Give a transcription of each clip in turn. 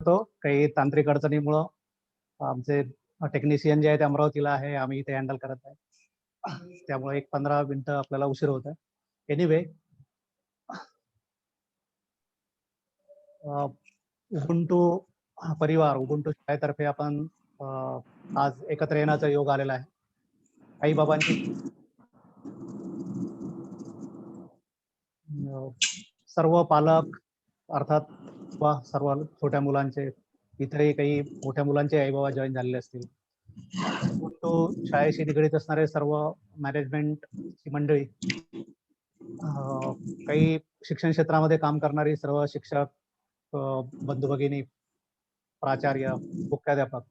तो काही तांत्रिक अडचणीमुळं आमचे टेक्निशियन जे आहे ते अमरावतीला आहे, आम्ही इथे हँडल करत आहे. त्यामुळे एक 15 मिनिटं आपल्याला उशीर होत आहे. एनिवे, उबुंटू परिवार, उबुंटू शाळेतर्फे आपण आज एकत्र येण्याचा योग आलेला आहे. आई बाबांची सर्व पालक अर्थात सर्व छोट्या मुलांचे, इतरही काही मोठ्या मुलांचे आई बाबा जॉईन झालेले असतील. उबुंटू शाळेशी निगडीत असणारे सर्व मॅनेजमेंटची मंडळी, काही शिक्षण क्षेत्रामध्ये काम करणारी सर्व शिक्षक, बंधू भगिनी, प्राचार्य, मुख्याध्यापक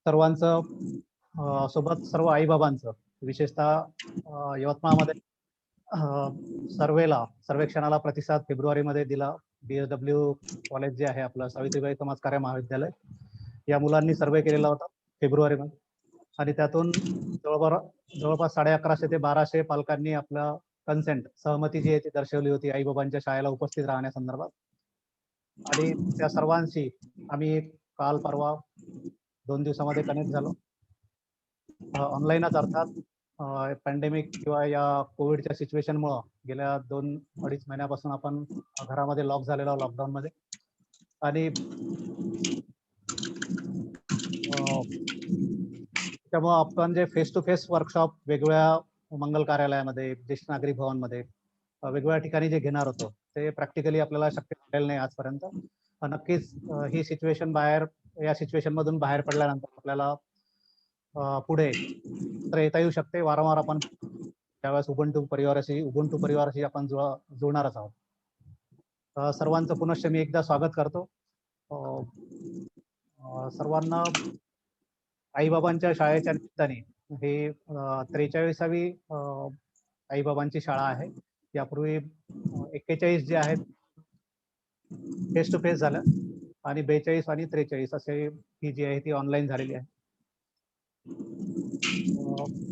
सर्वांचं, सोबत सर्व आई बाबांचं, विशेषतः यवतमाळमध्ये सर्वेक्षणाला प्रतिसाद फेब्रुवारीमध्ये दिला. BSW कॉलेज जे आहे आपलं, सावित्रीबाई समाजकार्य महाविद्यालय, या मुलांनी सर्वे केलेला होता फेब्रुवारीमध्ये, आणि त्यातून जवळपास 1150 ते 1200 पालकांनी आपलं कन्सेंट, सहमती जी आहे ती दर्शवली होती आई बाबांच्या शाळेला उपस्थित राहण्यासंदर्भात. आणि त्या सर्वांशी आम्ही काल परवा 2 दिवसामध्ये कनेक्ट झालो. ऑनलाईनच अर्थात, पॅन्डेमिक किंवा या कोविडच्या सिच्युएशनमुळं गेल्या 2-2.5 महिन्यापासून आपण घरामध्ये लॉक झालेलो, लॉकडाऊन मध्ये. आणि त्यामुळं आपण जे फेस टू फेस वर्कशॉप वेगवेगळ्या मंगल कार्यालयामध्ये, ज्येष्ठ नागरिक भवनमध्ये, वेगवेगळ्या ठिकाणी जे घेणार होतो, ते प्रॅक्टिकली आपल्याला शक्य झालेलं नाही आजपर्यंत. नक्कीच ही सिच्युएशन या सिच्युएशन मधून बाहेर पडल्यानंतर आपल्याला पुढे तर येता येऊ शकते. वारंवार आपण त्यावेळेस उबुंटू परिवाराशी आपण जुळणारच आहोत. सर्वांचं पुनश्च मी एकदा स्वागत करतो. सर्वांना आईबाबांच्या शाळेच्या निमित्ताने हे 43वी आईबाबांची शाळा आहे. यापूर्वी 41 जे आहेत फेस टू फेस झालं, आणि 42 आणि 43 असे ही जी आहे ती ऑनलाईन झालेली आहे.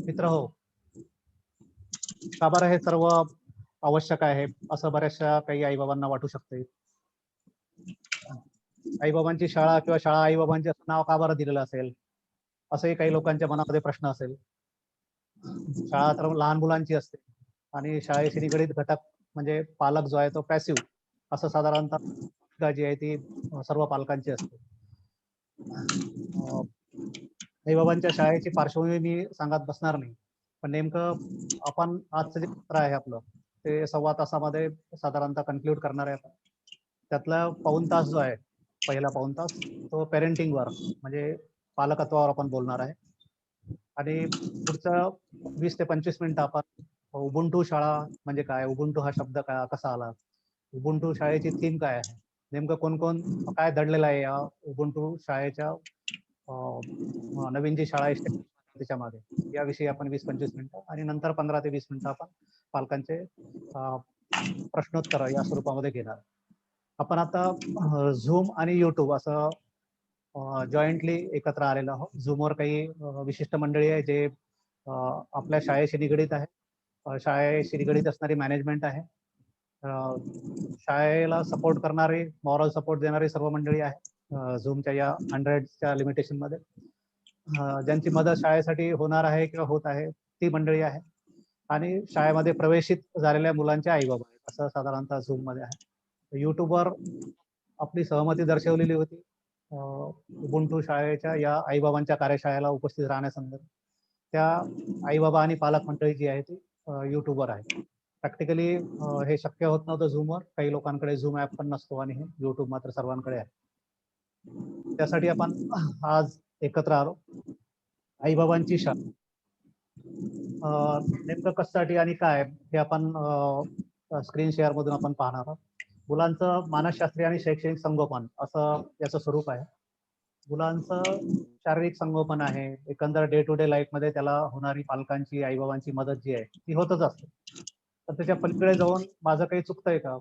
मित्र हो, का बरं हे सर्व आवश्यक आहे असं बऱ्याचशा काही आईबाबांना वाटू शकते. आईबाबांची शाळा किंवा शाळा आईबाबांचे असं नाव का बरं दिलेलं असेल, असंही काही लोकांच्या मनामध्ये प्रश्न असेल. शाळा तर लहान मुलांची असते, आणि शाळेशी निगडीत घटक म्हणजे पालक जो आहे तो पॅसिव्ह, असं साधारणतः जी आहे ती सर्व पालकांची असते. आईबाबांच्या शाळेची पार्श्वभूमी मी सांगत बसणार नाही, पण नेमकं आपण आजचं जे सत्र आहे आपलं, ते 1.25 तासामध्ये साधारणतः कन्क्लूड करणार आहे. त्यातला पाऊण तास जो आहे, पहिला पाऊण तास, तो पेरेंटिंगवर म्हणजे पालकत्वावर आपण बोलणार आहे. आणि पुढचं 20 ते 25 मिनिटं आपण उबुंटू शाळा म्हणजे काय, उबुंटू हा शब्द कसा आला, उबुंटू शाळेची थीम काय आहे, नेमकं कोण कोण काय दडलेलं आहे या उबुंटू शाळेच्या नवीन जी शाळा आहे त्याच्या मागे, याविषयी आपण 20-25 मिनिटं, आणि नंतर 15 ते 20 मिनिटं आपण पालकांचे प्रश्नोत्तर या स्वरूपामध्ये घेणार. आपण आता झूम आणि युट्यूब असं जॉईंटली एकत्र आलेलो आहोत. झूमवर काही विशिष्ट मंडळी आहे जे आपल्या शाळेशी निगडीत आहे, शाळेशी निगडीत असणारी मॅनेजमेंट आहे, शाळेला सपोर्ट करणारी, मॉरल सपोर्ट देणारी सर्व मंडळी आहे झूमच्या या 100च्या लिमिटेशन मध्ये. ज्यांची मदत शाळेसाठी होणार आहे किंवा होत आहे ती मंडळी आहे, आणि शाळेमध्ये प्रवेशित झालेल्या मुलांचे आई बाबा आहेत, असं साधारणतः झूम मध्ये आहे. युट्यूबवर आपली सहमती दर्शवलेली होती उबुंटू शाळेच्या या आईबाबांच्या कार्यशाळेला उपस्थित राहण्यासंदर्भात. त्या आईबाबा आणि पालक मंडळी जी आहे ती युट्यूबवर आहे. प्रॅक्टिकली हे शक्य होत नव्हतं झूमवर, काही लोकांकडे झूम ऍप पण नसतो, आणि हे युट्यूब मात्र सर्वांकडे आहे. त्यासाठी आपण आज एकत्र आलो. आईबाबांची शाळा नेमकं कशासाठी आणि काय हे आपण स्क्रीन शेअर मधून आपण पाहणार आहोत. मुलांचं मानसशास्त्रीय आणि शैक्षणिक संगोपन असं याचं स्वरूप आहे. मुलांचं शारीरिक संगोपन आहे, एकंदर डे टू डे लाईफ मध्ये त्याला होणारी पालकांची, आईबाबांची मदत जी आहे ती होतच असते. तर त्याच्या पलीकडे जाऊन माझं काही चुकतंय का,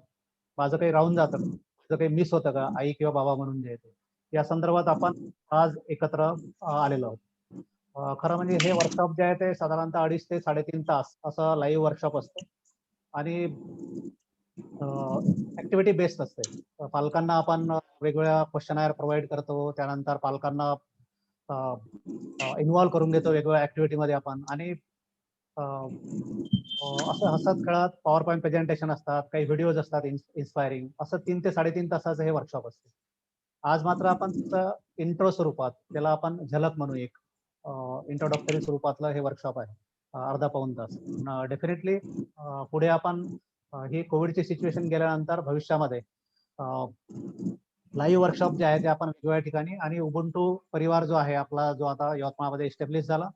माझं काही राहून जातं का, माझं काही मिस होतं का आई किंवा बाबा म्हणून जे आहे या संदर्भात आपण आज एकत्र आलेलो आहोत. खरं म्हणजे हे वर्कशॉप जे आहे ते साधारणतः 2.5 ते 3.5 तास असं लाईव्ह वर्कशॉप असतं, आणि ऍक्टिव्हिटी बेस्ड असते. पालकांना आपण वेगवेगळ्या क्वेश्चनायर प्रोव्हाइड करतो, त्यानंतर पालकांना इन्व्हॉल्व्ह करून घेतो वेगवेगळ्या ऍक्टिव्हिटीमध्ये आपण, आणि असं हसत खेळत पॉवर पॉईंट प्रेझेंटेशन असतात, काही व्हिडिओज असतात इन्स्पायरिंग, असं 3 ते 3.5 तासाचं हे वर्कशॉप असते. आज मात्र आपण इंट्रो स्वरूपात, त्याला आपण झलक म्हणू, एक इंट्रोडक्टरी स्वरूपातलं हे वर्कशॉप आहे, अर्धा पाऊण तास. डेफिनेटली पुढे आपण ही कोविडची सिच्युएशन गेल्यानंतर भविष्यामध्ये लाईव्ह वर्कशॉप जे आहे ते आपण वेगवेगळ्या ठिकाणी, आणि उबुंटू परिवार जो आहे आपला, जो आता यवतमाळमध्ये एस्टॅब्लिश झाला,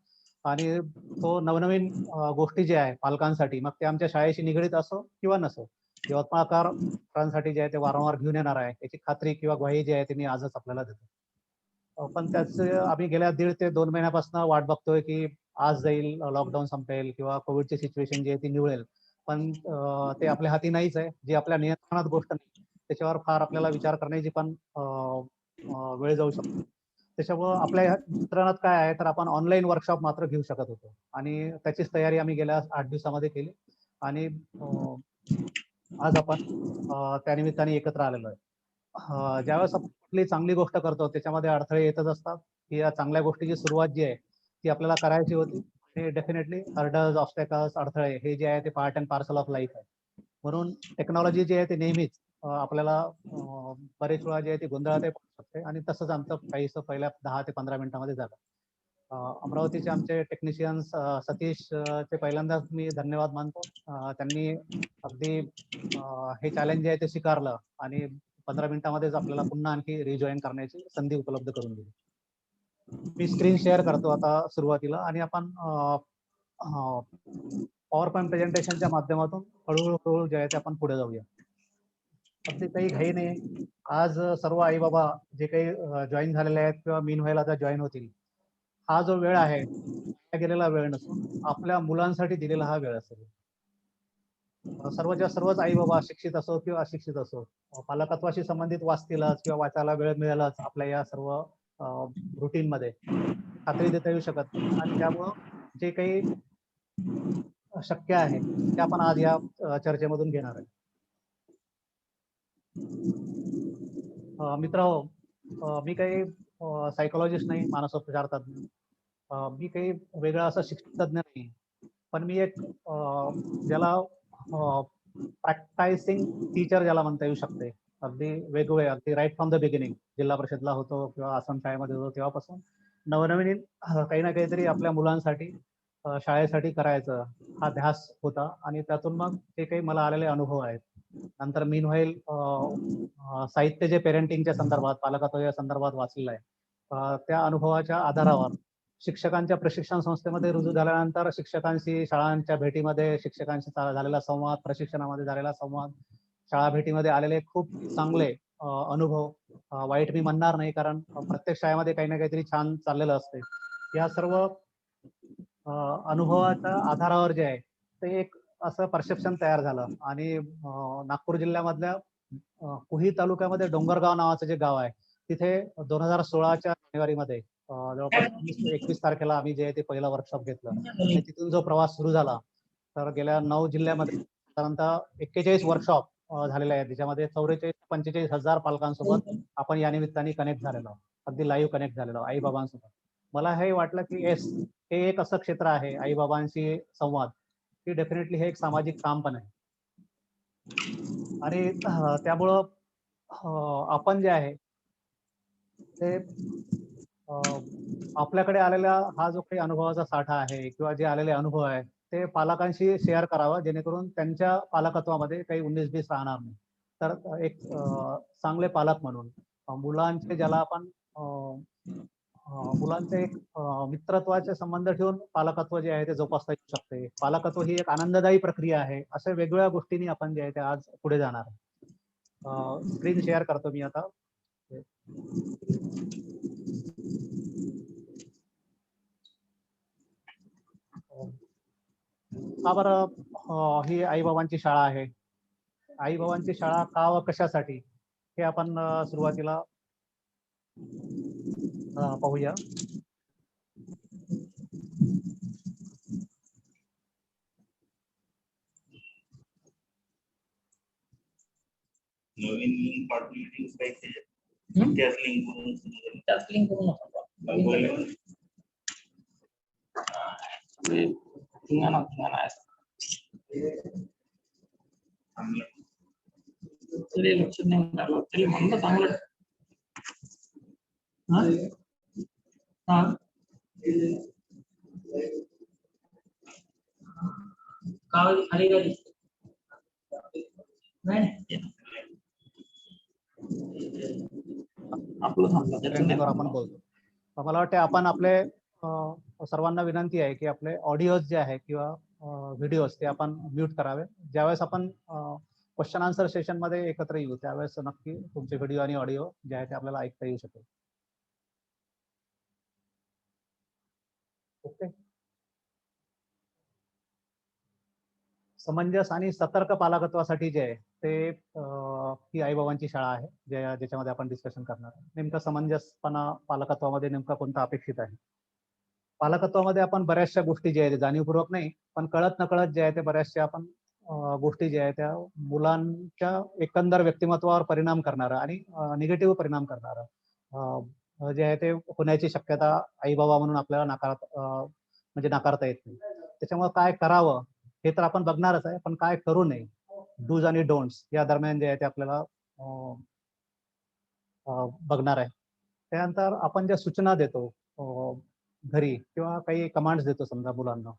आणि तो नवनवीन गोष्टी जे आहे पालकांसाठी, मग ते आमच्या शाळेशी निगडीत असो किंवा नसो, यवतमाळकरांसाठी जे आहे ते वारंवार घेऊन येणार आहे, याची खात्री किंवा ग्वाही जी आहे ते मी आजच आपल्याला देतो. पण त्याचे आम्ही गेल्या 1.5 ते 2 महिन्यापासून वाट बघतोय की आज जाईल, लॉकडाऊन संपेल किंवा कोविडची सिच्युएशन जी आहे ती निवळेल, पण ते आपल्या हाती नाहीच आहे. जी आपल्या नियंत्रणात गोष्ट नाही, त्याच्यावर फार आपल्याला विचार करण्याची पण वेळ जाऊ शकतो. त्याच्यामुळं आपल्या नियंत्रणात काय आहे, तर आपण ऑनलाईन वर्कशॉप मात्र घेऊ शकत होतो, आणि त्याचीच तयारी आम्ही गेल्या 8 दिवसामध्ये केली, आणि आज आपण त्यानिमित्ताने एकत्र आलेलो आहे. ज्यावेळेस आपण कुठली चांगली गोष्ट करतो त्याच्यामध्ये अडथळे येतच असतात, की या चांगल्या गोष्टीची सुरुवात जी आहे ती आपल्याला करायची होती, आणि डेफिनेटली हर्डल्स, ऑब्स्टॅकल्स, अडथळे हे जे आहे ते part and parcel of life आहे. म्हणून टेक्नॉलॉजी जी आहे ते नेहमीच आपल्याला बरेच वेळा जे आहे ते गोंधळात पडू शकते, आणि तसंच आमचं काहीसं पहिल्या 10 ते 15 मिनिटांमध्ये झालं. अमरावतीचे आमचे टेक्निशियन्स सतीश चे पहिल्यांदाच मी धन्यवाद मानतो. त्यांनी अगदी हे चॅलेंज जे आहे ते स्वीकारलं, आणि 15 मिनिटांमध्येच आपल्याला पुन्हा आणखी रिजॉईन करण्याची संधी उपलब्ध करून दिली. मी स्क्रीन शेअर करतो आता सुरुवातीला, आणि आपण पॉवर पॉईंट प्रेझेंटेशनच्या माध्यमातून हळूहळू जे आहे ते आपण पुढे जाऊया. अगदी काही घाई नाही. आज सर्व आई बाबा जे काही जॉईन झालेले आहेत किंवा मीन व्हायला आता जॉईन होतील, हा जो वेळ आहे वाया गेलेला वेळ नसून आपल्या मुलांसाठी दिलेला हा वेळ असेल. सर्वच्या सर्वच आई बाबा, शिक्षित असो किंवा अशिक्षित असो, पालकत्वाशी संबंधित वाचतीलच किंवा वाचायला वेळ मिळेलच आपल्या या सर्व रुटीन मध्ये, खात्री देता येऊ शकत नाही. आणि त्यामुळं जे काही शक्य आहे ते आपण आज या चर्चेमधून घेणार आहे. मित्र, मी काही सायकोलॉजिस्ट नाही, मानसोपचार तज्ञ. मी काही वेगळा असं शिक्षण तज्ञ नाही, पण मी एक ज्याला प्रॅक्टायसिंग टीचर ज्याला म्हणता येऊ शकते, अगदी वेगवेगळे, अगदी राईट फ्रॉम द बिगिनिंग, जिल्हा परिषदला होतो किंवा आसाम शाळेमध्ये होतो तेव्हापासून नवनवीन काही ना काहीतरी आपल्या मुलांसाठी शाळेसाठी करायचं हा ध्यास होता, आणि त्यातून मग ते काही मला आलेले अनुभव आहेत. नंतर मीन व्हाईल साहित्य जे पेरेंटिंगच्या संदर्भात, पालकत्वाच्या संदर्भात वाचलेलं आहे, त्या अनुभवाच्या आधारावर शिक्षकांच्या प्रशिक्षण संस्थेमध्ये रुजू झाल्यानंतर शिक्षकांशी शाळांच्या भेटीमध्ये, शिक्षकांशी झालेला संवाद, प्रशिक्षणामध्ये झालेला संवाद, शाळा भेटीमध्ये आलेले खूप चांगले अनुभव, वाईट मी म्हणणार नाही, कारण प्रत्येक शाळेमध्ये काही ना काहीतरी छान चाललेलं असते. या सर्व अनुभवाच्या आधारावर जे आहे ते एक असं परसेप्शन तयार झालं, आणि नागपूर जिल्ह्यामधल्या कुही तालुक्यामध्ये डोंगरगाव नावाचं जे गाव आहे, तिथे 2016च्या जानेवारीमध्ये जवळपास 21 तारखेला आम्ही जे आहे ते पहिला वर्कशॉप घेतलं, आणि तिथून जो प्रवास सुरू झाला, तर गेल्या 9 जिल्ह्यामध्ये साधारणतः 41 वर्कशॉप झालेले आहेत, ज्याच्यामध्ये 44-45 हजार पालकांसोबत आपण या निमित्ताने कनेक्ट झालेलो, अगदी लाईव्ह कनेक्ट झालेलो आई बाबांसोबत. मला हे वाटलं की हे एक असं क्षेत्र आहे आई बाबांशी संवाद, की डेफिनेटली हे एक सामाजिक काम पण आहे, आणि त्यामुळं आपण जे आहे ते आपल्याकडे आलेला हा जो काही अनुभवाचा साठा आहे किंवा जे आलेले अनुभव आहे ते पालकांशी शेअर करावा, जेणेकरून त्यांच्या पालकत्वामध्ये काही 19-20 राहणार नाही. तर एक चांगले पालक म्हणून मुलांचे, ज्याला आपण मुलांचे एक मित्रत्वाचे संबंध ठेवून पालकत्व जे आहे ते जोपासता येऊ शकते. पालकत्व ही एक आनंददायी प्रक्रिया आहे. अशा वेगवेगळ्या गोष्टींनी आपण जे आहे ते आज पुढे जाणार. स्क्रीन शेअर करतो मी आता. का बरं ही आईबाबांची शाळा आहे? आईबाबांची शाळा का व कशासाठी, हे आपण सुरुवातीला पाहूया. त्याच लिंक करू नका. तरी लक्ष नाही लागलं तरी म्हणलं चांगलं. खाली गाडी नाही आपलं थांबलं आपण बोलतो. मला वाटतं आपण आपले सर्वांना विनंती आहे की आपले ऑडिओज जे आहे किंवा व्हिडिओज ते आपण म्यूट करावे. ज्यावेळेस आपण क्वेश्चन आन्सर सेशन मध्ये एकत्र येऊ त्यावेळेस नक्की तुमचे व्हिडिओ आणि ऑडिओ जे आहे ते आपल्याला ऐकता येऊ शकेल. ओके. समंजस आणि सतर्क पालकत्वासाठी जे आहे ते ही आईबाबांची शाळा आहे ज्याच्यामध्ये आपण डिस्कशन करणार आहे. नेमकं समंजसपणा पालकत्वामध्ये नेमका कोणता अपेक्षित आहे. पालकत्वामध्ये आपण बऱ्याचशा गोष्टी जे आहेत जाणीवपूर्वक नाही पण कळत नकळत जे आहे ते बऱ्याचशा आपण गोष्टी ज्या आहेत त्या मुलांच्या एकंदर व्यक्तिमत्वावर परिणाम करणारा आणि निगेटिव्ह परिणाम करणारा जे आहे ते होण्याची शक्यता आई बाबा म्हणून आपल्याला नाकारता येत नाही. त्याच्यामुळे काय करावं हे तर आपण बघणारच आहे पण काय करू नये डूज आणि डोंट्स या दरम्यान जे आहे ते आपल्याला बघणार आहे. त्यानंतर आपण ज्या सूचना देतो घरी किंवा काही कमांड्स देतो समजा मुलांना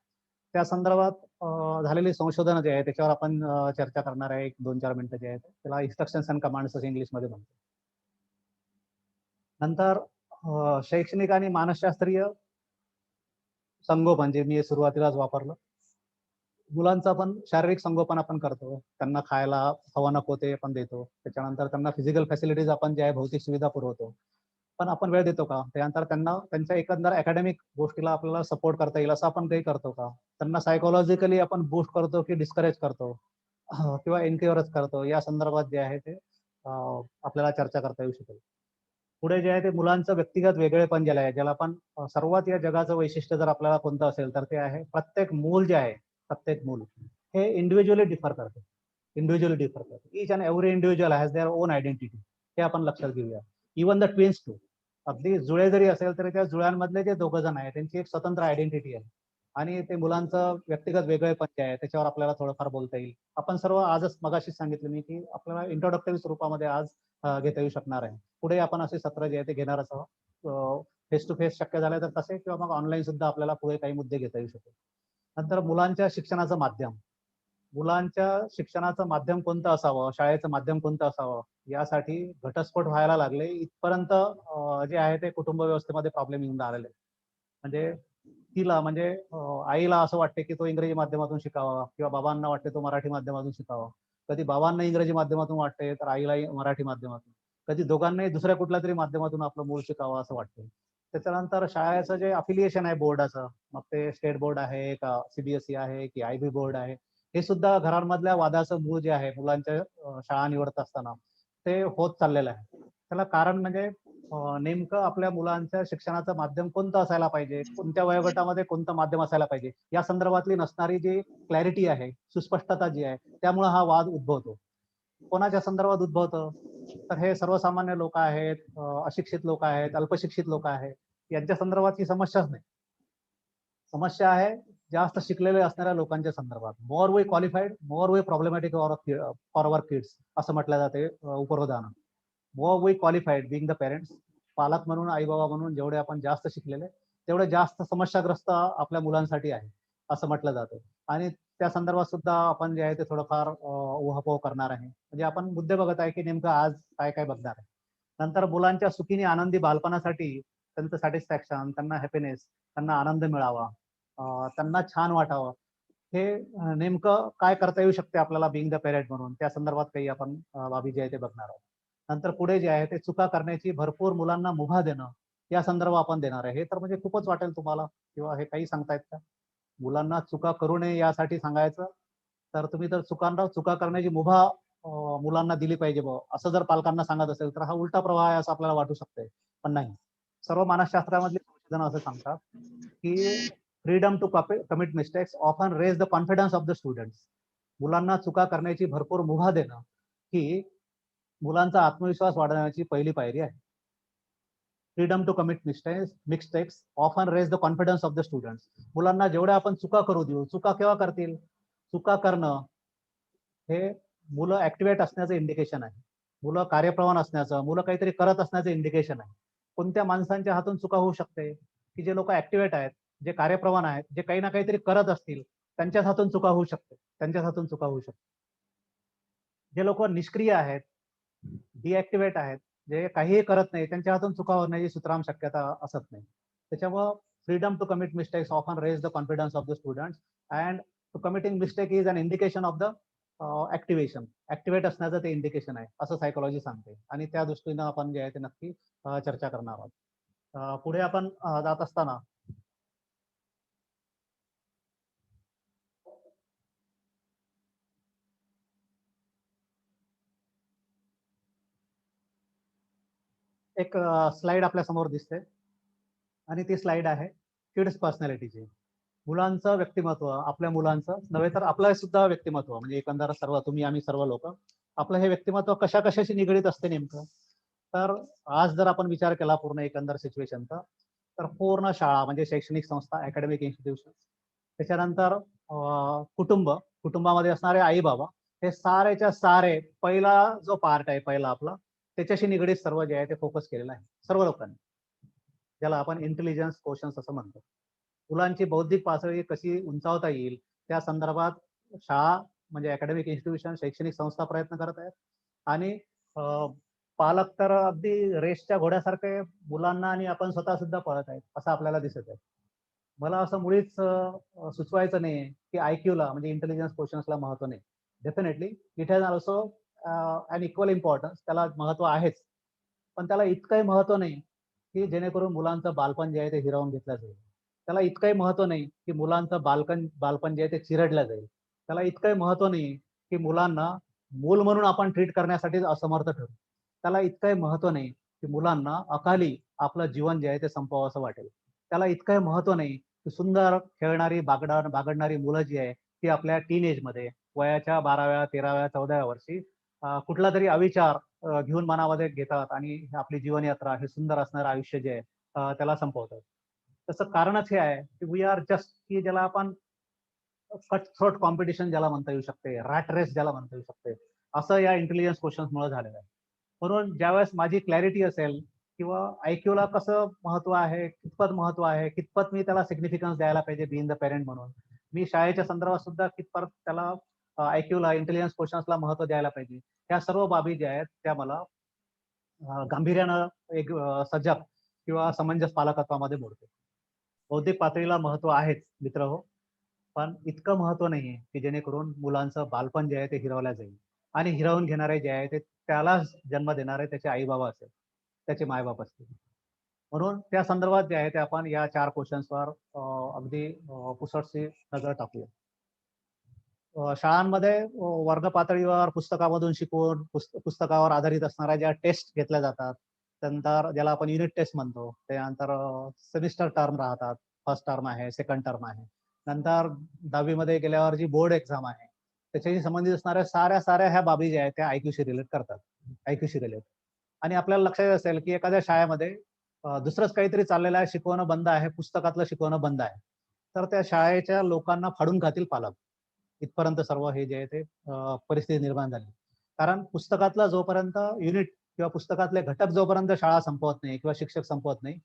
त्या संदर्भात झालेली संशोधन जे आहे त्याच्यावर आपण चर्चा करणार आहे. 1-2-4 मिनिटं जे आहेत त्याला इन्स्ट्रक्शन्स अँड कमांड्स इंग्लिशमध्ये म्हणतो. नंतर शैक्षणिक आणि मानसशास्त्रीय संगोपन जे मी सुरुवातीलाच वापरलं. मुलांचं पण शारीरिक संगोपन आपण करतो. त्यांना खायला हवं नको ते आपण देतो. त्याच्यानंतर त्यांना फिजिकल फॅसिलिटीज आपण जे आहे भौतिक सुविधा पुरवतो. पण आपण वेळ देतो का. त्यानंतर त्यांना त्यांच्या एकंदर अकॅडमिक गोष्टीला आपल्याला सपोर्ट करता येईल असं आपण काही करतो का. त्यांना सायकोलॉजिकली आपण बूस्ट करतो की डिस्करेज करतो किंवा एनकरेज करतो या संदर्भात जे आहे ते आपल्याला चर्चा करता येऊ शकेल. पुढे जे आहे ते मुलांचं व्यक्तिगत वेगळेपण ज्याला आहे ज्याला आपण सर्वात या जगाचं वैशिष्ट्य जर आपल्याला कोणतं असेल तर ते आहे प्रत्येक मूल जे आहे प्रत्येक मूल हे इंडिव्हिज्युअली डिफर करते. Each and every individual has their own identity. हे आपण लक्षात घेऊया. इव्हन द ट्विन्स टू अगदी जुळे जरी असेल तरी त्या जुळ्यांमधले जे 2 जण आहेत त्यांची एक स्वतंत्र आयडेंटिटी आहे आणि ते मुलांचं व्यक्तिगत वेगळेपण जे आहे त्याच्यावर आपल्याला थोडंफार बोलता येईल. आपण सर्व आजच मगाशीच सांगितलं मी की आपल्याला इंट्रोडक्टिव्ह स्वरूपामध्ये आज घेता येऊ शकणार आहे. पुढे आपण असे सत्र जे आहे ते घेणारच आहोत. फेस टू फेस शक्य झाले तर तसे किंवा मग ऑनलाईन सुद्धा आपल्याला पुढे काही मुद्दे घेता येऊ शकतील. नंतर मुलांच्या शिक्षणाचं माध्यम. मुलांच्या शिक्षणाचं माध्यम कोणतं असावं शाळेचं माध्यम कोणतं असावं यासाठी घटस्फोट व्हायला लागले. इथपर्यंत जे आहे ते कुटुंब व्यवस्थेमध्ये प्रॉब्लेम येऊन राहिलेले. म्हणजे तिला म्हणजे आईला असं वाटते की तो इंग्रजी माध्यमातून शिकावा किंवा बाबांना वाटते तो मराठी माध्यमातून शिकावा. कधी बाबांना इंग्रजी माध्यमातून वाटते तर आईला मराठी माध्यमातून. कधी दोघांनाही दुसऱ्या कुठल्या तरी माध्यमातून आपलं मूळ शिकावं असं वाटतं. त्याच्यानंतर शाळेचं जे अफिलिएशन आहे बोर्डाचं मग ते स्टेट बोर्ड आहे का सीबीएसई आहे की आयबी बोर्ड आहे हे सुद्धा घरांमधल्या वादाचं मूळ जे आहे मुलांच्या शाळा निवडत असताना ते होत चाललेलं आहे. त्याला कारण म्हणजे नेमकं आपल्या मुलांच्या शिक्षणाचं माध्यम कोणतं असायला पाहिजे कोणत्या वयोगटामध्ये कोणतं माध्यम असायला पाहिजे या संदर्भातली नसणारी जी क्लॅरिटी आहे सुस्पष्टता जी आहे त्यामुळे हा वाद उद्भवतो. कोणाच्या संदर्भात उद्भवतं तर हे सर्वसामान्य लोक आहेत अशिक्षित लोक आहेत अल्पशिक्षित लोक आहेत यांच्या संदर्भात ही समस्याच नाही. समस्या आहे जास्त शिकलेले असणाऱ्या लोकांच्या संदर्भात. More way qualified more way problematic for our kids असं म्हटलं जाते उपरोधानं. More way qualified being the parents. पालक म्हणून आई बाबा म्हणून जेवढे आपण जास्त शिकलेले तेवढे जास्त समस्याग्रस्त आपल्या मुलांसाठी आहे असं म्हटलं जातं. आणि त्या संदर्भात सुद्धा आपण जे आहे ते थोडंफार उहापोह करणार आहे. म्हणजे आपण मुद्दे बघत आहे की नेमकं आज काय काय बघणार आहे. नंतर मुलांच्या सुखीने आनंदी बालपणासाठी त्यांचं सॅटिस्फॅक्शन त्यांना हॅपीनेस त्यांना आनंद मिळावा त्यांना छान वाटावं हे नेमकं काय करता येऊ शकते आपल्याला बिंग द पेरेंट म्हणून त्या संदर्भात काही आपण बाबी जे आहे ते बघणार आहोत. नंतर पुढे जे आहे ते चुका करण्याची भरपूर मुलांना मुभा देणं या संदर्भात आपण देणार आहे. हे तर म्हणजे खूपच वाटेल तुम्हाला किंवा हे काही सांगतायत का मुलांना चुका करू नये यासाठी सांगायचं तर तुम्ही तर चुका करण्याची मुभा मुलांना दिली पाहिजे असं जर पालकांना सांगत असेल तर हा उलटा प्रवाह आहे असं आपल्याला वाटू शकते. पण नाही. सर्व मानसशास्त्रामधली संशोधन असं सांगतात की freedom to commit mistakes often raise the confidence of the students. मुलांना चुका करण्याची भरपूर मुभा देणं ही मुलांचा आत्मविश्वास वाढवण्याची पहिली पायरी आहे. Freedom to commit mistakes often raise the confidence of the students. मुलांना जेवढ्या आपण चुका करू देऊ, चुका केव्हा करतील? चुका करणं हे मुलं ऍक्टिव्हेट असण्याचं इंडिकेशन आहे. मुलं कार्यप्रवण असण्याचं, मुलं काहीतरी करत असण्याचं इंडिकेशन आहे. कोणत्या माणसांच्या हातून चुका होऊ शकते? की जे लोक ऍक्टिव्हेट आहेत, जे कार्यप्रवण आहेत, जे काही ना काहीतरी करत असतील, त्यांच्याच हातून चुका होऊ शकते. त्यांच्याच हातून चुका होऊ शकते. जे लोक निष्क्रिय आहेत, डिऍक्टिव्हेट आहेत, जे काहीही करत नाही, त्यांच्या हातून चुका होण्याची सुतराम शक्यता असत नाही. त्याच्यामुळं freedom to commit mistakes often raise the confidence of the students and to committing mistake is an indication of the activation. Activate असण्याचं ते इंडिकेशन आहे असं सायकोलॉजी सांगते, आणि त्या दृष्टीनं आपण जे आहे ते नक्की चर्चा करणार आहोत. पुढे आपण जात असताना एक स्लाइड आपल्या समोर दिसते, आणि ती स्लाइड आहे किड्स पर्सनॅलिटीची. मुलांचं व्यक्तिमत्व, आपल्या मुलांचं नव्हे तर आपलं सुद्धा व्यक्तिमत्व, म्हणजे एकंदर सर्व तुम्ही आम्ही सर्व लोक, आपलं हे व्यक्तिमत्व कशा कशाशी निगडीत असते नेमकं. तर आज जर आपण विचार केला पूर्ण एकंदर सिच्युएशनचा, तर पूर्ण शाळा म्हणजे शैक्षणिक संस्था, अकॅडमिक इन्स्टिट्यूशन, त्याच्यानंतर कुटुंब, कुटुंबामध्ये असणारे आई बाबा, हे सारेच्या सारे पहिला जो पार्ट आहे, पहिला आपला त्याच्याशी निगडीत सर्व जे आहे ते फोकस केलेलं आहे सर्व लोकांनी, ज्याला आपण इंटेलिजन्स क्वोशन्स असं म्हणतो. मुलांची बौद्धिक पातळी कशी उंचावता येईल त्या संदर्भात शाळा म्हणजे अकॅडमिक इन्स्टिट्यूशन, शैक्षणिक संस्था प्रयत्न करत आहेत. आणि पालक तर अगदी रेसच्या घोड्यासारखे मुलांना आणि आपण स्वतः सुद्धा पळत आहेत असं आपल्याला दिसत आहे. मला असं मुळीच सुचवायचं नाही की IQ-ला म्हणजे इंटेलिजन्स क्वोशन्सला महत्व नाही. Definitely it has also an equal importance, त्याला महत्व आहेच, पण त्याला इतकंही महत्व नाही की जेणेकरून मुलांचं बालपण जे आहे ते हिरावून घेतलं जाईल. त्याला इतकंही महत्व नाही की मुलांचं बालपण जे आहे ते चिरडलं जाईल. त्याला इतकंही महत्व नाही की मुलांना मूल म्हणून आपण ट्रीट करण्यासाठी असमर्थ ठरू. त्याला इतकंही महत्व नाही की मुलांना अकाली आपलं जीवन जे आहे ते संपवावं असं वाटेल. त्याला इतकंही महत्व नाही की सुंदर खेळणारी बागडणारी मुलं जी आहे ती आपल्या टीनेजमध्ये वयाच्या 12व्या 13व्या 14व्या वर्षी कुठला तरी अविचार घेऊन मनामध्ये घेतात आणि आपली जीवनयात्रा, हे सुंदर असणारं आयुष्य जे आहे त्याला संपवतात. तसं कारणच हे आहे की वी आर जस्ट, की ज्याला आपण कट थ्रोट कॉम्पिटिशन ज्याला म्हणता येऊ शकते, रॅट रेस ज्याला म्हणता येऊ शकते, असं या इंटेलिजन्स क्वेश्चन्स मुळे झालेलं आहे. म्हणून ज्यावेळेस माझी क्लॅरिटी असेल किंवा IQ-ला कसं महत्व आहे, कितपत महत्व आहे, कितपत मी त्याला सिग्निफिकन्स द्यायला पाहिजे बीइंग द पेरेंट म्हणून, मी शाळेच्या संदर्भात सुद्धा कितपत त्याला IQ-ला, इंटेलिजन्स क्वेश्चन्सला महत्व द्यायला पाहिजे, त्या सर्व बाबी ज्या आहेत त्या मला गांभीर्यानं एक सजग किंवा समंजस पालकत्वामध्ये मोडते. बौद्धिक पातळीला महत्व आहेच मित्र हो, पण इतकं महत्व नाहीये की जेणेकरून मुलांचं बालपण जे आहे ते हिरावलं जाईल. आणि हिरावून घेणारे जे आहे ते त्याला जन्म देणारे त्याचे आई बाबा असेल, त्याचे मायबाप असतील. म्हणून त्या संदर्भात जे आहे ते आपण या 4 क्वेश्चन्सवर अगदी पुसटशी नजर टाकूया. शाळांमध्ये वर्ग पातळीवर पुस्तकामधून शिकवून पुस्तकावर आधारित असणाऱ्या ज्या टेस्ट घेतल्या जातात, त्यानंतर ज्याला आपण युनिट टेस्ट म्हणतो, त्यानंतर सेमिस्टर टर्म राहतात, फर्स्ट टर्म आहे, सेकंड टर्म आहे, नंतर 10वी मध्ये गेल्यावर जी बोर्ड एक्झाम आहे त्याच्याशी संबंधित असणाऱ्या साऱ्या ह्या बाबी ज्या आहेत त्या IQ-शी रिलेट करतात, IQ-शी रिलेट. आणि आपल्याला लक्षात असेल की एखाद्या शाळेमध्ये दुसरंच काहीतरी चाललेलं आहे, शिकवणं बंद आहे, पुस्तकातलं शिकवणं बंद आहे, तर त्या शाळेच्या लोकांना फाडून खातील पालक. इथपर्यंत सर्व हे जे आहे ते परिस्थिती निर्माण झाली. कारण पुस्तकातला जोपर्यंत युनिट किंवा पुस्तकातले घटक जोपर्यंत शाळा संपवत नाही किंवा शिक्षक संपवत नाही,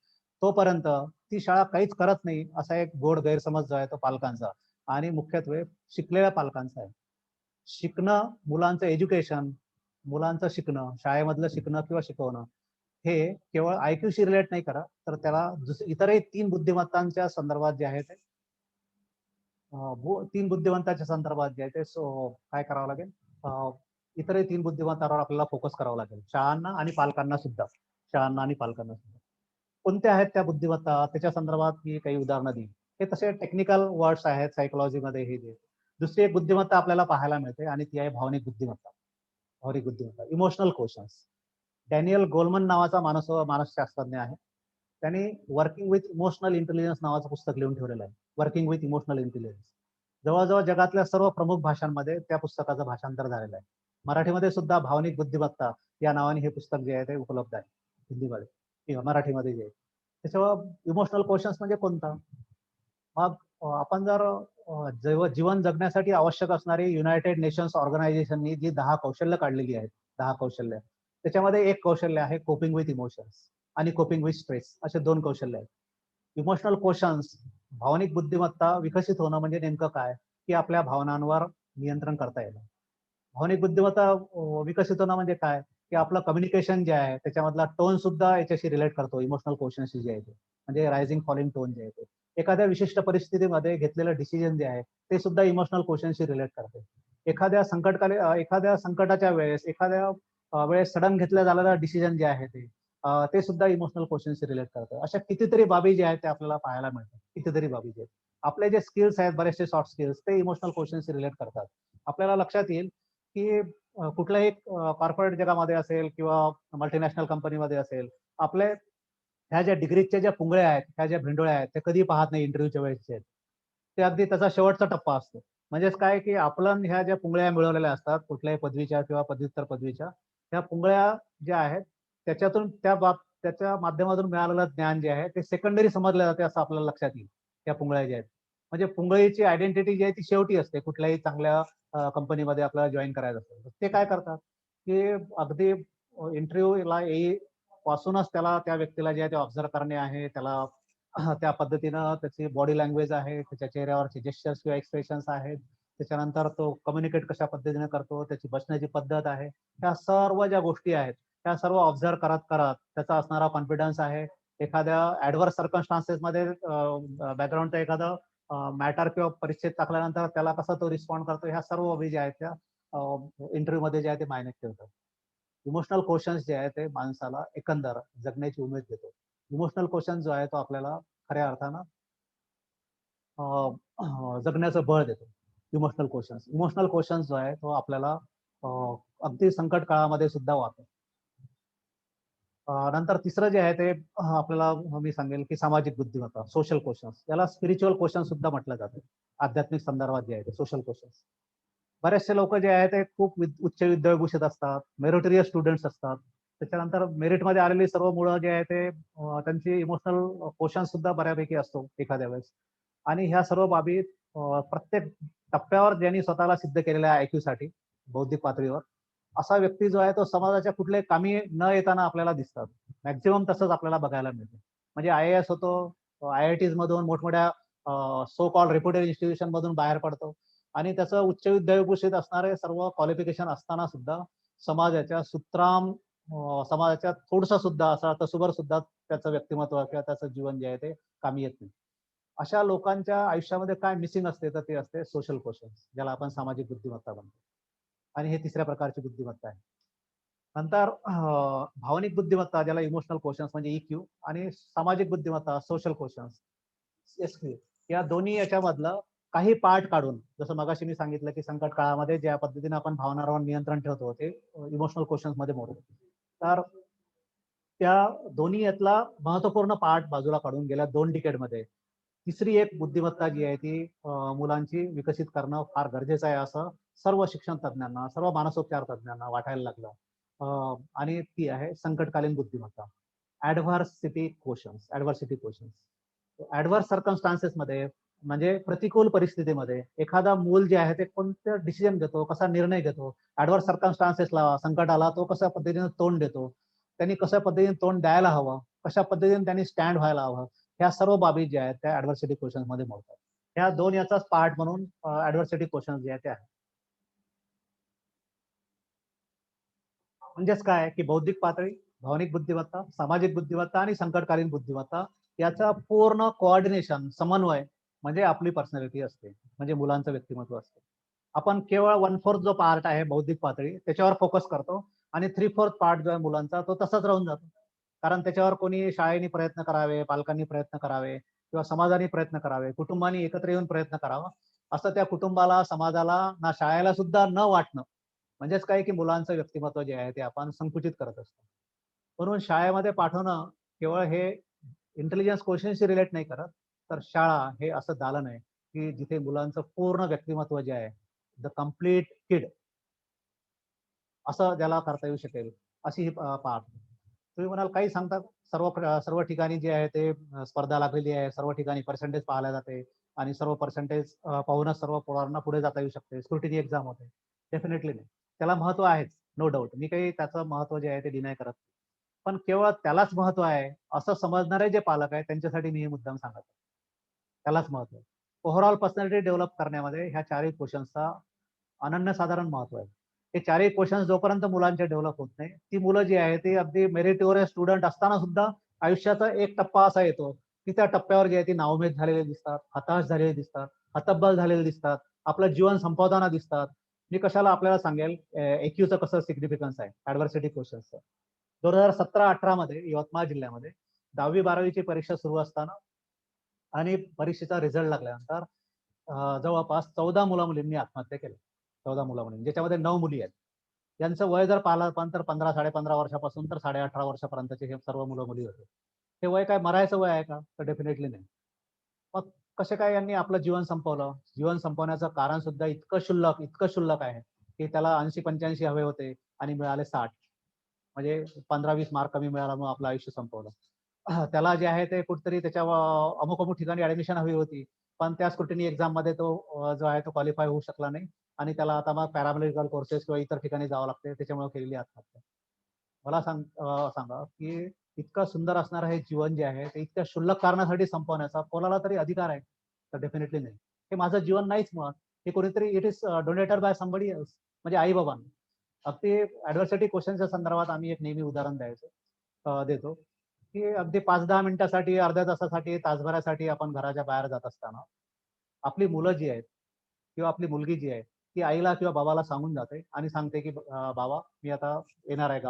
तोपर्यंत ती शाळा काहीच करत नाही असा एक गोड गैरसमज जो आहे तो पालकांचा आणि मुख्यत्वे शिकलेल्या पालकांचा आहे. शिकणं, मुलांचं एज्युकेशन, मुलांचं शिकणं, शाळेमधलं शिकणं किंवा शिकवणं, हे केवळ IQ-शी रिलेट नाही करत, तर त्याला इतरही 3 बुद्धिमत्तांच्या संदर्भात जे आहे ते 3 बुद्धिमत्ताच्या संदर्भात जे आहे ते काय करावं लागेल, इतरही 3 बुद्धिमत्तांवर आपल्याला फोकस करावा लागेल, शाळांना आणि पालकांना सुद्धा. शाळांना आणि पालकांना सुद्धा. कोणत्या आहेत त्या बुद्धिमत्ता, त्याच्या संदर्भात मी काही उदाहरणं देईन. हे तसे टेक्निकल वर्ड्स आहेत सायकोलॉजीमध्ये हे जे. दुसरी एक बुद्धिमत्ता आपल्याला पाहायला मिळते आणि ती आहे भावनिक बुद्धिमत्ता. भावनिक बुद्धिमत्ता, इमोशनल क्वोशन्स. डॅनियल गोलमन नावाचा मानसशास्त्रज्ञ आहे. त्यांनी वर्किंग विथ इमोशनल इंटेलिजन्स नावाचं पुस्तक लिहून ठेवलेलं आहे. Working with emotional intelligence. जवळजवळ जगातल्या सर्व प्रमुख भाषांमध्ये त्या पुस्तकाचं भाषांतर झालेलं आहे. मराठीमध्ये सुद्धा भावनिक बुद्धिमत्ता या नावाने हे पुस्तक जे आहे ते उपलब्ध आहे हिंदीमध्ये किंवा मराठीमध्ये जे आहे. त्याच्यावर इमोशनल क्वेश्चन्स म्हणजे कोणता? मग आपण जर जीवन जगण्यासाठी आवश्यक असणारी युनायटेड नेशन्स ऑर्गनायझेशननी जी 10 कौशल्य काढलेली आहेत, 10 कौशल्य, त्याच्यामध्ये एक कौशल्य आहे कोपिंग विथ इमोशन्स आणि कोपिंग विथ स्ट्रेस, असे 2 कौशल्य आहेत. इमोशनल क्वेश्चन्स, भावनिक बुद्धिमत्ता विकसित होणं म्हणजे नेमकं काय, की आपल्या भावनांवर नियंत्रण करता येणं. भावनिक बुद्धिमत्ता विकसित होणं म्हणजे काय, की आपलं कम्युनिकेशन जे आहे त्याच्यामधला टोन सुद्धा याच्याशी रिलेट करतो इमोशनल क्वेश्चनशी जे आहे ते. म्हणजे रायझिंग फॉलिंग टोन जे आहे ते. एखाद्या विशिष्ट परिस्थितीमध्ये घेतलेलं डिसिजन जे आहे ते सुद्धा इमोशनल क्वेश्चनशी रिलेट करते. एखाद्या संकटाच्या वेळेस, एखाद्या वेळेस सडन घेतलं झालेलं डिसिजन जे आहे ते ते सुद्धा इमोशनल क्वेश्चनशी रिलेट करतं. अशा कितीतरी बाबी ज्या आहेत ते आपल्याला पाहायला मिळतात. कितीतरी बाबी जे आहेत. आपले जे स्किल्स आहेत, बरेचसे सॉफ्ट स्किल्स, ते इमोशनल क्वेश्चनशी रिलेट करतात. आपल्याला लक्षात येईल की कुठल्याही कॉर्पोरेट जगामध्ये असेल किंवा मल्टीनॅशनल कंपनीमध्ये असेल, आपले ह्या ज्या डिग्रीच्या ज्या पुंगळ्या आहेत, ह्या ज्या भेंडोळ्या आहेत, ते कधी पाहत नाही इंटरव्ह्यूच्या वेळेस. ते अगदी त्याचा शेवटचा टप्पा असतो. म्हणजेच काय, की आपण ह्या ज्या पुंगळ्या मिळवलेल्या असतात कुठल्याही पदवीच्या किंवा पदव्युत्तर पदवीच्या, त्या पुंगळ्या ज्या आहेत त्याच्यातून त्याच्या माध्यमातून मिळालेलं ज्ञान जे आहे ते सेकंडरी समजलं जाते असं आपल्याला लक्षात येईल. त्या पुंगळ्या ज्या आहेत. म्हणजे पुंगळीची आयडेंटिटी जी आहे ती शेवटी असते कुठल्याही चांगल्या कंपनीमध्ये आपल्याला जॉईन करायचं असेल. ते काय करतात, की अगदी इंटरव्ह्यूला येई पासूनच त्याला त्या व्यक्तीला जे आहे ते ऑब्झर्व करणे आहे, त्याला त्या पद्धतीनं त्याची बॉडी लँग्वेज आहे, त्याच्या चेहऱ्यावरचे जेस्चर्स किंवा एक्सप्रेशन्स आहेत, त्याच्यानंतर तो कम्युनिकेट कशा पद्धतीने करतो, त्याची बसण्याची पद्धत आहे, ह्या सर्व ज्या गोष्टी आहेत त्या सर्व ऑब्झर्व करत करत त्याचा असणारा कॉन्फिडन्स आहे. एखाद्या ऍडव्हर्स सर्कमस्टान्सेस मध्ये बॅकग्राऊंडचं एखादं मॅटर किंवा परिच्छेद टाकल्यानंतर त्याला कसा तो रिस्पॉन्ड करतो, ह्या सर्व बाबी ज्या आहेत त्या इंटरव्ह्यू मध्ये जे आहे ते मायने ठेवतात. इमोशनल क्वेश्चन्स जे आहे ते माणसाला एकंदर जगण्याची उमेद देतो. इमोशनल क्वेश्चन जो आहे तो आपल्याला खऱ्या अर्थानं जगण्याचं बळ देतो. इमोशनल क्वेश्चन्स जो आहे तो आपल्याला अगदी संकट काळामध्ये सुद्धा वाचतो. नंतर तिसरं जे आहे ते आपल्याला मी सांगेल की सामाजिक बुद्धिमत्ता, सोशल क्वेश्चन्स, याला स्पिरिच्युअल क्वेश्चन सुद्धा म्हटलं जातं. आध्यात्मिक संदर्भात जे आहे ते सोशल क्वेश्चन्स. बरेचसे लोक जे आहेत ते खूप उच्च विद्याभूषित असतात, मेरिटोरियस स्टुडंट्स असतात. त्याच्यानंतर मेरिटमध्ये आलेली सर्व मुलं जे आहे ते त्यांची इमोशनल क्वेश्चन सुद्धा बऱ्यापैकी असतो एखाद्या वेळेस. आणि ह्या सर्व बाबी प्रत्येक टप्प्यावर ज्यांनी स्वतःला सिद्ध केलेल्या आहे IQ साठी, बौद्धिक पातळीवर, असा व्यक्ती जो आहे तो समाजाच्या कुठल्याही कामी न येताना आपल्याला दिसतात. मॅक्झिमम तसंच आपल्याला बघायला मिळतं. म्हणजे IAS होतो, IITs मधून मोठमोठ्या सो कॉल्ड रेप्युटेड इन्स्टिट्यूशन मधून बाहेर पडतो आणि त्याचं उच्च विद्याभूषित असणारे सर्व क्वालिफिकेशन असताना सुद्धा समाजाच्या समाजाच्या थोडसा सुद्धा असा तसुभर सुद्धा त्याचं व्यक्तिमत्व किंवा त्याचं जीवन जे आहे ते कामी येत नाही. अशा लोकांच्या आयुष्यामध्ये काय मिसिंग असते, तर ते असते सोशल क्वेश्चन्स, ज्याला आपण सामाजिक बुद्धिमत्ता म्हणतो. आणि हे तिसऱ्या प्रकारची बुद्धिमत्ता आहे. नंतर भावनिक बुद्धिमत्ता, ज्याला इमोशनल क्वेश्चन्स म्हणजे EQ, आणि सामाजिक बुद्धिमत्ता, सोशल क्वेश्चन्स, SQ, या दोन्ही याच्यामधलं काही पार्ट काढून, जसं मगाशी मी सांगितलं की संकट काळामध्ये ज्या पद्धतीने आपण भावनांवर नियंत्रण ठेवतो ते इमोशनल क्वेश्चन्स मध्ये मोडतो. तर त्या दोन्ही यातला महत्वपूर्ण पार्ट बाजूला काढून गेल्या 2 डिकेडमध्ये तिसरी एक बुद्धिमत्ता जी आहे ती मुलांची विकसित करणं फार गरजेचं आहे असं सर्व शिक्षण तज्ञांना, सर्व मानसोपचार तज्ञांना वाटायला लागलं. आणि ती आहे संकटकालीन बुद्धिमत्ता, ऍडव्हर्सिटी क्वेश्चन्स. ऍडव्हर्स सर्कमस्टान्सेस मध्ये, म्हणजे प्रतिकूल परिस्थितीमध्ये एखादा मूल जे आहे ते कोणतं डिसिजन घेतो, कसा निर्णय घेतो, ऍडव्हर्स सर्कमस्टान्सेसला, संकटाला तो कशा पद्धतीने तोंड देतो, त्यांनी कशा पद्धतीने तोंड द्यायला हवं, कशा पद्धतीने त्यांनी स्टँड व्हायला हवं, ह्या सर्व बाबी ज्या आहेत त्या ऍडव्हर्सिटी क्वेश्चन मध्ये मोडतात. ह्या दोन याचाच पार्ट म्हणून ऍडव्हर्सिटी क्वेश्चन जे आहे ते आहे. म्हणजेच काय, की बौद्धिक पातळी, भावनिक बुद्धिमत्ता, सामाजिक बुद्धिमत्ता आणि संकटकालीन बुद्धिमत्ता याचा पूर्ण कोऑर्डिनेशन, समन्वय म्हणजे आपली पर्सनॅलिटी असते, म्हणजे मुलांचं व्यक्तिमत्व असते. आपण केवळ 1/4 जो पार्ट आहे बौद्धिक पातळी त्याच्यावर फोकस करतो आणि 3/4 पार्ट जो आहे मुलांचा तो तसाच राहून जातो. कारण त्याच्यावर कोणी शाळेने प्रयत्न करावे, पालकांनी प्रयत्न करावे किंवा समाजाने प्रयत्न करावे, कुटुंबाने एकत्र येऊन प्रयत्न करावा, असं त्या कुटुंबाला, समाजाला, ना शाळेला सुद्धा न वाटणं. म्हणजेच काय, की मुलांचं व्यक्तिमत्व जे आहे ते आपण संकुचित करत असतो. म्हणून शाळेमध्ये पाठवणं केवळ हे इंटेलिजन्स क्वेश्चनशी रिलेट नाही करत, तर शाळा हे असं दालन आहे की जिथे मुलांचं पूर्ण व्यक्तिमत्व जे आहे, द कम्प्लीट किड असं ज्याला करता येऊ शकेल अशी ही पाहत. तुम्ही म्हणाल काही सांगता, सर्व ठिकाणी जे आहे ते स्पर्धा लागलेली आहे, सर्व ठिकाणी पर्सेंटेज पाहिल्या जाते आणि सर्व पर्सेंटेज पाहूनच सर्व पोरांना पुढे जाता येऊ शकते, स्क्रुटिनी एक्झाम होते. डेफिनेटली नाही. त्याला महत्व आहेच, नो डाऊट. मी काही त्याचं महत्व जे आहे ते डिनाय करत नाही. पण केवळ त्यालाच महत्व आहे असं समजणारे जे पालक आहेत त्यांच्यासाठी मी हे मुद्दाम सांगत आहे. त्यालाच महत्व आहे. ओव्हरऑल पर्सनॅलिटी डेव्हलप करण्यामध्ये ह्या चारही क्वेश्चन्सचा अनन्यसाधारण महत्व आहे. हे चारही क्वेश्चन्स जोपर्यंत मुलांचे डेव्हलप होत नाही, ती मुलं जी आहे ती अगदी मेरिटोरियस स्टुडंट असताना सुद्धा आयुष्याचा एक टप्पा असा येतो की त्या टप्प्यावर जे आहे ती नाउमेद झालेले दिसतात, हताश झालेले दिसतात, हतबल झालेले दिसतात, आपलं जीवन संपवताना दिसतात. मी कशाला आपल्याला सांगेल एक्यूचं कसं सिग्निफिकन्स आहे ऍडव्हर्सिटी क्वेश्चन्सचं. 2017-18 मध्ये यवतमाळ जिल्ह्यामध्ये 10वी-12वीची परीक्षा सुरू असताना आणि परीक्षेचा रिझल्ट लागल्यानंतर जवळपास 14 मुला-मुलींनी आत्महत्या केल्या. 14 मुला-मुलींनी, ज्याच्यामध्ये 9 मुली आहेत. यांचं वय जर पाहिलं आपण तर 15-15.5 वर्षापासून तर 18.5 वर्षापर्यंतचे हे सर्व मुलं-मुली होते. हे वय काय मरायचं वय आहे का? तर डेफिनेटली नाही. मग कसे काय यांनी आपलं जीवन संपवलं? जीवन संपवण्याचं कारण सुद्धा इतकं क्षुल्लक आहे की त्याला 80-85 हवे होते आणि मिळाले 60. म्हणजे 15-20 मार्क कमी मिळाल्यामुळे आपलं आयुष्य संपवलं. त्याला जे आहे ते कुठेतरी त्याच्या अमुक ठिकाणी ऍडमिशन हवी होती. पण त्या स्क्रुटिनी एक्झाम मध्ये तो जो आहे तो क्वालिफाय होऊ शकला नाही आणि त्याला आता मग पॅरामेडिकल कोर्सेस किंवा इतर ठिकाणी जावं लागते, त्याच्यामुळे केलेली आत्महत्या. मला सांगा की इतकं सुंदर असणारं हे जीवन जे आहे ते इतक्या क्षुल्लक कारणासाठी संपवण्याचा कोणाला तरी अधिकार आहे? तर डेफिनेटली नाही. हे माझं जीवन नाहीच मुळात. हे कोणीतरी it is donated by somebody else, म्हणजे आई बाबांना. अगदी ऍडव्हर्सिटी क्वेश्चनच्या संदर्भात आम्ही एक नेहमी उदाहरण देतो की अगदी 5-10 मिनिटासाठी, अर्ध्या तासासाठी, तासभरासाठी आपण घराच्या बाहेर जात असताना आपली मुलं जी आहेत किंवा आपली मुलगी जी आहे ती आईला किंवा बाबाला सांगून जाते आणि सांगते की बाबा मी आता येणार आहे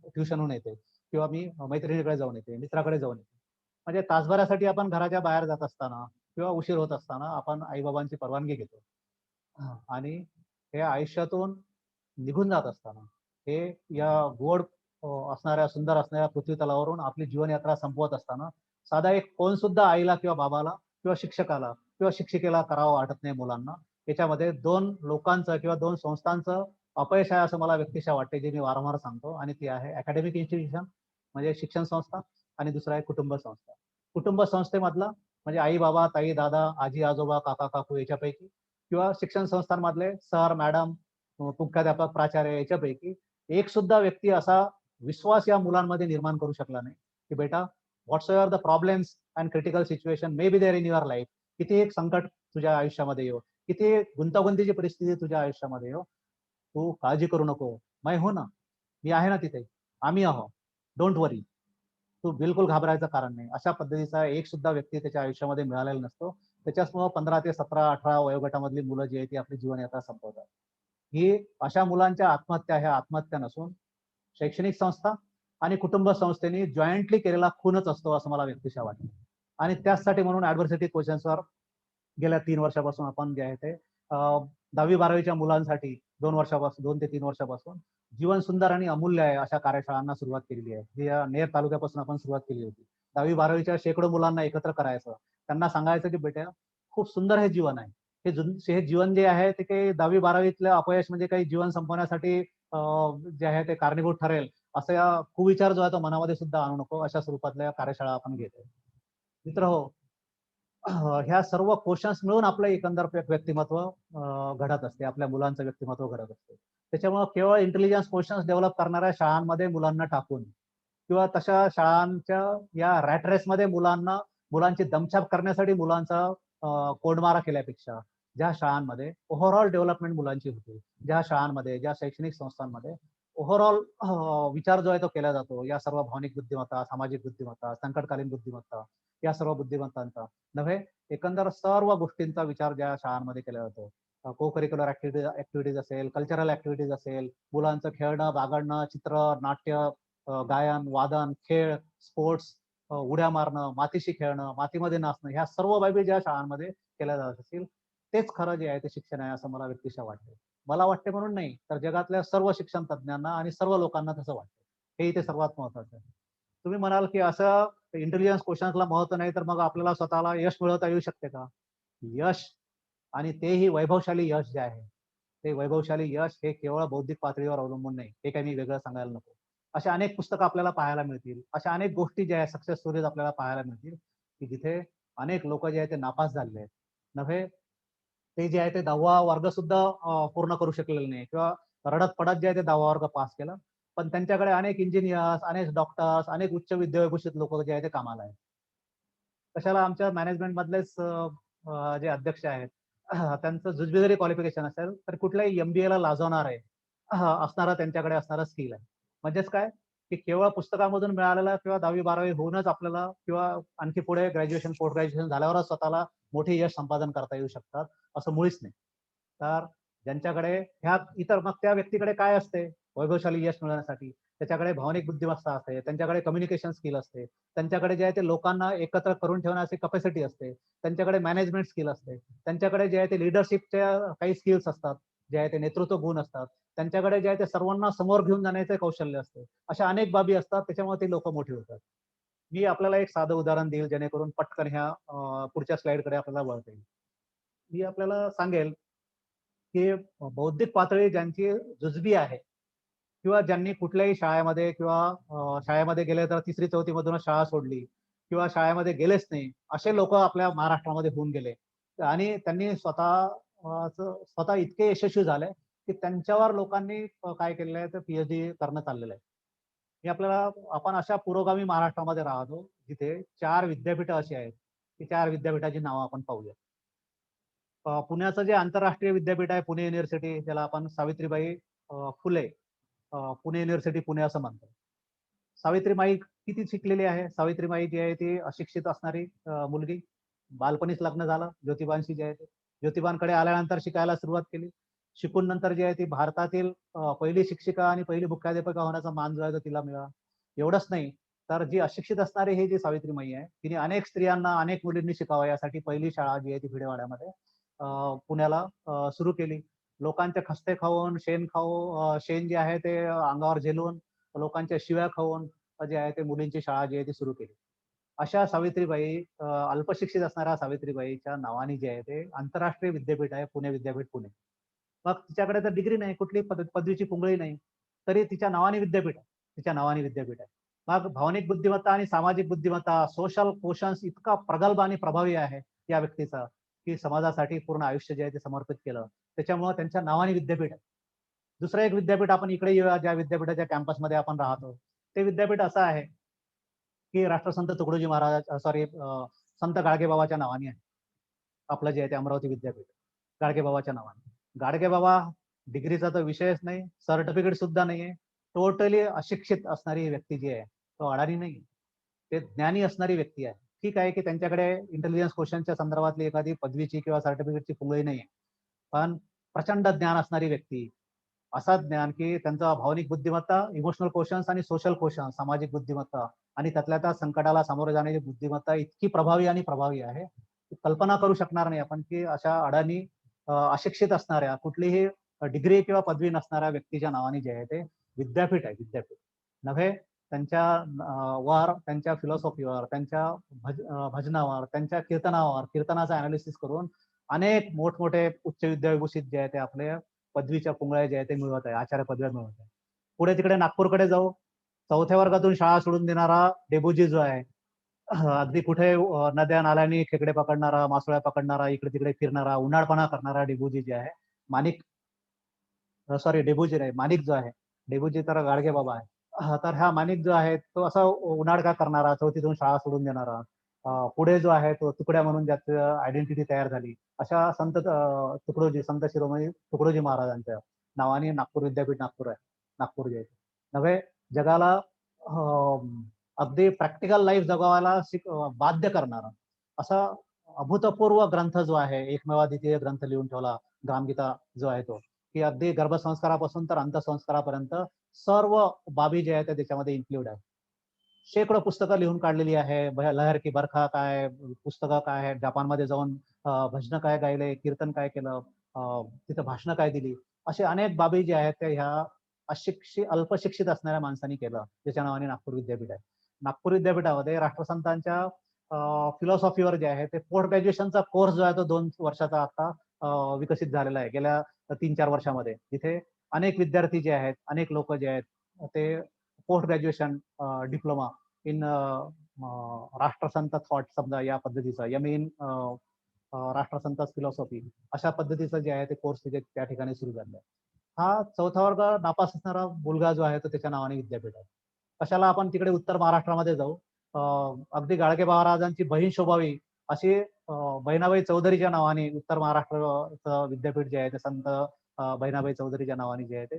ट्युशनहून येते किंवा मी मैत्रिणीकडे जाऊन येते, मित्राकडे जाऊन येते. म्हणजे तासभरासाठी आपण घराच्या बाहेर जात असताना किंवा उशीर होत असताना आपण आईबाबांची परवानगी घेतो. आणि हे आयुष्यातून निघून जात असताना हे या गोड असणाऱ्या, सुंदर असणाऱ्या पृथ्वी तलावरून आपली जीवनयात्रा संपवत असताना साधा एक फोन सुद्धा आईला किंवा बाबाला किंवा शिक्षकाला किंवा शिक्षिकेला करावं वाटत नाही मुलांना. याच्यामध्ये 2 लोकांचं किंवा 2 संस्थांचं अपयश आहे असं मला व्यक्तिशः वाटते, जे मी वारंवार सांगतो, आणि ती आहे अकॅडमिक इन्स्टिट्यूशन म्हणजे शिक्षण संस्था आणि दुसरं आहे कुटुंब संस्था. कुटुंब संस्थेमधला म्हणजे आई बाबा, ताई दादा, आजी आजोबा, काका काकू याच्यापैकी, किंवा शिक्षण संस्थांमधले सर मॅडम, मुख्याध्यापक प्राचार्य याच्यापैकी एक सुद्धा व्यक्ती असा विश्वास या मुलांमध्ये निर्माण करू शकला नाही की बेटा whatsoever the problems and critical situation may be there in your life, किती एक संकट तुझ्या आयुष्यामध्ये येऊ, किती गुंतागुंतीची परिस्थिती तुझ्या आयुष्यामध्ये येऊ, तू काळजी करू नको, मैं हो ना, मी आहे ना तिथे, आम्ही आहो, डोंट वरी, तू बिलकुल घाबरायचं कारण नाही. अशा पद्धतीचा एक सुद्धा व्यक्ती त्याच्या आयुष्यामध्ये मिळालेला नसतो. त्याच्याचमुळे 15 ते 17-18 वयोगटामधली मुलं जी आहे ती आपली जीवनयात्रा संपवतात. ही अशा मुलांच्या आत्महत्या ह्या आत्महत्या नसून शैक्षणिक संस्था आणि कुटुंब संस्थेने जॉईंटली केलेला खूनच असतो असं मला व्यक्तिशः वाटतं. आणि त्याचसाठी म्हणून ऍडव्हर्सिटी क्वेश्चन्सवर गेल्या 3 वर्षापासून आपण जे आहे ते 10वी-12वीच्या मुलांसाठी 2 ते 3 वर्षापासून जीवन सुंदर आणि अमूल्य आहे अशा कार्यशाळांना सुरुवात केलेली आहे. जी या नेर तालुक्यापासून आपण सुरुवात केली होती. 10वी-12वीच्या शेकडो मुलांना एकत्र करायचं. त्यांना सांगायचं की बेटा खूप सुंदर हे जीवन आहे. हे जीवन जे आहे ते काही 10वी-12वीतलं अपयश म्हणजे काही जीवन संपवण्यासाठी जे आहे ते कारणीभूत ठरेल असा या कुविचार जो आहे तो मनामध्ये सुद्धा आणू नको, अशा स्वरूपातल्या कार्यशाळा आपण घेतोय. मित्रहो, ह्या सर्व क्वेश्चन्स मिळून आपलं एकंदर व्यक्तिमत्व घडत असते, आपल्या मुलांचं व्यक्तिमत्व घडत असते. त्याच्यामुळे केवळ इंटेलिजन्स क्वेश्चन्स डेव्हलप करणाऱ्या शाळांमध्ये मुलांना टाकून किंवा तशा शाळांच्या या रॅट रेसमध्ये मुलांची दमछाक करण्यासाठी मुलांचा कोंडमारा केल्यापेक्षा ज्या शाळांमध्ये ओव्हरऑल डेव्हलपमेंट मुलांची होते, ज्या शाळांमध्ये, ज्या शैक्षणिक संस्थांमध्ये ओव्हरऑल विचार जो आहे तो केला जातो, या सर्व भावनिक बुद्धिमत्ता, सामाजिक बुद्धिमत्ता, संकटकालीन बुद्धिमत्ता, या सर्व बुद्धिमत्तांचा नव्हे, एकंदर सर्व गोष्टींचा विचार ज्या शाळांमध्ये केला जातो, को करिक्युलर ऍक्टिव्हिटीज असेल, कल्चरल ऍक्टिव्हिटीज असेल, मुलांचं खेळणं, बागडणं, चित्र, नाट्य, गायन, वादन, खेळ, स्पोर्ट्स, उड्या मारणं, मातीशी खेळणं, मातीमध्ये नाचणं, ह्या सर्व बाबी ज्या शाळांमध्ये केल्या जात असतील तेच खरं जे आहे ते शिक्षण आहे असं मला व्यक्तिशः वाटते. मला वाटते म्हणून नाही, तर जगातल्या सर्व शिक्षण तज्ज्ञांना आणि सर्व लोकांना तसं वाटतं. हे इथे सर्वात महत्वाचं आहे. तुम्ही म्हणाल की असं इंटेलिजन्स क्वेश्चन्सला महत्व नाही तर मग आपल्याला स्वतःला यश मिळवता येऊ शकते का? यश, आणि तेही वैभवशाली यश जे आहे ते वैभवशाली यश हे केवळ बौद्धिक पातळीवर अवलंबून नाही, हे काही मी वेगळं सांगायला नको. अशा अनेक पुस्तकं आपल्याला पाहायला मिळतील, अशा अनेक गोष्टी ज्या आहेत सक्सेस स्टोरीज आपल्याला पाहायला मिळतील, की जिथे अनेक लोक जे आहेत ते नापास झालेले आहेत. नव्हे ते जे आहे ते 10वा वर्ग सुद्धा पूर्ण करू शकलेले नाही किंवा रडत पडत जे आहे ते 10वा वर्ग पास केला. पण त्यांच्याकडे अनेक इंजिनियर्स, अनेक डॉक्टर्स, अनेक उच्च विद्याभूषित लोक जे आहे ते कामाला आहेत. कशाला आमच्या मॅनेजमेंट मधलेच जे अध्यक्ष आहेत त्यांचं जुजबी जरी क्वालिफिकेशन असेल तर कुठल्याही MBA ला लाजवणार आहे असणारा त्यांच्याकडे असणारा स्किल आहे. म्हणजेच काय की केवळ पुस्तकामधून मिळालेलं किंवा 10वी-12वी होऊनच आपल्याला किंवा आणखी पुढे ग्रॅज्युएशन पोस्ट ग्रॅज्युएशन झाल्यावरच स्वतःला मोठे यश संपादन करता येऊ शकतात असं मुळीच नाही. तर ज्यांच्याकडे ह्या इतर मग त्या व्यक्तीकडे काय असते वैभवशाली यश मिळवण्यासाठी त्याच्याकडे भावनिक बुद्धिमत्ता असते, त्यांच्याकडे कम्युनिकेशन स्किल असते, त्यांच्याकडे जे आहे ते लोकांना एकत्र करून ठेवण्याची कपॅसिटी असते, त्यांच्याकडे मॅनेजमेंट स्किल असते, त्यांच्याकडे जे आहे ते लिडरशिपच्या काही स्किल्स असतात, जे आहे ते नेतृत्व गुण असतात, त्यांच्याकडे जे आहे ते सर्वांना समोर घेऊन जाण्याचे कौशल्य असते. अशा अनेक बाबी असतात त्याच्यामुळे ते लोक मोठी होतात. मी आपल्याला एक साधं उदाहरण देईल जेणेकरून पटकन ह्या पुढच्या स्लाइडकडे आपल्याला वळता येईल. मी आपल्याला सांगेल की बौद्धिक पातळी ज्यांची जुजबी आहे किंवा ज्यांनी कुठल्याही शाळेमध्ये किंवा शाळेमध्ये गेले तर 3री-4थी मधूनच शाळा सोडली किंवा शाळेमध्ये गेलेच नाही असे लोक आपल्या महाराष्ट्रामध्ये होऊन गेले आणि त्यांनी स्वतः इतके यशस्वी झाले की त्यांच्यावर लोकांनी काय केलेलं आहे तर PhD करणं चाललेलं आहे. आपण अशा पुरोगामी महाराष्ट्रामध्ये राहतो जिथे 4 विद्यापीठं अशी आहेत की 4 विद्यापीठाची नावं आपण पाहूया. पुण्याचं जे आंतरराष्ट्रीय विद्यापीठ आहे पुणे युनिव्हर्सिटी ज्याला आपण सावित्रीबाई फुले पुणे युनिव्हर्सिटी पुणे असं म्हणतो. सावित्रीबाई किती शिकलेली आहे? सावित्रीबाई जी आहे ती अशिक्षित असणारी मुलगी. बालपणीच लग्न झालं ज्योतिबांशी जे आहे ते. ज्योतिबांकडे आल्यानंतर शिकायला सुरुवात केली. शिकून नंतर जी आहे ती भारतातील पहिली शिक्षिका आणि पहिली मुख्याध्यापिका होण्याचा मान जो आहे तो तिला मिळाला. एवढंच नाही तर जी अशिक्षित असणारी ही जी सावित्रीबाई आहे तिने अनेक स्त्रियांना अनेक मुलींनी शिकावं यासाठी पहिली शाळा जी आहे ती भिडेवाड्यामध्ये पुण्याला सुरू केली. लोकांचे खस्ते खाऊन शेण जे आहे ते अंगावर झेलून लोकांच्या शिव्या खाऊन जे आहे ते मुलींची शाळा जी आहे ती सुरू केली. अशा सावित्रीबाई अल्पशिक्षित असणाऱ्या सावित्रीबाईच्या नावाने जे आहे ते आंतरराष्ट्रीय विद्यापीठ आहे पुणे विद्यापीठ पुणे. मग तिच्याकडे तर डिग्री नाही कुठली पदवीची पुंगळी नाही तरी तिच्या नावाने विद्यापीठ आहे. तिच्या नावाने विद्यापीठ आहे. मग भावनिक बुद्धिमत्ता आणि सामाजिक बुद्धिमत्ता सोशल कोशन्स इतका प्रगल्भ आणि प्रभावी आहे या व्यक्तीचा की समाजासाठी पूर्ण आयुष्य जे आहे ते समर्पित केलं. त्याच्यामुळे त्यांच्या नावाने विद्यापीठ आहे. दुसरं एक विद्यापीठ आपण इकडे येऊया ज्या विद्यापीठाच्या कॅम्पसमध्ये आपण राहतो. ते विद्यापीठ असं आहे की राष्ट्रसंत तुकडोजी महाराज संत गाडगेबाबाच्या नावाने आहे. आपलं जे आहे ते अमरावती विद्यापीठ गाडगेबाबाच्या नावाने. गाडगेबाबा डिग्रीचा तर विषयच नाही, सर्टिफिकेट सुद्धा नाहीये. टोटली अशिक्षित असणारी व्यक्ती जी आहे तो अडाणी नाही, ते ज्ञानी असणारी व्यक्ती आहे. ठीक आहे की त्यांच्याकडे इंटेलिजन्स क्वेश्चनच्या संदर्भातली एखादी पदवीची किंवा सर्टिफिकेटची पुंगळी नाहीये, पण प्रचंड ज्ञान असणारी व्यक्ती. असा ज्ञान की त्यांचा भावनिक बुद्धिमत्ता, इमोशनल क्वेश्चन्स आणि सोशल क्वेश्चन्स, सामाजिक बुद्धिमत्ता आणि त्यातल्या त्या संकटाला सामोरे जाण्याची बुद्धिमत्ता इतकी प्रभावी आणि प्रभावी आहे कल्पना करू शकणार नाही आपण की अशा अडाणी अशिक्षित असणाऱ्या कुठलीही डिग्री किंवा पदवी नसणाऱ्या व्यक्तीच्या नावाने जे आहे ते विद्यापीठ आहे विद्यापीठ नव्हे. त्यांच्या वर त्यांच्या फिलॉसॉफीवर त्यांच्या भजनावर त्यांच्या कीर्तनाचं अनालिसिस करून अनेक मोठमोठे उच्च विद्याविभूषित जे आहे ते आपले पदवीच्या पुंगळ्या जे आहे ते मिळवत आहे, आचार्य पदव्या मिळवत आहे. पुढे तिकडे नागपूरकडे जाऊ. 4थ्या वर्गातून शाळा सोडून देणारा डेबुजी जो आहे अगदी कुठे नद्या नाल्यांनी खेकडे पकडणारा, मासोळ्या पकडणारा, इकडे तिकडे फिरणारा, उन्हाळपणा करणारा डेबुजी जे आहे डेबुजी नाही माणिक जो आहे. डेबुजी तर गाडगे बाबा आहे. तर हा माणिक जो आहे तो असा उन्हाळका करणारा, 4थीतून शाळा सोडून देणारा, पुढे जो आहे तो तुकड्या म्हणून ज्याचं आयडेंटिटी तयार झाली. अशा संत शिरोमणी तुकडोजी महाराजांच्या नावाने नागपूर विद्यापीठ नागपूर आहे. नागपूर जे आहे नव्हे जगाला अगदी प्रॅक्टिकल लाईफ जगवायला बाध्य करणारा असा अभूतपूर्व ग्रंथ जो आहे, एकमेवाद्वितीय ग्रंथ लिहून ठेवला ग्रामगीता जो आहे तो, की अगदी गर्भसंस्कारापासून तर अंतसंस्कारापर्यंत सर्व बाबी जे आहेत त्याच्यामध्ये इन्क्लूड आहे. शेकडो पुस्तकं लिहून काढलेली आहे. लहर की बरखा काय पुस्तकं काय आहे, जपानमध्ये जाऊन भजनं काय गायले, कीर्तन काय केलं, तिथं भाषणं काय दिली, असे अनेक बाबी जे आहेत त्या ह्या अल्पशिक्षित असणाऱ्या माणसांनी केलं, त्याच्या नावाने नागपूर विद्यापीठ आहे. नागपूर विद्यापीठामध्ये राष्ट्रसंतांच्या फिलॉसॉफीवर जे आहे ते पोस्ट ग्रॅज्युएशनचा कोर्स जो आहे तो 2 वर्षाचा आता विकसित झालेला आहे गेल्या 3-4 वर्षामध्ये, जिथे अनेक विद्यार्थी जे आहेत, अनेक लोक जे आहेत, ते पोस्ट ग्रॅज्युएशन डिप्लोमा इन राष्ट्रसंत थॉट समजा या पद्धतीचा इन राष्ट्रसंत फिलॉसॉफी अशा पद्धतीचं जे आहे ते कोर्स तिथे त्या ठिकाणी सुरू झाले आहे. हा 4था वर्ग नापास असणारा मुलगा जो आहे तो त्याच्या नावाने विद्यापीठ आहे. कशाला आपण तिकडे उत्तर महाराष्ट्रामध्ये जाऊ? अगदी गाडगे महाराजांची बहीण शोभावी अशी बहिणाबाई चौधरीच्या नावाने उत्तर महाराष्ट्र विद्यापीठ जे आहे ते संत बहिणाबाई चौधरीच्या नावाने जे आहे ते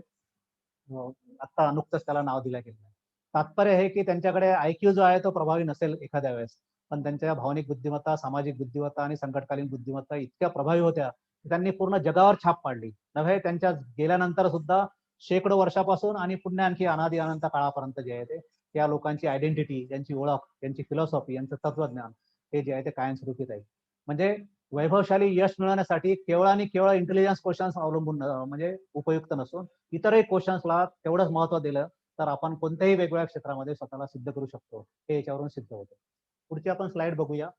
आता नुकतंच त्याला नाव दिलं गेलं आहे. तात्पर्य हे की त्यांच्याकडे IQ जो आहे तो प्रभावी नसेल एखाद्या वेळेस, पण त्यांच्या भावनिक बुद्धिमत्ता, सामाजिक बुद्धिमत्ता आणि संकटकालीन बुद्धिमत्ता इतक्या प्रभावी होत्या की त्यांनी पूर्ण जगावर छाप पाडली. नव्हे त्यांच्या गेल्यानंतर सुद्धा शेकडो वर्षापासून आणि पुन्हा आणखी अनादी अनंत काळापर्यंत जे आहे ते त्या लोकांची आयडेंटिटी, त्यांची ओळख, त्यांची फिलॉसॉफी, यांचं तत्वज्ञान हे जे आहे ते कायमस्वरूपी राहील. म्हणजे वैभवशाली यश मिळवण्यासाठी केवळ आणि केवळ इंटेलिजन्स क्वेश्चन्स अवलंबून म्हणजे उपयुक्त नसून इतरही क्वेश्चन्सला तेवढंच महत्व दिलं तर आपण कोणत्याही वेगवेगळ्या क्षेत्रामध्ये स्वतःला सिद्ध करू शकतो, हे याच्यावरून सिद्ध होतं. पुढची आपण स्लाइड बघूया.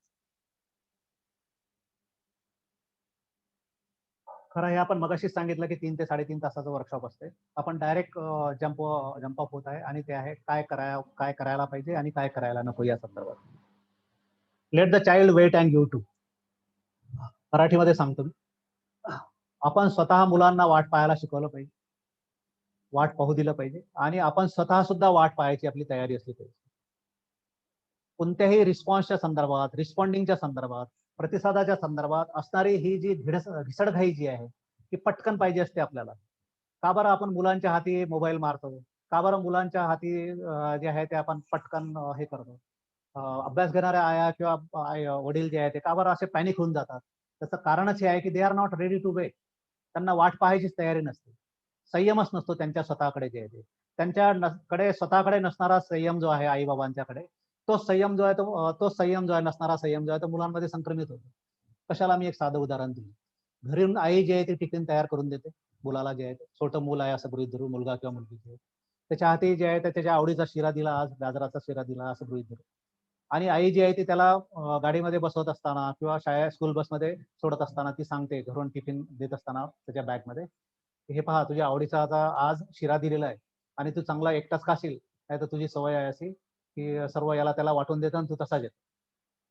खरं हे आपण मगाशीच सांगितलं की 3 ते 3.5 तासाचं वर्कशॉप असते. आपण डायरेक्ट जम्प अप होत आहे आणि ते आहे काय करायला पाहिजे आणि काय करायला नको या संदर्भात. Let the child wait and give to. मराठीमध्ये सांगतो मी. आपण स्वतः मुलांना वाट पाहायला शिकवलं पाहिजे, वाट पाहू दिलं पाहिजे आणि आपण स्वतः सुद्धा वाट पाहायची आपली तयारी असली पाहिजे. कोणत्याही रिस्पॉन्सच्या संदर्भात, रिस्पॉन्डिंगच्या संदर्भात, प्रतिसादाच्या संदर्भात असणारी ही जी घिसडघाई जी आहे ती पटकन पाहिजे असते आपल्याला. का बरं आपण मुलांच्या हाती मोबाईल मारतो? का बरं मुलांच्या हाती जे आहे ते आपण पटकन हे करतो? अभ्यास घेणाऱ्या आया किंवा वडील जे आहे ते का बरं असे पॅनिक होऊन जातात? त्याचं कारणच हे आहे की they are not ready to wait. त्यांना वाट पाहायचीच तयारी नसते, संयमच नसतो त्यांच्या स्वतःकडे जे आहे ते. त्यांच्याकडे स्वतःकडे नसणारा संयम जो आहे आई बाबांच्याकडे, तो संयम जो आहे तो संयम जो आहे, नसणारा संयम जो आहे तो मुलांमध्ये संक्रमित होतो. कशाला मी एक साधं उदाहरण दिलं. घरून आई जी आहे ती टिफिन तयार करून देते मुलाला, जे आहे छोटं मूल आहे असं गृहीत धरू, मुलगा किंवा मुलगी जे आहे. त्याच्या हाती जे आहे त्याच्या आवडीचा शिरा दिला, आज गाजराचा शिरा दिला असं गृहीत धरू. आणि आई जी आहे ती त्याला गाडीमध्ये बसवत असताना किंवा स्कूल बसमध्ये सोडत असताना ती सांगते, घरून टिफिन देत असताना त्याच्या बॅगमध्ये, हे पहा तुझ्या आवडीचा आता आज शिरा दिलेला आहे आणि तू चांगला एकटाच खाशील, नाही तर तुझी सवय आहे अशी की सर्व याला त्याला वाटून देतो आणि तू तसाच येतो.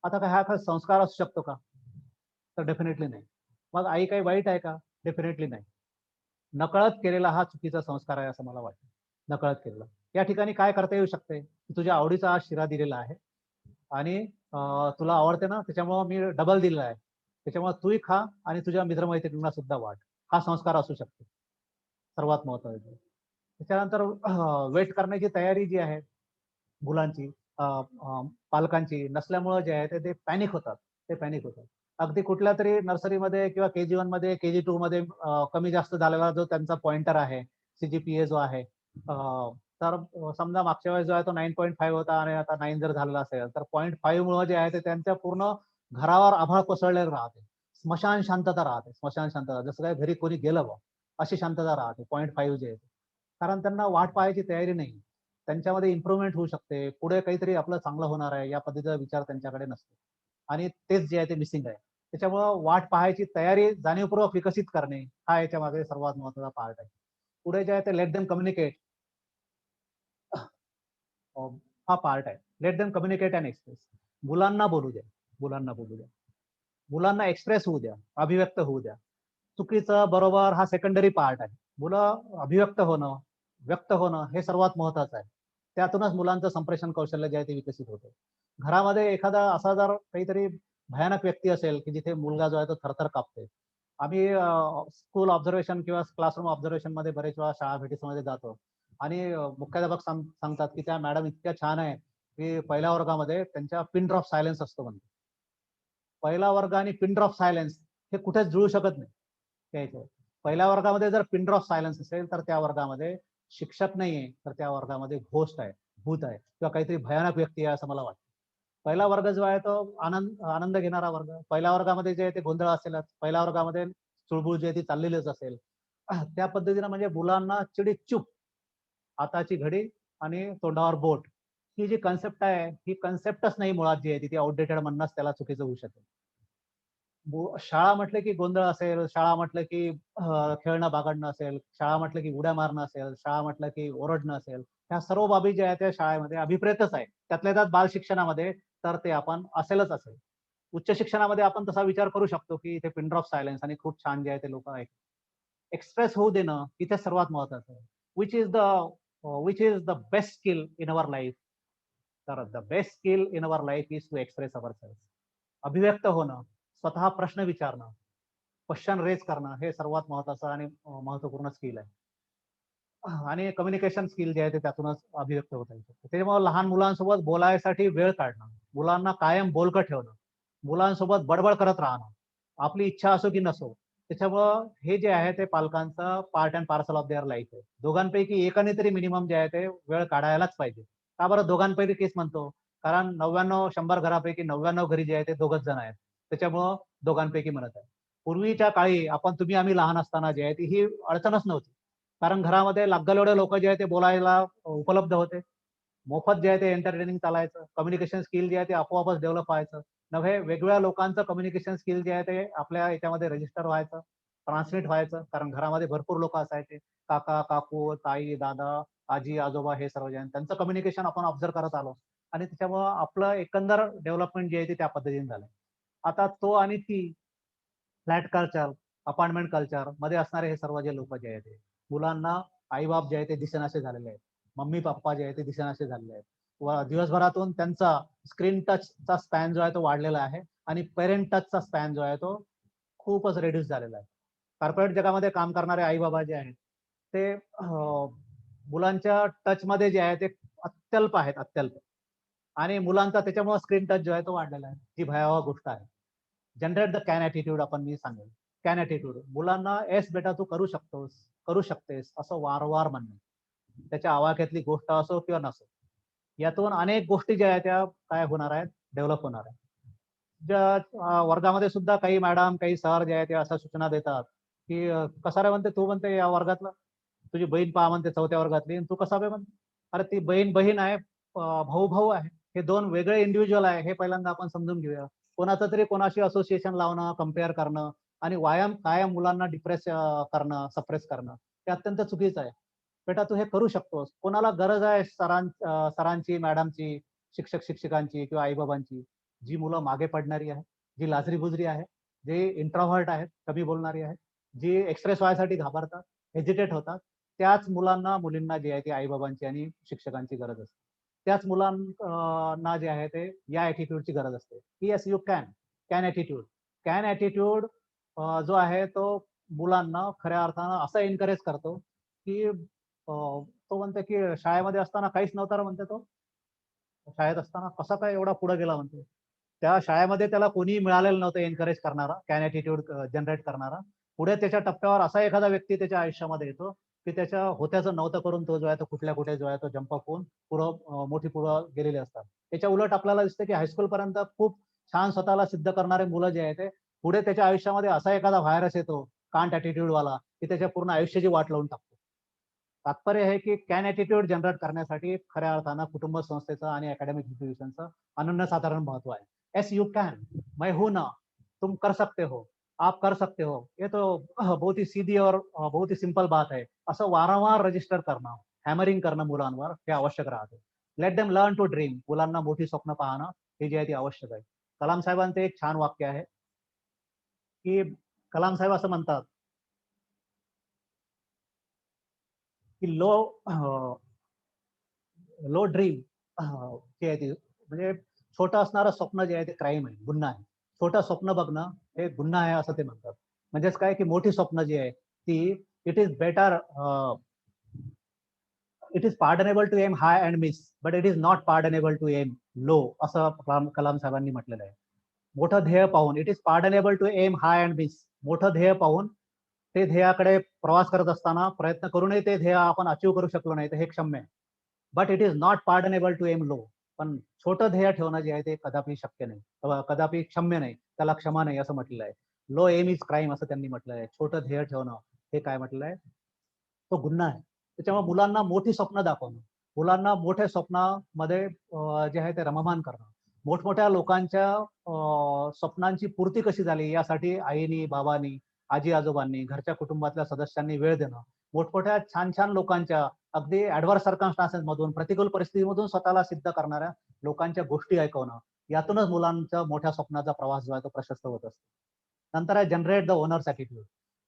आता काय हा संस्कार असू शकतो का? तर डेफिनेटली नाही. मग आई काही वाईट आहे का? डेफिनेटली नाही. नकळत केलेला हा चुकीचा संस्कार आहे असं मला वाटतं. नकळत केलेला. या ठिकाणी काय करता येऊ शकते? तुझ्या आवडीचा हा शिरा दिलेला आहे आणि तुला आवडते ना, त्याच्यामुळे मी डबल दिलेला आहे, त्याच्यामुळे तूही खा आणि तुझ्या मित्रमैत्रिणींना सुद्धा वाट. हा संस्कार असू शकतो सर्वात महत्वाचा. त्याच्यानंतर वेट करण्याची तयारी जी आहे मुलांची, पालकांची नसल्यामुळे जे आहे ते पॅनिक होतात. ते पॅनिक होतात. अगदी कुठल्या तरी नर्सरीमध्ये किंवा KG1 मध्ये, KG2 मध्ये कमी जास्त झालेला जो त्यांचा पॉइंटर आहे, CGPA जो आहे, तर समजा मागच्या वेळेस जो आहे तो 9.5 होता आणि आता 9 जर झालेला असेल तर 0.5 मुळे जे आहे ते त्यांच्या पूर्ण घरावर आभाळ कोसळलेलं राहते. स्मशान शांतता राहते. स्मशान शांतता, जसं काय घरी कोणी गेलं बा अशी शांतता राहते 0.5 जे आहे. कारण त्यांना वाट पाहायची तयारी नाही. त्यांच्यामध्ये इम्प्रुव्हमेंट होऊ शकते, पुढे काहीतरी आपलं चांगलं होणार आहे या पद्धतीचा विचार त्यांच्याकडे नसतो आणि तेच जे आहे ते मिसिंग आहे. त्याच्यामुळं वाट पाहायची तयारी जाणीवपूर्वक विकसित करणे हा याच्या मागे सर्वात महत्त्वाचा पार्ट आहे. पुढे जे आहे ते लेट देम कम्युनिकेट, हा पार्ट आहे. Let them communicate and express. मुलांना बोलू द्या, मुलांना बोलू द्या, मुलांना एक्सप्रेस होऊ द्या, अभिव्यक्त होऊ द्या. चुकीचं बरोबर हा सेकंडरी पार्ट आहे. मुलं अभिव्यक्त होणं, व्यक्त होणं हे सर्वात महत्वाचं आहे. त्यातूनच मुलांचं संप्रेषण कौशल्य जे आहे ते विकसित होतं. घरामध्ये एखादा असा जर काहीतरी भयानक व्यक्ती असेल की जिथे मुलगा जो आहे तो थरथर कापतोय. आम्ही स्कूल ऑब्झर्वेशन किंवा क्लासरूम ऑब्झर्वेशन मध्ये बरेच वेळा शाळा भेटीमध्ये जातो आणि मुख्याध्यापक सांगतात की त्या मॅडम इतक्या छान आहे की पहिल्या वर्गामध्ये त्यांच्या पिन ड्रॉप सायलेन्स असतो म्हणते. पहिला वर्ग आणि पिन ड्रॉप सायलेन्स हे कुठेच जुळू शकत नाही. पहिल्या वर्गामध्ये जर पिन ड्रॉप सायलेन्स असेल तर त्या वर्गामध्ये शिक्षक नाहीये, तर त्या वर्गामध्ये घोस्ट आहे, भूत आहे किंवा काहीतरी भयानक व्यक्ती आहे असं मला वाटतं. पहिला वर्ग जो आहे तो आनंद घेणारा वर्ग. पहिल्या वर्गामध्ये जे आहे ते गोंधळ असेलच, पहिल्या वर्गामध्ये चुळबुळ जी आहे ती चाललेलीच असेल. त्या पद्धतीनं म्हणजे मुलांना चिडीत चूप, हाताची घडी आणि तोंडावर बोट, ही जी कन्सेप्ट आहे ही कन्सेप्टच नाही मुळात जी आहे ती आउटडेटेड म्हणणंच त्याला चुकीचं होऊ शकेल. शाळा म्हटलं की गोंधळ असेल, शाळा म्हटलं की खेळणं बागडणं असेल, शाळा म्हटलं की उड्या मारणं असेल, शाळा म्हटलं की ओरडणं असेल, ह्या सर्व बाबी ज्या आहेत त्या शाळेमध्ये अभिप्रेतच आहे. त्यातल्या त्यात बाल शिक्षणामध्ये तर ते आपण असेलच असेल. उच्च शिक्षणामध्ये आपण तसा विचार करू शकतो की इथे पिन ड्रॉप सायलेन्स आणि खूप छान जे आहे ते लोक आहेत. एक्सप्रेस होऊ देणं इथे सर्वात महत्वाचं आहे. Which is the which is the best skill in our life. तर the best skill in our life is to express our self. अभिव्यक्त होणं, स्वतः प्रश्न विचारणं, क्वेश्चन रेज करणं हे सर्वात महत्वाचं आणि महत्वपूर्ण स्किल आहे. आणि कम्युनिकेशन स्किल जे आहे ते त्यातूनच अभिव्यक्त होता येईल. त्याच्यामुळे लहान मुलांसोबत बोलायसाठी वेळ काढणं, मुलांना कायम बोलकं ठेवणं, मुलांसोबत बडबड करत राहणं, आपली इच्छा असो की नसो. त्याच्यामुळं हे जे आहे ते पालकांचं part and parcel of their life आहे. दोघांपैकी एकाने तरी मिनिमम जे आहे ते वेळ काढायलाच पाहिजे. का बरं दोघांपैकी केस म्हणतो? कारण 99-100 घरापैकी 99 घरी जे आहे ते दोघच जण आहेत. त्याच्यामुळं दोघांपैकी म्हणत आहे. पूर्वीच्या काळी आम्ही लहान असताना जे आहे ती ही अडचणच नव्हती. कारण घरामध्ये लागल एवढे लोक जे आहे ते बोलायला उपलब्ध होते. मोफत जे आहे ते एंटरटेनिंग चालायचं. कम्युनिकेशन स्किल जे आहे ते आपोआपच डेव्हलप व्हायचं. नव्हे वेगवेगळ्या लोकांचं कम्युनिकेशन स्किल जे आहे ते आपल्या याच्यामध्ये रजिस्टर व्हायचं, ट्रान्सलेट व्हायचं. कारण घरामध्ये भरपूर लोक असायचे. काका, काकू, ताई, दादा, आजी, आजोबा हे सर्व जे आहे त्यांचं कम्युनिकेशन आपण ऑब्झर्व करत आलो. आणि त्याच्यामुळं आपलं एकंदर डेव्हलपमेंट जे आहे ते त्या पद्धतीने झालं. आता तो आणि ती फ्लॅट कल्चर, अपार्टमेंट कल्चर मध्ये असणारे हे सर्व जे लोक जे आहेत ते मुलांना आई बाप जे आहे ते दिसेनासे झालेले आहेत. मम्मी पप्पा जे आहे ते दिसेनासे झालेले आहेत. व दिवसभरातून त्यांचा स्क्रीन टचचा स्पॅन जो आहे तो वाढलेला आहे आणि पेरेंट टचचा स्पॅन जो आहे तो खूपच रेड्यूस झालेला आहे. कॉर्पोरेट जगामध्ये काम करणारे आई बाबा जे आहेत ते मुलांच्या टचमध्ये जे आहे ते अत्यल्प आहेत, अत्यल्प. आणि मुलांचा त्याच्यामुळे स्क्रीन टच जो आहे तो वाढलेला आहे. ही भयावह गोष्ट आहे. जनरेट द कॅन ॲटिट्यूड आपण मी सांगेल. कॅन ॲटिट्यूड मुलांना एस बेटा तू करू शकतोस, करू शकतेस असं वारंवार म्हणणं. त्याच्या आवाक्यातली गोष्ट असो किंवा नसो. यातून अनेक गोष्टी ज्या आहेत त्या काय होणार आहेत, डेव्हलप होणार आहेत. ज्या वर्गामध्ये सुद्धा काही मॅडम, काही सर जे आहेत ते अशा सूचना देतात, की कसा रे म्हणते तू म्हणते या वर्गातला, तुझी बहीण पहा म्हणते 4थ्या वर्गातली आणि तू कसा बे म्हणते. अरे ती बहीण बहीण आहे, भाऊ भाऊ आहे. हे दोन वेगळे इंडिव्हिज्युअल आहे हे पहिल्यांदा आपण समजून घेऊया. कोणाचं तरी कोणाशी असोसिएशन लावणं, कम्पेअर करणं आणि कायम मुलांना डिप्रेस करणं, सप्रेस करणं हे अत्यंत चुकीचं आहे. बेटा तू हे करू शकतोस. कोणाला गरज आहे सरांची, मॅडमची, शिक्षक शिक्षिकांची किंवा आईबाबांची, जी मुलं मागे पडणारी आहे, जी लाजरी बुजरी आहे, जे इंट्रोव्हर्ट आहेत, कमी बोलणारी आहेत, जी एक्सप्रेस व्हायसाठी घाबरतात, हेजिटेट होतात, त्याच मुलांना मुलींना जे आहे ती आईबाबांची आणि शिक्षकांची गरज असते. त्याच मुलांना जे आहे ते या ॲटिट्यूडची गरज असते. Yes you can. Can attitude. Can attitude जो आहे तो मुलांना खऱ्या अर्थानं असं एनकरेज करतो, की तो म्हणतो की शाळेमध्ये असताना काहीच नव्हतं रे म्हणते तो. शाळेत असताना कसा काय एवढा पुढे गेला म्हणते. त्या शाळेमध्ये त्याला कोणीही मिळालेलं नव्हतं एनकरेज करणारा, कॅन ॲटिट्यूड जनरेट करणारा. पुढे त्याच्या टप्प्यावर असा एखादा व्यक्ती त्याच्या आयुष्यामध्ये येतो, की त्याच्या होत्याचं नव्हतं करून तो जो आहे तो कुठल्या कुठे जो आहे तो जंप अप होऊन मोठी पुढं गेलेले असतात. त्याच्या उलट आपल्याला दिसतं की हायस्कूल पर्यंत खूप छान स्वतःला सिद्ध करणारे मुलं जे आहेत ते पुढे त्याच्या आयुष्यामध्ये असा एखादा व्हायरस येतो, कांट ॲटिट्यूड वाला, की त्याच्या पूर्ण आयुष्याची वाट लावून टाकतो. तात्पर्य आहे की कॅन ॲटिट्यूड जनरेट करण्यासाठी खऱ्या अर्थानं कुटुंब संस्थेचं आणि अकॅडमिक इन्स्टिट्यूशनचं अनन्यसाधारण महत्व आहे. एस यू कैन, मैं हूं ना, तुम कर सकते हो, आप कर सकते हो. ये तो बहुत ही सीधी और बहुत ही सिंपल बात आहे. असं वारंवार रजिस्टर करणं, हॅमरिंग करणं मुलांवर हे आवश्यक राहते. Let them learn to dream. मुलांना मोठी स्वप्न पाहणं हे जे आहे ते आवश्यक आहे. कलाम साहेबांचं एक छान वाक्य आहे, की कलाम साहेब असं म्हणतात, की लो ड्रीम जे आहे ते म्हणजे छोटं असणारं स्वप्न जे आहे ते क्राईम आहे, गुन्हा आहे. छोटं स्वप्न बघणं हे गुन्हा आहे असं ते म्हणतात. म्हणजेच काय की मोठी स्वप्न जी आहे ती it is better it is pardonable to aim high and miss but it is not pardonable to aim low असं कलाम साहेबांनी म्हटलेलं आहे. मोठं ध्येय पाहून it is pardonable to aim high and miss. मोठं ध्येय पाहून ते ध्येयाकडे प्रवास करत असताना प्रयत्न करूनही ते ध्येय आपण अचीव करू शकलो नाही तर हे क्षम्य आहे. But it is not pardonable to aim low. पण छोटं ध्येय ठेवणं जे आहे ते कदापि शक्य नाही, कदापि क्षम्य नाही, त्याला क्षमा नाही असं म्हटलेलं आहे. लो एम इज क्राईम असं त्यांनी म्हटलं आहे. छोटं ध्येय ठेवणं हे काय म्हटलेलं आहे, तो गुन्हा आहे. त्याच्यामुळे मुलांना मोठी स्वप्न दाखवणं, मुलांना मोठ्या स्वप्नामध्ये जे आहे ते रममान करणं, मोठमोठ्या लोकांच्या स्वप्नांची पूर्ती कशी झाली यासाठी आईनी, बाबांनी, आजी आजोबांनी, घरच्या कुटुंबातल्या सदस्यांनी वेळ देणं, मोठमोठ्या छान छान लोकांच्या अगदी ऍडव्हर्स सर्कमस्टान्सेस मधून, प्रतिकूल परिस्थितीमधून स्वतःला सिद्ध करणाऱ्या लोकांच्या गोष्टी ऐकवणं, यातूनच मुलांचा मोठ्या स्वप्नाचा प्रवास जो आहे तो प्रशस्त होत असतो. नंतर आहे जनरेट द ओनर्स ॲटिट्यूड.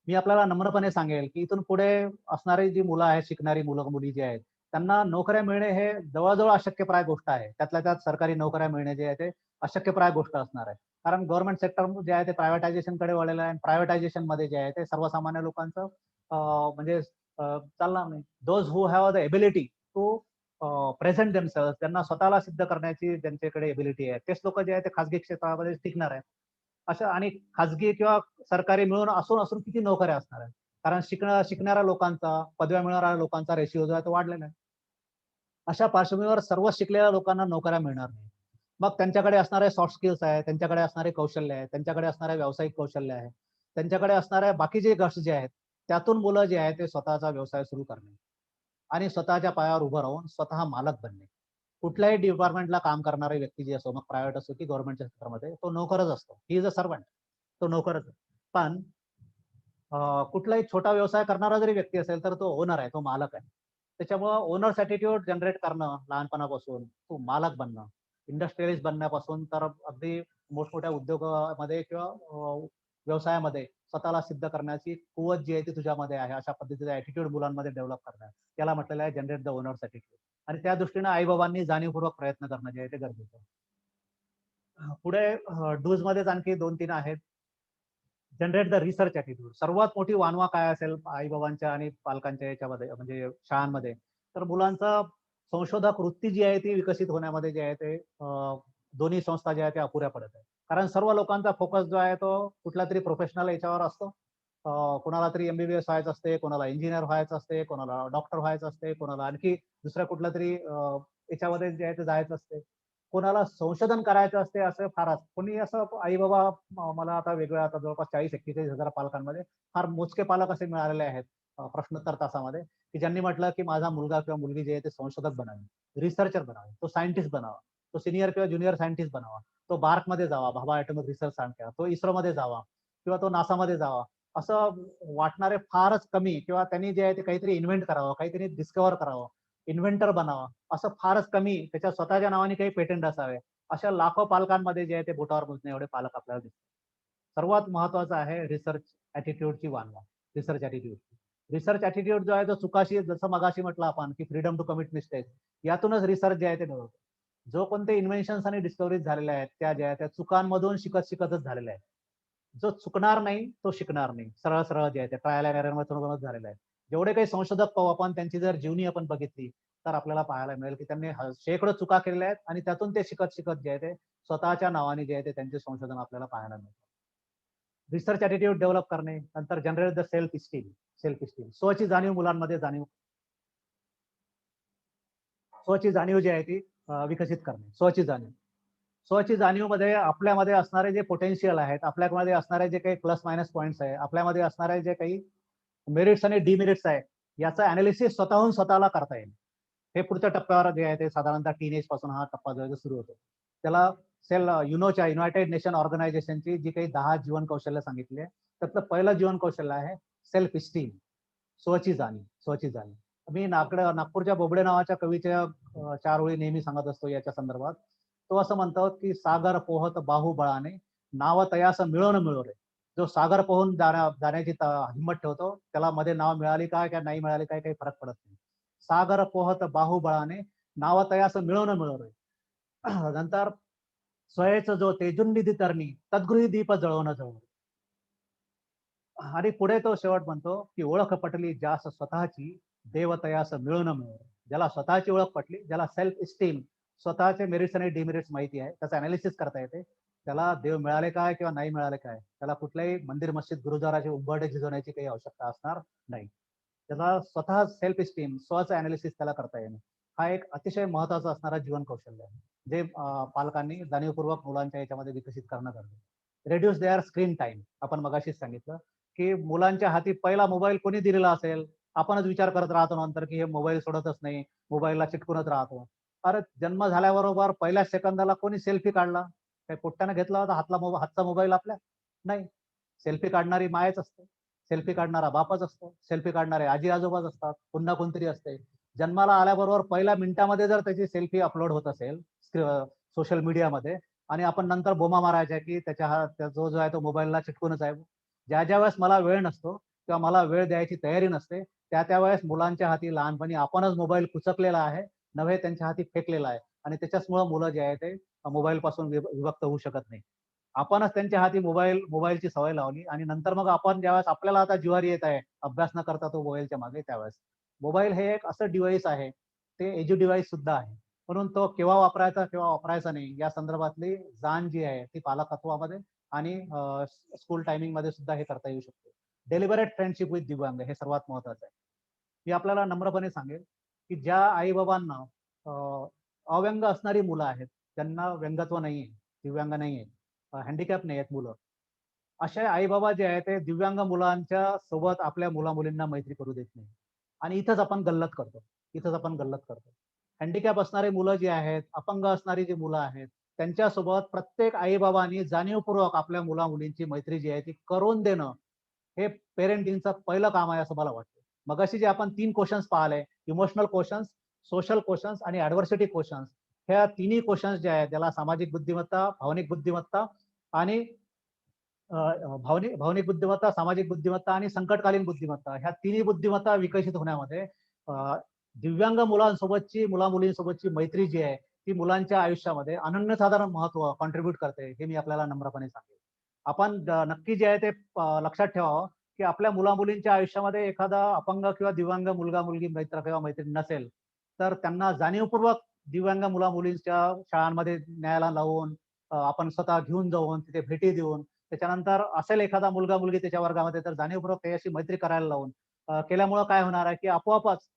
मी आपल्याला नम्रपणे सांगेल की इथून पुढे असणारी जी मुलं आहेत, शिकणारी मुलं मुली जी आहेत, त्यांना नोकऱ्या मिळणे हे जवळजवळ अशक्यप्राय गोष्ट आहे. त्यातल्या त्यात सरकारी नोकऱ्या मिळणे जे आहे ते अशक्यप्राय गोष्ट असणार आहे. कारण गव्हर्नमेंट सेक्टर जे आहे ते प्रायव्हेटायझेशन कडे वळलेलं आहे. प्रायव्हेटायझेशन मध्ये जे आहे ते सर्वसामान्य लोकांचं म्हणजे चालणार नाही. Those who have the ability to present themselves, त्यांना स्वतःला सिद्ध करण्याची ज्यांच्याकडे एबिलिटी आहे, तेच लोक जे आहे ते खासगी क्षेत्रामध्ये टिकणार आहे. अशा आणि खासगी किंवा सरकारी मिळून असून असून किती नोकऱ्या असणार आहेत. कारण शिकणाऱ्या लोकांचा, पदव्या मिळवणाऱ्या लोकांचा रेशिओ जो आहे तो वाढलेला आहे. अशा पार्श्वभूमीवर सर्व शिकलेल्या लोकांना नोकऱ्या मिळणार नाही. मग त्यांच्याकडे असणारे सॉफ्ट स्किल्स आहे, त्यांच्याकडे असणारे कौशल्य आहे, त्यांच्याकडे असणारे व्यावसायिक कौशल्य आहे, त्यांच्याकडे असणाऱ्या बाकीचे गट्स जे आहेत, त्यातून मुलं जे आहेत ते स्वतःचा व्यवसाय सुरू करणे आणि स्वतःच्या पायावर उभं राहून स्वतः मालक बनणे. कुठल्याही डिपार्टमेंटला काम करणारी व्यक्ती जी असो, मग प्रायव्हेट असो की गव्हर्नमेंटच्या सेक्टरमध्ये, तो नोकरच असतो. He is a servant. तो नोकरच आहे. पण कुठलाही छोटा व्यवसाय करणारा जरी व्यक्ती असेल तर तो ओनर आहे, तो मालक आहे. त्याच्यामुळं ओनर्स ॲटिट्यूड जनरेट करणं लहानपणापासून, तो मालक बनणं, इंडस्ट्रियलिस्ट बनण्यापासून तर अगदी मोठमोठ्या उद्योगामध्ये किंवा व्यवसायामध्ये स्वतःला सिद्ध करण्याची कुवत जी आहे ती तुझ्यामध्ये आहे, अशा पद्धतीचा ॲटिट्यूड मुलांमध्ये डेव्हलप करणं, त्याला म्हटलेलं आहे जनरेट द ओनर्स ॲटिट्यूड. आणि त्या दृष्टीने आई-बाबांनी जाणीवपूर्वक प्रयत्न करणं जे आहे ते गरजेचं आहे. पुढे डूज मध्येच आणखी 2-3 आहेत. Generate the research attitude. सर्वात मोठी वानवा काय असेल आई-बाबांच्या आणि पालकांच्या याच्यामध्ये म्हणजे शाळांमध्ये, तर मुलांचा संशोधक वृत्ती जी आहे ती विकसित होण्यामध्ये जे आहे ते दोन्ही संस्था ज्या आहेत त्या अपुऱ्या पडत आहेत. कारण सर्व लोकांचा फोकस जो आहे तो कुठल्या तरी प्रोफेशनल याच्यावर असतो. कोणाला तरी एमबीबीएस व्हायचं असते, कोणाला इंजिनियर व्हायचं असते, कोणाला डॉक्टर व्हायचं असते, कोणाला आणखी दुसऱ्या कुठल्या तरी याच्यामध्ये जे आहे ते जायचं असते. कोणाला संशोधन करायचं असते, असं फारच कोणी असं आई बाबा मला आता वेगळं आता जवळपास 40-41 हजार पालकांमध्ये फार मोजके पालक असे मिळालेले आहेत प्रश्नोत्तर तासामध्ये, की ज्यांनी म्हटलं की माझा मुलगा किंवा मुलगी जे आहे ते संशोधक बनावे, रिसर्चर बनावे, तो सायंटिस्ट बनावा, तो सिनियर किंवा ज्युनियर सायंटिस्ट बनावा, तो बार्क मध्ये जावा, भाभा ॲटॉमिक रिसर्च सेंटर, तो इस्रो मध्ये जावा किंवा तो नासामध्ये जावा, असं वाटणारे फारच कमी. किंवा त्यांनी जे आहे ते काहीतरी इन्व्हेंट करावं, काहीतरी डिस्कव्हर करावं, इन्व्हेंटर बनावा, असं फारच कमी. त्याच्या स्वतःच्या नावाने काही पेटंट असावे, अशा लाखो पालकांमध्ये जे आहे ते बोटावर मोजणे एवढे पालक आपल्याला दिसतात. सर्वात महत्वाचं आहे रिसर्च ॲटिट्यूडची वानवा. रिसर्च ॲटिट्यूड, रिसर्च ॲटिट्यूड जो आहे तो चुकाशी, जसं मगाशी म्हटलं आपण की फ्रीडम टू कमिट मिस्टेक, यातूनच रिसर्च जे आहे ते डेव्हलप. जो कोणते इन्व्हेन्शन्स आणि डिस्कवरीज झालेल्या आहेत त्या ज्या आहेत त्या चुकांमधून शिकत शिकतच झालेल्या आहेत. जो चुकणार नाही तो शिकणार नाही. सरळ सरळ जे आहे ते ट्रायल अँड एररमधूनच झालेलं आहे. जेवढे काही संशोधक पाहू आपण, त्यांची जर जीवनी आपण बघितली तर आपल्याला पाहायला मिळेल की त्यांनी शेकडो चुका केलेल्या आहेत आणि त्यातून ते शिकत शिकत जे आहे ते स्वतःच्या नावाने जे आहे ते त्यांचे संशोधन आपल्याला पाहायला मिळतं. रिसर्च ॲटिट्यूड डेव्हलप करणे. नंतर generate the self esteem. Self esteem, स्वची जाणीव मुलांमध्ये स्वची जाणीव जी आहे ती विकसित करणे. स्वची जाणीव मध्ये आपल्यामध्ये असणारे जे पोटेन्शियल आहेत, आपल्यामध्ये असणारे जे काही प्लस मायनस पॉईंट्स आहे, आपल्यामध्ये असणारे जे काही मेरिट्स आणि डिमेरिट्स आहे, याचं अनालिसिस स्वतःहून स्वतःला करता येईल. हे पुढच्या टप्प्यावर जे आहे ते साधारणतः टीनेज पासून हा टप्पा जो आहे तो सुरू होतो. त्याला युनोच्या युनायटेड नेशन ऑर्गनायझेशनची जी काही 10 जीवन कौशल्य सांगितली आहे, त्यातलं पहिलं जीवन कौशल्य आहे सेल्फ इस्टीम. स्वची जाणीव. मी नागपूरच्या बोबडे नावाच्या कवीच्या 4 ओळी नेहमी सांगत असतो याच्या संदर्भात. तो असं म्हणतो की सागर पोहत बाहुबळाने, नाव तयास मिळो न मिळो रे. जो सागर पोहून जाण्याची हिंमत ठेवतो त्याला मध्ये नाव मिळाली काय किंवा नाही मिळाली काय काही फरक पडत नाही. सागर पोहत बाहुबळाने, नाव तयास मिळो न मिळो रे. नंतर स्वयच जो तेजुंनिधी तरणी, तद्गृही दीप जळवण जळो. आणि पुढे तो शेवट म्हणतो की ओळख पटली ज्यास स्वतःची, देवतयास मिळून मिळो. ज्याला स्वतःची ओळख पटली, ज्याला सेल्फ इस्टीम, स्वतःचे मेरिट्स आणि डिमेरिट्स माहिती आहे, त्याचं अनालिसिस करता येते, त्याला देव मिळाले काय किंवा नाही मिळाले काय, त्याला कुठल्याही मंदिर मस्जिद गुरुद्वाराचे उंबरठे झिजवण्याची काही आवश्यकता असणार नाही. त्याला स्वतः सेल्फ इस्टीम, स्वचं अनालिसिस त्याला करता येणं, हा एक अतिशय महत्वाचा असणारा जीवन कौशल्य आहे, जे पालकांनी जाणीवपूर्वक मुलांच्या याच्यामध्ये विकसित करणं गरजेचं. Reduce their screen time. आपण मगाशीच सांगितलं की मुलांच्या हाती पहिला मोबाईल कोणी दिलेला असेल, आपणच विचार करत राहतो नंतर की हे मोबाईल सोडतच नाही, मोबाईलला चिटकूनच राहतो. अरे जन्म झाल्याबरोबर पहिल्या सेकंदाला कोणी सेल्फी काढला? काही पोट्ट्यानं घेतला होता हातचा मोबाईल आपल्या? नाही. सेल्फी काढणारी मायच असते, सेल्फी काढणारा बापच असतो, सेल्फी काढणारे आजी आजोबाच असतात, पुन्हा कोणतरी असते. जन्माला आल्याबरोबर पहिल्या मिनिटामध्ये जर त्याची सेल्फी अपलोड होत असेल सोशल मीडियामध्ये, आणि आपण नंतर बोमा मारायच्या की जो जो आहे तो मोबाईलला चिटकूनच आहे. ज्या वेळेस मला वेळ नसतो किंवा मला वेळ द्यायची तयारी नसते, त्या वेळेस मुलांच्या हाती लहानपणी आपणच मोबाईल कुचकलेला आहे, नव्हे त्यांच्या हाती फेकलेला आहे. आणि त्याच्याचमुळे मुलं जे आहे ते मोबाईल पासून विभक्त होऊ शकत नाही. आपणच त्यांच्या हाती मोबाईलची सवय लावली, आणि नंतर मग आपण ज्यावेळेस आपल्याला आता जिवारी येत आहे अभ्यास न करता तो मोबाईलच्या मागे, त्यावेळेस मोबाईल हे एक असं डिव्हाइस आहे, ते एज्यू डिव्हाइस सुद्धा आहे. म्हणून तो केव्हा वापरायचा केव्हा वापरायचा नाही या संदर्भातली जाण जी आहे ती पालकत्वामध्ये आणि स्कूल टायमिंग मध्ये सुद्धा हे करता येऊ शकते. डेलिबरेट फ्रेंडशिप विथ दिव्यांग हे सर्वात महत्वाचं आहे. मी आपल्याला नम्रपणे सांगेल की ज्या आई बाबांना अव्यंग असणारी मुलं आहेत, त्यांना व्यंगत्व नाहीये, दिव्यांग नाहीये, हँडिकॅप नाही आहेत मुलं, अशा आई बाबा जे आहेत ते दिव्यांग मुलांच्या सोबत आपल्या मुला मुलींना मैत्री करू देत नाही. आणि इथंच आपण गल्लत करतो. हँडिकॅप असणारे मुलं जी आहेत, अपंग असणारी जी मुलं आहेत, त्यांच्यासोबत प्रत्येक आई बाबांनी जाणीवपूर्वक आपल्या मुला मुलींची मैत्री जी आहे ती करून देणं, हे पेरेंटिंगचं पहिलं काम आहे असं मला वाटतं. मगाशी जे आपण 3 क्वेश्चन्स पाहिले, इमोशनल क्वेश्चन्स, सोशल क्वेश्चन्स आणि ॲडव्हर्सिटी क्वेश्चन्स, ह्या तिन्ही क्वेश्चन्स जे आहेत त्याला सामाजिक बुद्धिमत्ता, भावनिक बुद्धिमत्ता आणि भावनिक बुद्धिमत्ता, सामाजिक बुद्धिमत्ता आणि संकटकालीन बुद्धिमत्ता, ह्या तिन्ही बुद्धिमत्ता विकसित होण्यामध्ये दिव्यांग मुलांसोबतची, मुला मुलींसोबतची मैत्री जी आहे ती मुलांच्या आयुष्यामध्ये अनन्यसाधारण महत्व कॉन्ट्रीब्युट करते, हे मी आपल्याला नम्रपणे सांगेन. आपण नक्की जे आहे ते लक्षात ठेवावं की आपल्या मुला मुलींच्या आयुष्यामध्ये एखादा अपंग किंवा दिव्यांग मुलगा मुलगी, मित्र किंवा मैत्रीण नसेल, तर त्यांना जाणीवपूर्वक दिव्यांग मुला मुलींच्या शाळांमध्ये न्यायला लावून, आपण स्वतः घेऊन जाऊन तिथे भेटी देऊन, त्याच्यानंतर असेल एखादा मुलगा मुलगी त्याच्या वर्गामध्ये, तर जाणीवपूर्वक त्याच्याशी मैत्री करायला लावून केल्यामुळं काय होणार आहे की आपोआपच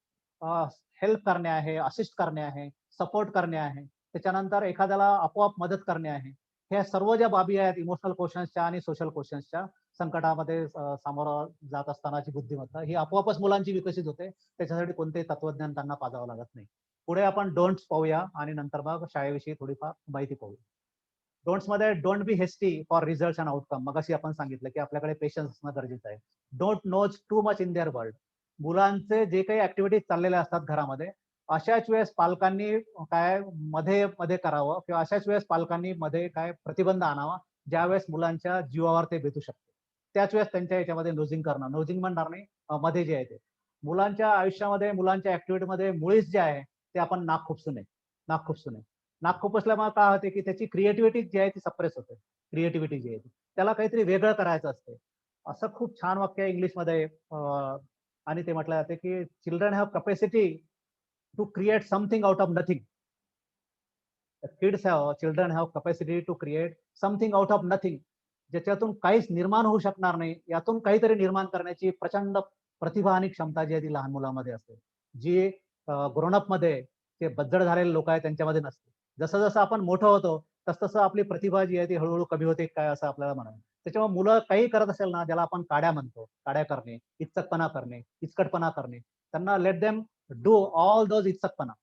हेल्प करणे आहे, असिस्ट करणे आहे, सपोर्ट करणे आहे, त्याच्यानंतर एखाद्याला आपोआप मदत करणे आहे, ह्या सर्व ज्या बाबी आहेत इमोशनल क्वेश्चन्सच्या आणि सोशल क्वेश्चन्सच्या, संकटामध्ये सामोरं जात असतानाची बुद्धिमत्ता ही आपोआपच मुलांची विकसित होते. त्याच्यासाठी कोणतेही तत्वज्ञान त्यांना पाजावं लागत नाही. पुढे आपण डोंट्स पाहूया आणि नंतर मग शाळेविषयी थोडीफार माहिती पाहूया. डोंट्स मध्ये don't be hasty for result and outcome. मगाशी आपण सांगितलं की आपल्याकडे पेशन्स असणं गरजेचं आहे. Don't nose too much in their world. मुलांचे जे काही ऍक्टिव्हिटीज चाललेल्या असतात घरामध्ये, अशाच वेळेस पालकांनी काय मध्ये मध्ये करावं किंवा अशाच वेळेस पालकांनी मध्ये काय प्रतिबंध आणावा ज्यावेळेस मुलांच्या जीवावर ते बेतू शकते. त्याच वेळेस त्यांच्या याच्यामध्ये नोजिंग करणं, नोजिंग म्हणणार नाही, मध्ये जे आहे ते मुलांच्या आयुष्यामध्ये, मुलांच्या ऍक्टिव्हिटीमध्ये मुळीच जे आहे ते आपण नाक खुपसू नये. नाक खुपसल्यामुळे काय होते की त्याची क्रिएटिव्हिटी जी आहे ती सप्रेस होते. क्रिएटिव्हिटी जी आहे त्याला काहीतरी वेगळं करायचं असते. असं खूप छान वाक्य आहे इंग्लिशमध्ये, आणि ते म्हटलं जाते की children have capacity to create something out of nothing. Children have capacity to create something out of nothing. ज्याच्यातून काहीच निर्माण होऊ शकणार नाही, यातून काहीतरी निर्माण करण्याची प्रचंड प्रतिभा आणि क्षमता जी आहे ती लहान मुलामध्ये असते, जी ग्रोनअप मध्ये जे बज्जड झालेले लोक आहेत त्यांच्यामध्ये नसते. जसं जसं आपण मोठं होतो तसं आपली प्रतिभा जी आहे ती हळूहळू कमी होते काय, असं आपल्याला म्हणावं. त्याच्यामुळे मुलं काही करत असेल ना, ज्याला आपण काड्या म्हणतो, काड्या करणे, इच्चकपणा करणे, इचकटपणा करणे, त्यांना let them do all those इच्चकपणा.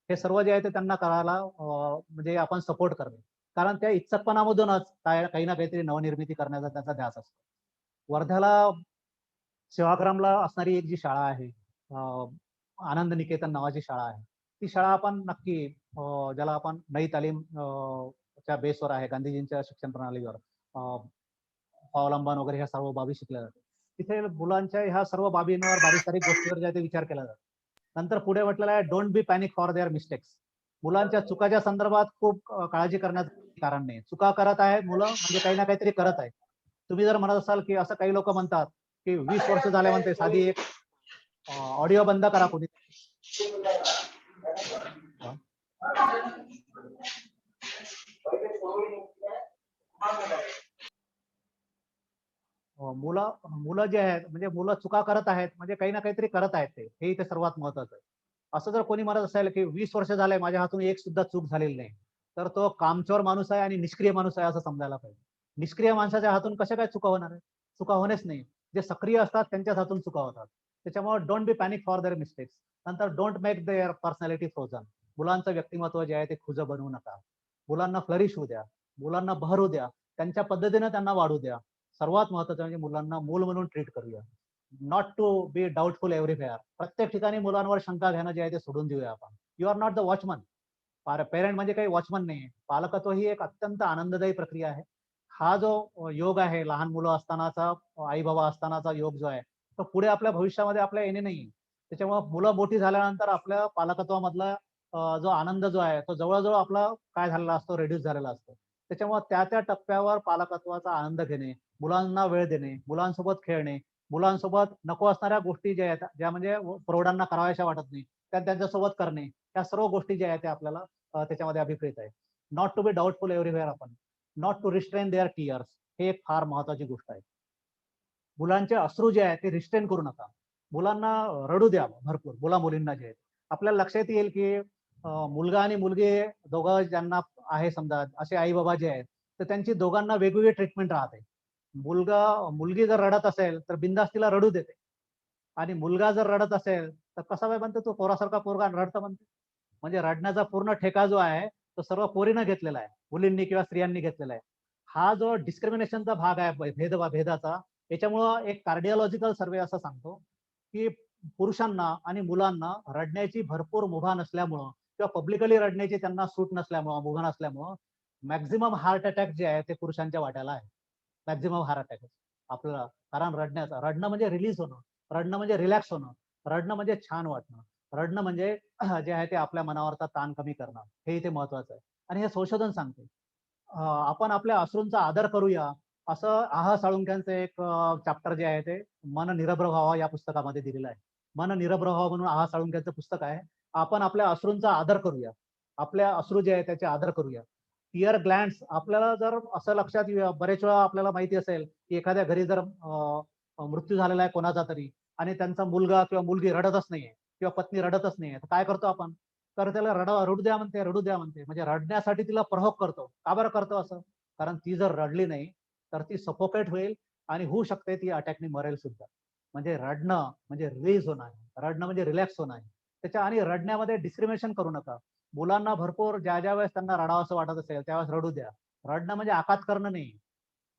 हे सर्व जे आहे ते त्यांना करायला म्हणजे आपण सपोर्ट करणे. कारण त्या इच्छकपणामधूनच काही ना काहीतरी नवनिर्मिती करण्याचा त्यांचा ध्यास असतो. वर्ध्याला सेवाग्रामला असणारी एक जी शाळा आहे, आनंद निकेतन नावाची शाळा आहे, ती शाळा आपण नक्की, ज्याला आपण नई तालीम च्या बेसवर आहे, गांधीजींच्या शिक्षण प्रणालीवर अवलंबन वगैरे ह्या सर्व बाबी शिकल्या जातात. तिथे मुलांच्या ह्या सर्व बाबींवर, बारीक सारीक गोष्टीवर जे आहे ते विचार केला जातो. नंतर पुढे म्हटलेलं आहे don't be panic for their mistakes. मुलांच्या चुकाच्या संदर्भात खूप काळजी करण्याचं कारण नाही. चुका करत आहेत मुलं म्हणजे काही ना काहीतरी करत आहे. तुम्ही जर म्हणत असाल की असं काही लोक म्हणतात की 20 वर्ष झाले म्हणते, साधी एक ऑडिओ बंद करा कोणी. मुलं मुलं जे आहेत म्हणजे मुलं चुका करत आहेत म्हणजे काही ना काहीतरी करत आहेत, ते हे इथे सर्वात महत्वाचं आहे. असं जर कोणी म्हणत असेल की 20 वर्ष झालंय माझ्या हातून एक सुद्धा चूक झालेली नाही, तर तो कामचोर माणूस आहे आणि निष्क्रिय माणूस आहे असं समजायला पाहिजे. निष्क्रिय माणसाच्या हातून कशा काय चुका होणार आहे? चुका होणेच नाही. जे सक्रिय असतात त्यांच्याच हातून चुका होतात. त्याच्यामुळे don't be panic for their mistakes. नंतर don't make their personality frozen. मुलांचं व्यक्तिमत्व जे आहे ते खुजं बनवू नका. मुलांना फ्लरिश होऊ द्या, मुलांना बहरू द्या, त्यांच्या पद्धतीने त्यांना वाढू द्या. सर्वात महत्त्वाचं म्हणजे मुलांना मूल म्हणून ट्रीट करूया. Not to be doubtful everywhere. प्रत्येक ठिकाणी मुलांवर शंका घेणं जे आहे ते सोडून देऊया आपण. You are not the watchman. Parent म्हणजे काही वॉचमन नाही. पालकत्व ही एक अत्यंत आनंददायी प्रक्रिया आहे. हा जो योग आहे लहान मुलं असतानाचा, आई बाबा असतानाचा योग जो आहे, तो पुढे आपल्या भविष्यामध्ये आपल्या येणे नाही. त्याच्यामुळे मुलं मोठी झाल्यानंतर आपल्या पालकत्वामधला जो आनंद जो आहे तो जवळजवळ आपला काय झालेला असतो, रेड्यूस झालेला असतो. त्याच्यामुळे त्या त्या टप्प्यावर पालकत्वाचा आनंद घेणे, मुलांना वेळ देणे, मुलांसोबत खेळणे, मुलांसोबत नको असणाऱ्या गोष्टी ज्या आहेत, ज्या म्हणजे प्रौढांना कराव्याशा वाटत नाही, त्या त्यांच्यासोबत करणे, त्या सर्व गोष्टी ज्या आहेत त्या आपल्याला त्याच्यामध्ये अभिप्रेत आहे. Not to be doubtful everywhere आपण, not to restrain their tears, हे एक फार महत्वाची गोष्ट आहे. मुलांचे अश्रू जे आहेत ते रिस्ट्रेन करू नका. मुलांना रडू द्या भरपूर, मुला मुलींना जे आहेत. आपल्याला लक्षात येईल की मुलगा आणि मुलगी दोघं ज्यांना आहे समजा असे आई बाबा जे आहेत, तर त्यांची दोघांना वेगवेगळी ट्रीटमेंट राहते. मुलगी जर रडत असेल तर बिंदास तिला रडू देते, आणि मुलगा जर रडत असेल तर कसा काय म्हणतो, तो पोरासारखा पोरगा रडतं म्हणते. म्हणजे रडण्याचा पूर्ण ठेका जो आहे तो सर्व पोरीनं घेतलेला आहे, मुलींनी किंवा स्त्रियांनी घेतलेला आहे. हा जो डिस्क्रिमिनेशनचा भाग आहे भेदाचा, याच्यामुळं एक कार्डिओलॉजिकल सर्वे असं सांगतो की पुरुषांना आणि मुलांना रडण्याची भरपूर मुभा नसल्यामुळं किंवा पब्लिकली रडण्याची त्यांना सूट नसल्यामुळं, मुभा नसल्यामुळं मॅक्झिमम हार्ट अटॅक जे आहे ते पुरुषांच्या वाट्याला आहे. मॅक्झिमम हार्ट अटॅक आपल्याला. कारण रडणं म्हणजे रिलीज होणं, रडणं म्हणजे रिलॅक्स होणं, रडणं म्हणजे छान वाटणं, रडणं म्हणजे जे आहे ते आपल्या मनावरचा ताण कमी करणं, हे इथे महत्वाचं आहे. आणि हे संशोधन सांगते. आपण आपल्या अश्रूंचा आदर करूया, असं आहा साळुंख्यांचं एक चॅप्टर जे आहे ते मन निरभ्र व्हावा या पुस्तकामध्ये दिलेलं आहे. मन निरभ्र व्हावा म्हणून आहा साळुंख्यांचं पुस्तक आहे. आपण आपल्या अश्रूंचा आदर करूया, आपल्या अश्रू जे आहे त्याचे आदर करूया. टीयर ग्लँड्स आपल्याला जर असं लक्षात बरेच वेळा आपल्याला माहिती असेल की एखाद्या घरी जर मृत्यू झालेला आहे कोणाचा तरी, आणि त्यांचा मुलगा किंवा मुलगी रडतच नाहीये किंवा पत्नी रडतच नाहीये, तर काय करतो आपण? तर त्याला रडू द्या म्हणते, रडू द्या म्हणते, म्हणजे रडण्यासाठी तिला प्रवोक करतो. का बरं करतो असं? कारण ती जर रडली नाही तर ती सफोकेट होईल आणि होऊ शकते ती अटॅकनी मरेल सुद्धा. म्हणजे रडणं म्हणजे रिलीज होणं आहे, रडणं म्हणजे रिलॅक्स होणं आहे. त्याच्या आणि रडण्यामध्ये डिस्क्रिमिनेशन करू नका. मुलांना भरपूर ज्या वेळेस त्यांना रडावंसं वाटत असेल त्यावेळेस रडू द्या. रडणं म्हणजे आकात करणं नाही.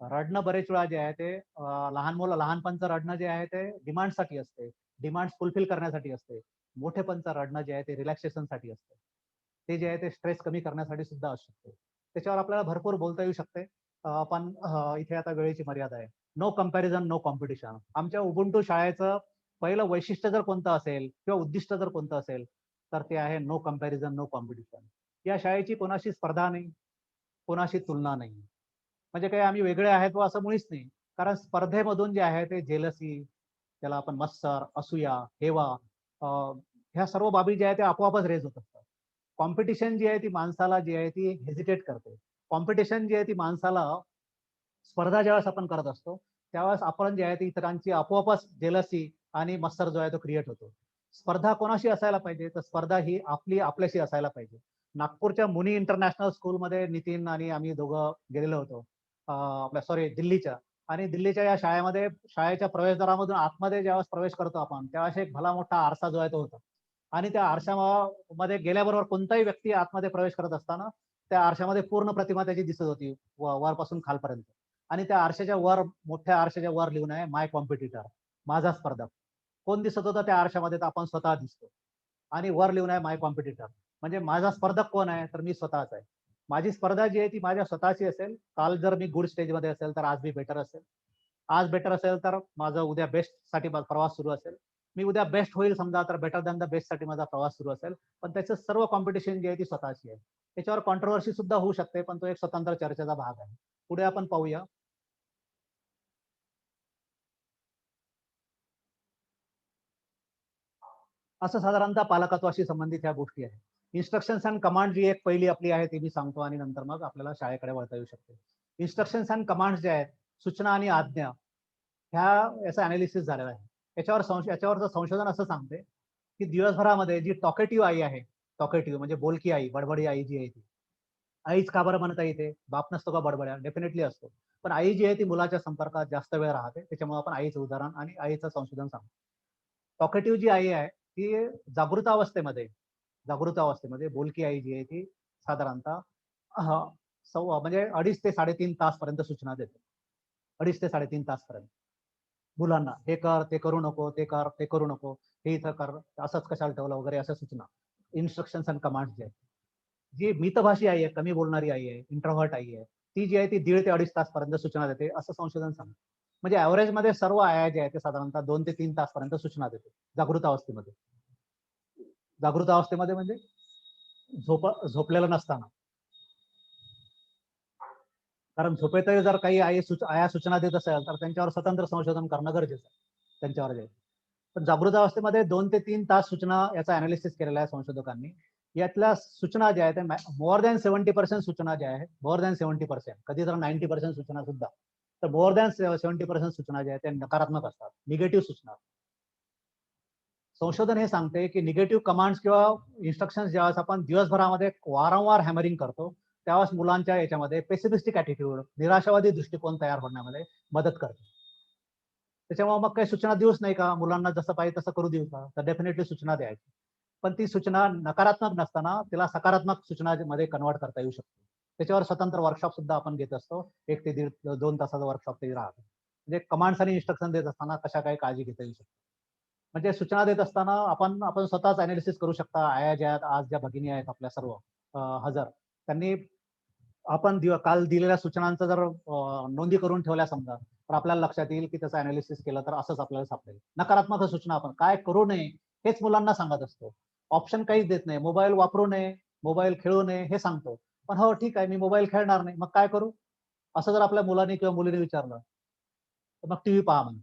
रडणं बरेच वेळा जे आहे ते लहान मुलं लहानपणचं रडणं जे आहे ते डिमांडसाठी असते, डिमांड फुलफिल करण्यासाठी असते. मोठेपणचं रडणं जे आहे ते रिलॅक्सेशनसाठी असते. ते जे आहे ते स्ट्रेस कमी करण्यासाठी सुद्धा असू शकते. त्याच्यावर आपल्याला भरपूर बोलता येऊ शकते. पण इथे आता वेळेची मर्यादा आहे. No comparison, no competition. आमच्या उबुंटू शाळेचं पहिलं वैशिष्ट्य जर कोणतं असेल किंवा उद्दिष्ट जर कोणतं असेल तर ते आहे नो कंपॅरिझन, नो कॉम्पिटिशन. या शाळेची कोणाशी स्पर्धा नाही, कोणाशी तुलना नाही. म्हणजे काही आम्ही वेगळे आहेत व असं मुळीच नाही. कारण स्पर्धेमधून जे आहे ते जेलसी, त्याला आपण मत्सर, असूया, हेवा, अ, ह्या सर्व बाबी ज्या आहेत त्या आपोआपच रेज होत असतात. कॉम्पिटिशन जी आहे ती माणसाला जी आहे ती हेजिटेट करते. कॉम्पिटिशन जी आहे ती माणसाला, स्पर्धा ज्यावेळेस आपण करत असतो त्यावेळेस आपण जे आहे ते इतरांची आपोआपच जेलसी आणि मत्सर जो आहे तो क्रिएट होतो. स्पर्धा कोणाशी असायला पाहिजे? तर स्पर्धा ही आपल्याशी असायला पाहिजे. नागपूरच्या मुनी इंटरनॅशनल स्कूलमध्ये नितीन आणि आम्ही दोघं गेलेलो होतो. आपल्या सॉरी दिल्लीच्या. आणि दिल्लीच्या या शाळेमध्ये, शाळेच्या प्रवेशद्वारामधून आतमध्ये ज्यावेळेस प्रवेश करतो आपण त्यावेळेस एक भला मोठा आरसा जो आहे तो होता. आणि त्या आरशामध्ये गेल्याबरोबर कोणताही व्यक्ती आतमध्ये प्रवेश करत असताना त्या आरशामध्ये पूर्ण प्रतिमा त्याची दिसत होती वरपासून खालपर्यंत. आणि त्या आरशाच्या वर, मोठ्या आरशाच्या वर लिहून आहे माय कॉम्पिटिटर, माझा स्पर्धक. कोण दिसत होता त्या आरशामध्ये? तर आपण स्वतः दिसतो. आणि वर लिहून आहे माय कॉम्पिटिटर, म्हणजे माझा स्पर्धक कोण आहे? तर मी स्वतःच आहे. माझी स्पर्धा जी आहे ती माझ्या स्वतःची असेल. काल जर मी गुड स्टेजमध्ये असेल तर आज मी बेटर असेल. आज बेटर असेल तर माझा उद्या बेस्ट साठी प्रवास सुरू असेल. मी उद्या बेस्ट होईल समजा तर बेटर दॅन द बेस्ट साठी माझा प्रवास सुरू असेल. पण त्याचं सर्व कॉम्पिटिशन जी आहे ती स्वतःची आहे. त्याच्यावर कॉन्ट्रोवर्सी सुद्धा होऊ शकते, पण तो एक स्वतंत्र चर्चेचा भाग आहे. पुढे आपण पाहूया. असं साधारणतः पालकत्वाशी संबंधित ह्या गोष्टी आहेत. इन्स्ट्रक्शन्स अँड कमांड जी एक पहिली आपली आहे ती मी सांगतो आणि नंतर मग आपल्याला शाळेकडे वळता येऊ शकते. इन्स्ट्रक्शन्स अँड कमांड्स जे आहेत, सूचना आणि आज्ञा, ह्या याचं अनालिसिस झालेलं आहे. याच्यावरचं संशोधन असं सांगते की दिवसभरामध्ये जी टॉकेटिव्ह आई आहे, टॉकेटिव्ह म्हणजे बोलकी आई, बडबडी आई जी आहे ती, आईच का बरं म्हणता येते? बाप नसतो का बडबड्या? डेफिनेटली असतो. पण आई जी आहे ती मुलाच्या संपर्कात जास्त वेळ राहते, त्याच्यामुळे आपण आईचं उदाहरण आणि आईचं संशोधन सांगतो. टॉकेटिव्ह जी आई आहे ती जागृत अवस्थेमध्ये जागृत अवस्थेमध्ये बोलकी आई जी आहे ती साधारणतः म्हणजे 2.5 ते 3.5 तास पर्यंत सूचना देते. 2.5 ते 3.5 तास पर्यंत मुलांना हे कर, ते करू नको, ते कर, ते करू नको, हे इथं कर, असंच कशाला ठेवलं वगैरे अशा सूचना, इन्स्ट्रक्शन्स अँड कमांड्स जे आहेत. जी मितभाषी आई आहे, कमी बोलणारी आई आहे, इंट्रोव्हर्ट आई आहे, ती जी आहे ती 1.5 ते 2.5 तास पर्यंत सूचना देते असं संशोधन सांगतं. म्हणजे ऍव्हरेज मध्ये सर्व आया जे आहे ते साधारणतः 2 ते 3 तास पर्यंत सूचना देते जागृत अवस्थेमध्ये. जागृत अवस्थेमध्ये म्हणजे झोपलेलं नसताना. कारण झोपेतही जर काही आया सूचना देत असेल तर त्यांच्यावर स्वतंत्र संशोधन करणं गरजेचं आहे त्यांच्यावर जे. पण जागृत अवस्थेमध्ये 2 ते 3 तास सूचना याचा अनालिसिस केलेला आहे संशोधकांनी. यातल्या सूचना ज्या आहेत मोर दॅन 70% सूचना ज्या आहेत, मोर दॅन 70%, कधी तर 90% सूचना सुद्धा, तर मोर दॅन 70% सूचना ज्या आहेत त्या नकारात्मक असतात, निगेटिव्ह सूचना. संशोधन हे सांगते की निगेटिव्ह कमांड्स किंवा इन्स्ट्रक्शन्स ज्यावेळेस आपण दिवसभरामध्ये वारंवार हॅमरिंग करतो त्यावेळेस मुलांच्या याच्यामध्ये पेसिमिस्टिक ॲटिट्यूड, निराशावादी दृष्टिकोन तयार होण्यामध्ये मदत करते. त्याच्यामुळे मग काही सूचना देऊच नाही का, मुलांना जसं पाहिजे तसं करू देऊ का, तर डेफिनेटली सूचना द्यायची. पण ती सूचना नकारात्मक नसताना तिला सकारात्मक सूचनामध्ये कन्वर्ट करता येऊ शकते. त्याच्यावर स्वतंत्र वर्कशॉप सुद्धा आपण घेत असतो. 1 ते 2 तासाचा वर्कशॉप ते राहतो. म्हणजे कमांड्स आणि इन्स्ट्रक्शन देत असताना कशा काही काळजी घेता येऊ शकते. म्हणजे सूचना देत असताना आपण स्वतःच अनालिसिस करू शकता. आया ज्या आहेत, आज ज्या भगिनी आहेत आपल्या सर्व हजर, त्यांनी आपण काल दिलेल्या सूचनांचं जर नोंदी करून ठेवल्या समजा, तर आपल्याला लक्षात येईल की त्याचं अनालिसिस केलं तर असंच आपल्याला सापडेल. नकारात्मक सूचना आपण काय करू नये हेच मुलांना सांगत असतो. ऑप्शन काहीच देत नाही. मोबाईल वापरू नये, मोबाईल खेळू नये हे सांगतो. पण हो ठीक आहे, मी मोबाईल खेळणार नाही, मग काय करू? असं जर आपल्या मुलांनी किंवा मुलीने विचारलं, तर मग टीव्ही पहा म्हणून.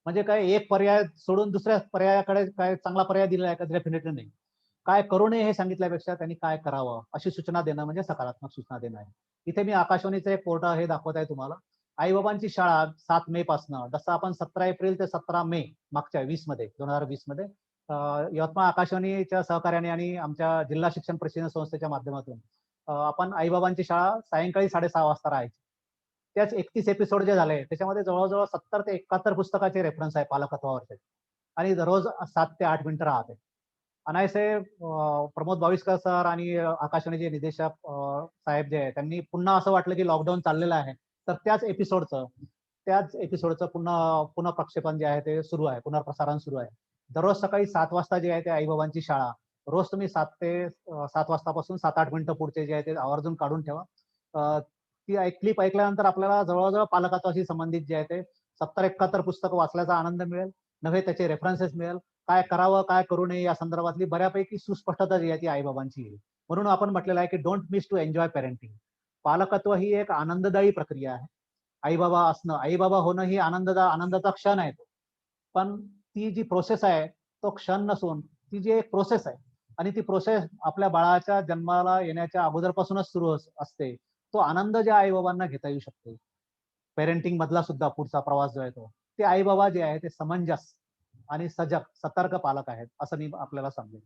म्हणजे काय एक पर्याय सोडून दुसऱ्या पर्यायाकडे काय चांगला पर्याय दिलेला आहे का? डेफिनेटली नाही. काय करू नये हे सांगितल्यापेक्षा त्यांनी काय करावं अशी सूचना देणं म्हणजे सकारात्मक सूचना देणं आहे. इथे मी आकाशवाणीचं एक पोर्टल हे दाखवत आहे तुम्हाला. आई-बाबांची शाळा 7 मे पासनं, जसं आपण 17 एप्रिल ते 17 मे मागच्या 2020 मध्ये यवतमाळ आकाशवाणीच्या सहकार्याने आणि आमच्या जिल्हा शिक्षण प्रशिक्षण संस्थेच्या माध्यमातून आपण आई-बाबांची शाळा सायंकाळी 6:30 वाजता राहायची. त्याच 31 एपिसोड जे झाले त्याच्यामध्ये जवळजवळ 70 ते 71 पुस्तकाचे रेफरन्स आहे पालकत्वावरचे आणि दररोज 7 ते 8 मिनिटं राहते. अनायसे प्रमोद बाविस्कर सर आणि आकाशवाणीचे निदेशक साहेब जे आहे त्यांनी पुन्हा असं वाटलं की लॉकडाऊन चाललेलं आहे, तर त्याच एपिसोडचं पुन्हा प्रक्षेपण जे आहे ते सुरू आहे, पुनर्प्रसारण सुरू आहे. दररोज सकाळी 7 वाजता जे आहे ते आई-बाबांची शाळा, रोज तुम्ही 7 वाजतापासून 7-8 मिनिटं पुढचे जे आहे ते आवर्जून काढून ठेवा. ती क्लिप ऐकल्यानंतर आपल्याला जवळजवळ पालकत्वाशी संबंधित जे आहे ते 70-71 पुस्तकं वाचल्याचा आनंद मिळेल, नव्हे त्याचे रेफरन्सेस मिळेल, काय करावं काय करू नये या संदर्भातली बऱ्यापैकी सुस्पष्टता जी आहे ती आई-बाबांची येईल. म्हणून आपण म्हटलेलं आहे की don't miss to enjoy parenting. पालकत्व ही एक आनंददायी प्रक्रिया आहे. आई-बाबा असणं, आई-बाबा होणं ही आनंदाचा क्षण आहे तो. पण ती जी प्रोसेस आहे तो क्षण नसून ती जी एक प्रोसेस आहे आणि ती प्रोसेस आपल्या बाळाच्या जन्माला येण्याच्या अगोदरपासूनच सुरू असते. तो आनंद ज्या आई-बाबांना घेता येऊ शकतो. पेरेंटिंग मधला सुद्धा पुढचा प्रवास जो आहे तो, ते आई-बाबा जे आहे ते समंजस आणि सजग, सतर्क पालक आहेत असं मी आपल्याला सांगेन.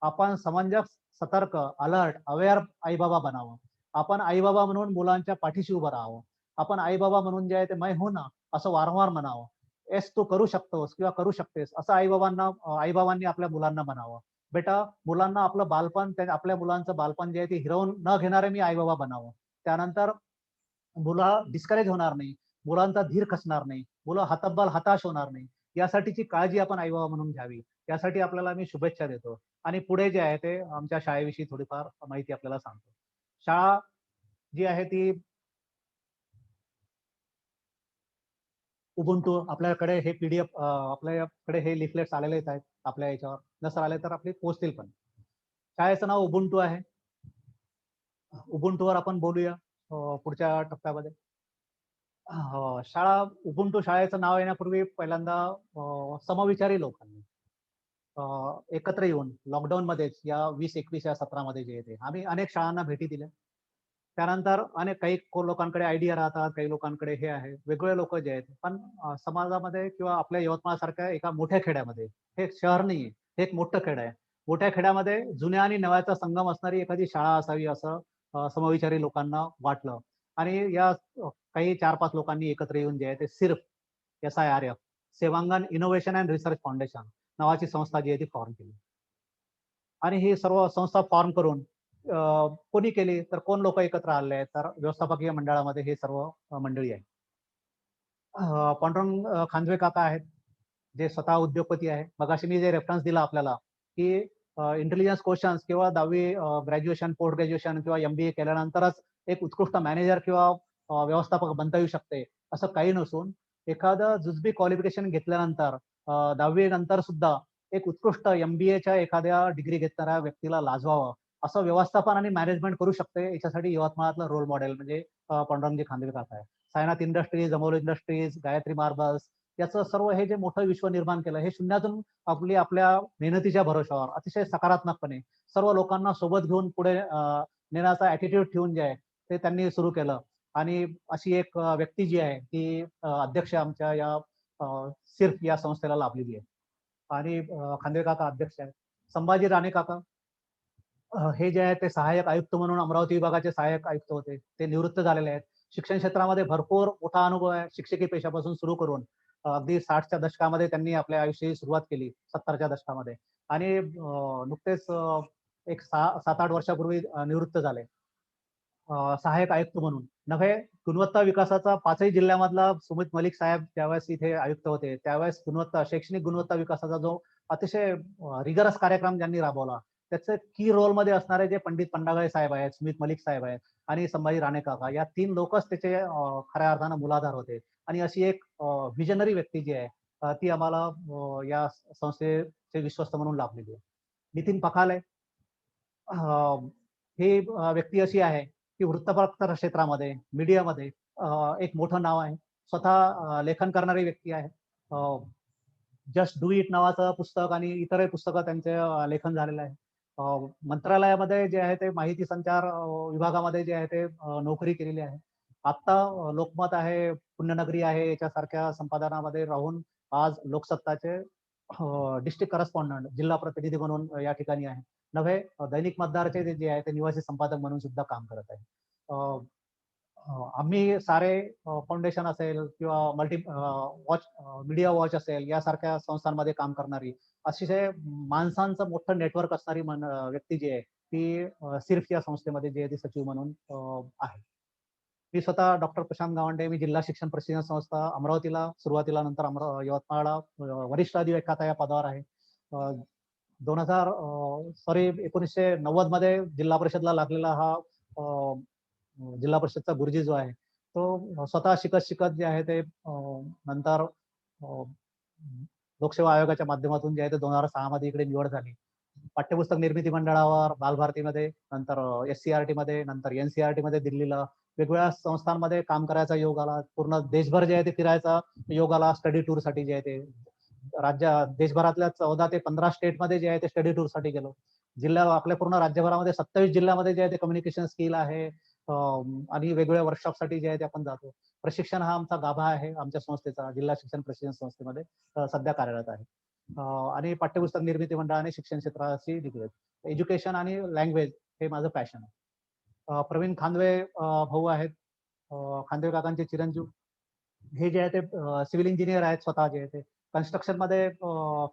आपण समंजस, सतर्क, अलर्ट, अवेअर आई-बाबा बनावं. आपण आई-बाबा म्हणून मुलांच्या पाठीशी उभं राहावं. आपण आई-बाबा म्हणून जे आहे ते मैं हूं ना असं वारंवार म्हणावं. येस तू करू शकतोस किंवा करू शकतेस असं आई-बाबांनी आपल्या मुलांना म्हणावं. बेटा मुलांना आपलं बालपण, आपल्या मुलांचं बालपण जे आहे ते हिरावून न घेणारे मी आई-बाबा बनावं. त्यानंतर मुलं डिस्करेज होणार नाही, मुलांचा धीर खचणार नाही, मुलं हतबल हताश होणार नाही, यासाठीची काळजी आपण आई-बाबा म्हणून घ्यावी. यासाठी आपल्याला मी शुभेच्छा देतो आणि पुढे जे आहे ते आमच्या शाळेविषयी थोडीफार माहिती आपल्याला सांगतो. शाळा जी आहे ती उबुंटू आपल्याकडे हे पीडीएफ आपल्याकडे हे लिफलेट्स आलेलेच आहेत आपल्या याच्यावर. नसर आले तर आपले पोहोचतील पण. शाळेचं नाव उबुंटू आहे. उबुंटूवर आपण बोलूया पुढच्या टप्प्यामध्ये. शाळा उबुंटू शाळेचं नाव येण्यापूर्वी पहिल्यांदा समविचारी लोकांनी एकत्र येऊन लॉकडाऊन मध्येच या 20-21 या सत्रामध्ये जे येते आम्ही अनेक शाळांना भेटी दिल्या. त्यानंतर काही लोकांकडे आयडिया राहतात, काही लोकांकडे हे आहे, वेगवेगळे लोक जे आहेत. पण समाजामध्ये किंवा आपल्या यवतमाळ सारख्या एका मोठ्या खेड्यामध्ये, हे एक शहर नाहीये, हे एक मोठं खेड आहे. मोठ्या खेड्यामध्ये जुन्या आणि नव्याचा संगम असणारी एखादी शाळा असावी असं समविचारी लोकांना वाटलं आणि या काही 4-5 लोकांनी एकत्र येऊन जे आहे ते सिर्फ SIRF Sevangan innovation and research foundation नावाची संस्था जी आहे ती फॉर्म केली. आणि ही सर्व संस्था फॉर्म करून कोणी केली तर कोण लोक एकत्र आले आहेत तर व्यवस्थापकीय मंडळामध्ये हे सर्व मंडळी आहे. पांडुरंग खांदवे काका आहेत जे स्वतः उद्योगपती आहे. मगाशी मी जे रेफरन्स दिला आपल्याला की इंटेलिजन्स क्वेश्चन्स किंवा 10वी ग्रॅज्युएशन, पोस्ट ग्रॅज्युएशन किंवा MBA केल्यानंतरच एक उत्कृष्ट मॅनेजर किंवा व्यवस्थापक बनता येऊ शकते असं काही नसून एखादं जुजबी क्वालिफिकेशन घेतल्यानंतर 10वी नंतर सुद्धा एक उत्कृष्ट MBAच्या एखाद्या डिग्री घेणाऱ्या व्यक्तीला लाजवावं असं व्यवस्थापन आणि मॅनेजमेंट करू शकते. याच्यासाठी यवतमाळातलं रोल मॉडेल म्हणजे पांडुरंगजी खांदवे काका आहे. Sainath industries, Amol industries, Gayatri marbles याचं सर्व हे जे मोठं विश्व निर्माण केलं हे शून्यातून आपल्या मेहनतीच्या भरोशावर अतिशय सकारात्मकपणे सर्व लोकांना सोबत घेऊन पुढे नेण्याचा ऍटिट्यूड ठेवून जे आहे ते त्यांनी सुरू केलं. आणि अशी एक व्यक्ती जी आहे ती अध्यक्ष आमच्या या सिर्फ या संस्थेला लाभलेली आहे. आणि खांदवे काका अध्यक्ष आहेत. संभाजी राणे काका हे जे आहे ते सहाय्यक आयुक्त म्हणून अमरावती विभागाचे सहाय्यक आयुक्त होते. ते निवृत्त झालेले आहेत. शिक्षण क्षेत्रामध्ये भरपूर मोठा अनुभव आहे. शिक्षकी पेशापासून सुरू करून अगदी 60च्या दशकामध्ये त्यांनी आपल्या आयुष्याची सुरुवात केली, 70च्या दशकामध्ये. आणि नुकतेच एक 7-8 वर्षापूर्वी निवृत्त झाले. सहाय्यक आयुक्त म्हणून नव्हे, गुणवत्ता विकासाचा 5ही जिल्ह्यामधला सुमित मलिक साहेब ज्यावेळेस इथे आयुक्त होते त्यावेळेस शैक्षणिक गुणवत्ता विकासाचा जो अतिशय रिगरस कार्यक्रम ज्यांनी राबवला त्याचे की रोल मध्ये असणारे जे पंडित पंडागळे साहेब आहेत, सुमित मलिक साहेब आहेत आणि संभाजी राणे काका या 3 लोकच त्याचे खऱ्या अर्थानं मूलाधार होते. आणि अशी एक व्हिजनरी व्यक्ती जी आहे ती आम्हाला या संस्थेचे विश्वस्त म्हणून लाभलेली आहे. नितीन पखाले ही व्यक्ती अशी आहे की वृत्तपत्र क्षेत्रामध्ये, मीडियामध्ये एक मोठं नाव आहे. स्वतः लेखन करणारी व्यक्ती आहे. जस्ट डू इट नावाचं पुस्तक आणि इतरही पुस्तकं त्यांचे लेखन झालेलं आहे. मंत्रालयामध्ये जे आहे ते माहिती संचार विभागामध्ये जे आहे ते नोकरी केलेली आहे. आत्ता लोकमत आहे, पुण्यनगरी आहे याच्यासारख्या संपादनामध्ये राहून आज लोकसत्ताचे डिस्ट्रिक्ट करस्पॉन्डंट, जिल्हा प्रतिनिधी म्हणून या ठिकाणी आहे. नव्हे, दैनिक मतदारचे जे आहे ते निवासी संपादक म्हणून सुद्धा काम करत आहे. आम्ही सारे फाउंडेशन असेल किंवा वॉच, मीडिया वॉच असेल यासारख्या संस्थांमध्ये काम करणारी अतिशय माणसांचं मोठं नेटवर्क असणारी व्यक्ती जी आहे ती सिर्फ या संस्थेमध्ये जे आहे ती सचिव म्हणून आहे. मी स्वतः डॉक्टर प्रशांत गावंडे, मी जिल्हा शिक्षण प्रशिक्षण संस्था अमरावतीला सुरुवातीला, नंतर यवतमाळला वरिष्ठ अधिव्याख्याता या पदावर आहे. 1990 मध्ये जिल्हा परिषदला लागलेला हा जिल्हा परिषदचा गुरुजी जो आहे तो स्वतः शिकत शिकत जे आहे ते नंतर लोकसेवा आयोगाच्या माध्यमातून जे आहे ते 2006 मध्ये इकडे निवड झाली. पाठ्यपुस्तक निर्मिती मंडळावर, बालभारतीमध्ये, नंतर SCRT मध्ये, नंतर NCRT मध्ये दिल्लीला वेगवेगळ्या संस्थांमध्ये काम करायचा योग आला. पूर्ण देशभर जे आहे ते फिरायचा योग आला स्टडी टूर साठी. जे आहे ते देशभरातल्या 14 ते 15 स्टेटमध्ये जे आहे ते स्टडी टूर साठी गेलो. आपल्या पूर्ण राज्यभरामध्ये 27 जिल्ह्यामध्ये जे आहे ते कम्युनिकेशन स्किल आहे आणि वेगवेगळ्या वर्कशॉपसाठी जे आहे ते आपण जातो. प्रशिक्षण हा आमचा गाभा आहे आमच्या संस्थेचा, जिल्हा शिक्षण प्रशिक्षण संस्थेमध्ये सध्या कार्यरत आहे. आणि पाठ्यपुस्तक निर्मिती मंडळाने शिक्षण क्षेत्राशी निगडीत एज्युकेशन आणि लँग्वेज हे माझं पॅशन आहे. प्रवीण खांदवे भाऊ आहेत, खांदवे काकांचे चिरंजीव. हे जे आहे ते सिव्हिल इंजिनियर आहेत स्वतः. जे आहे ते कन्स्ट्रक्शन मध्ये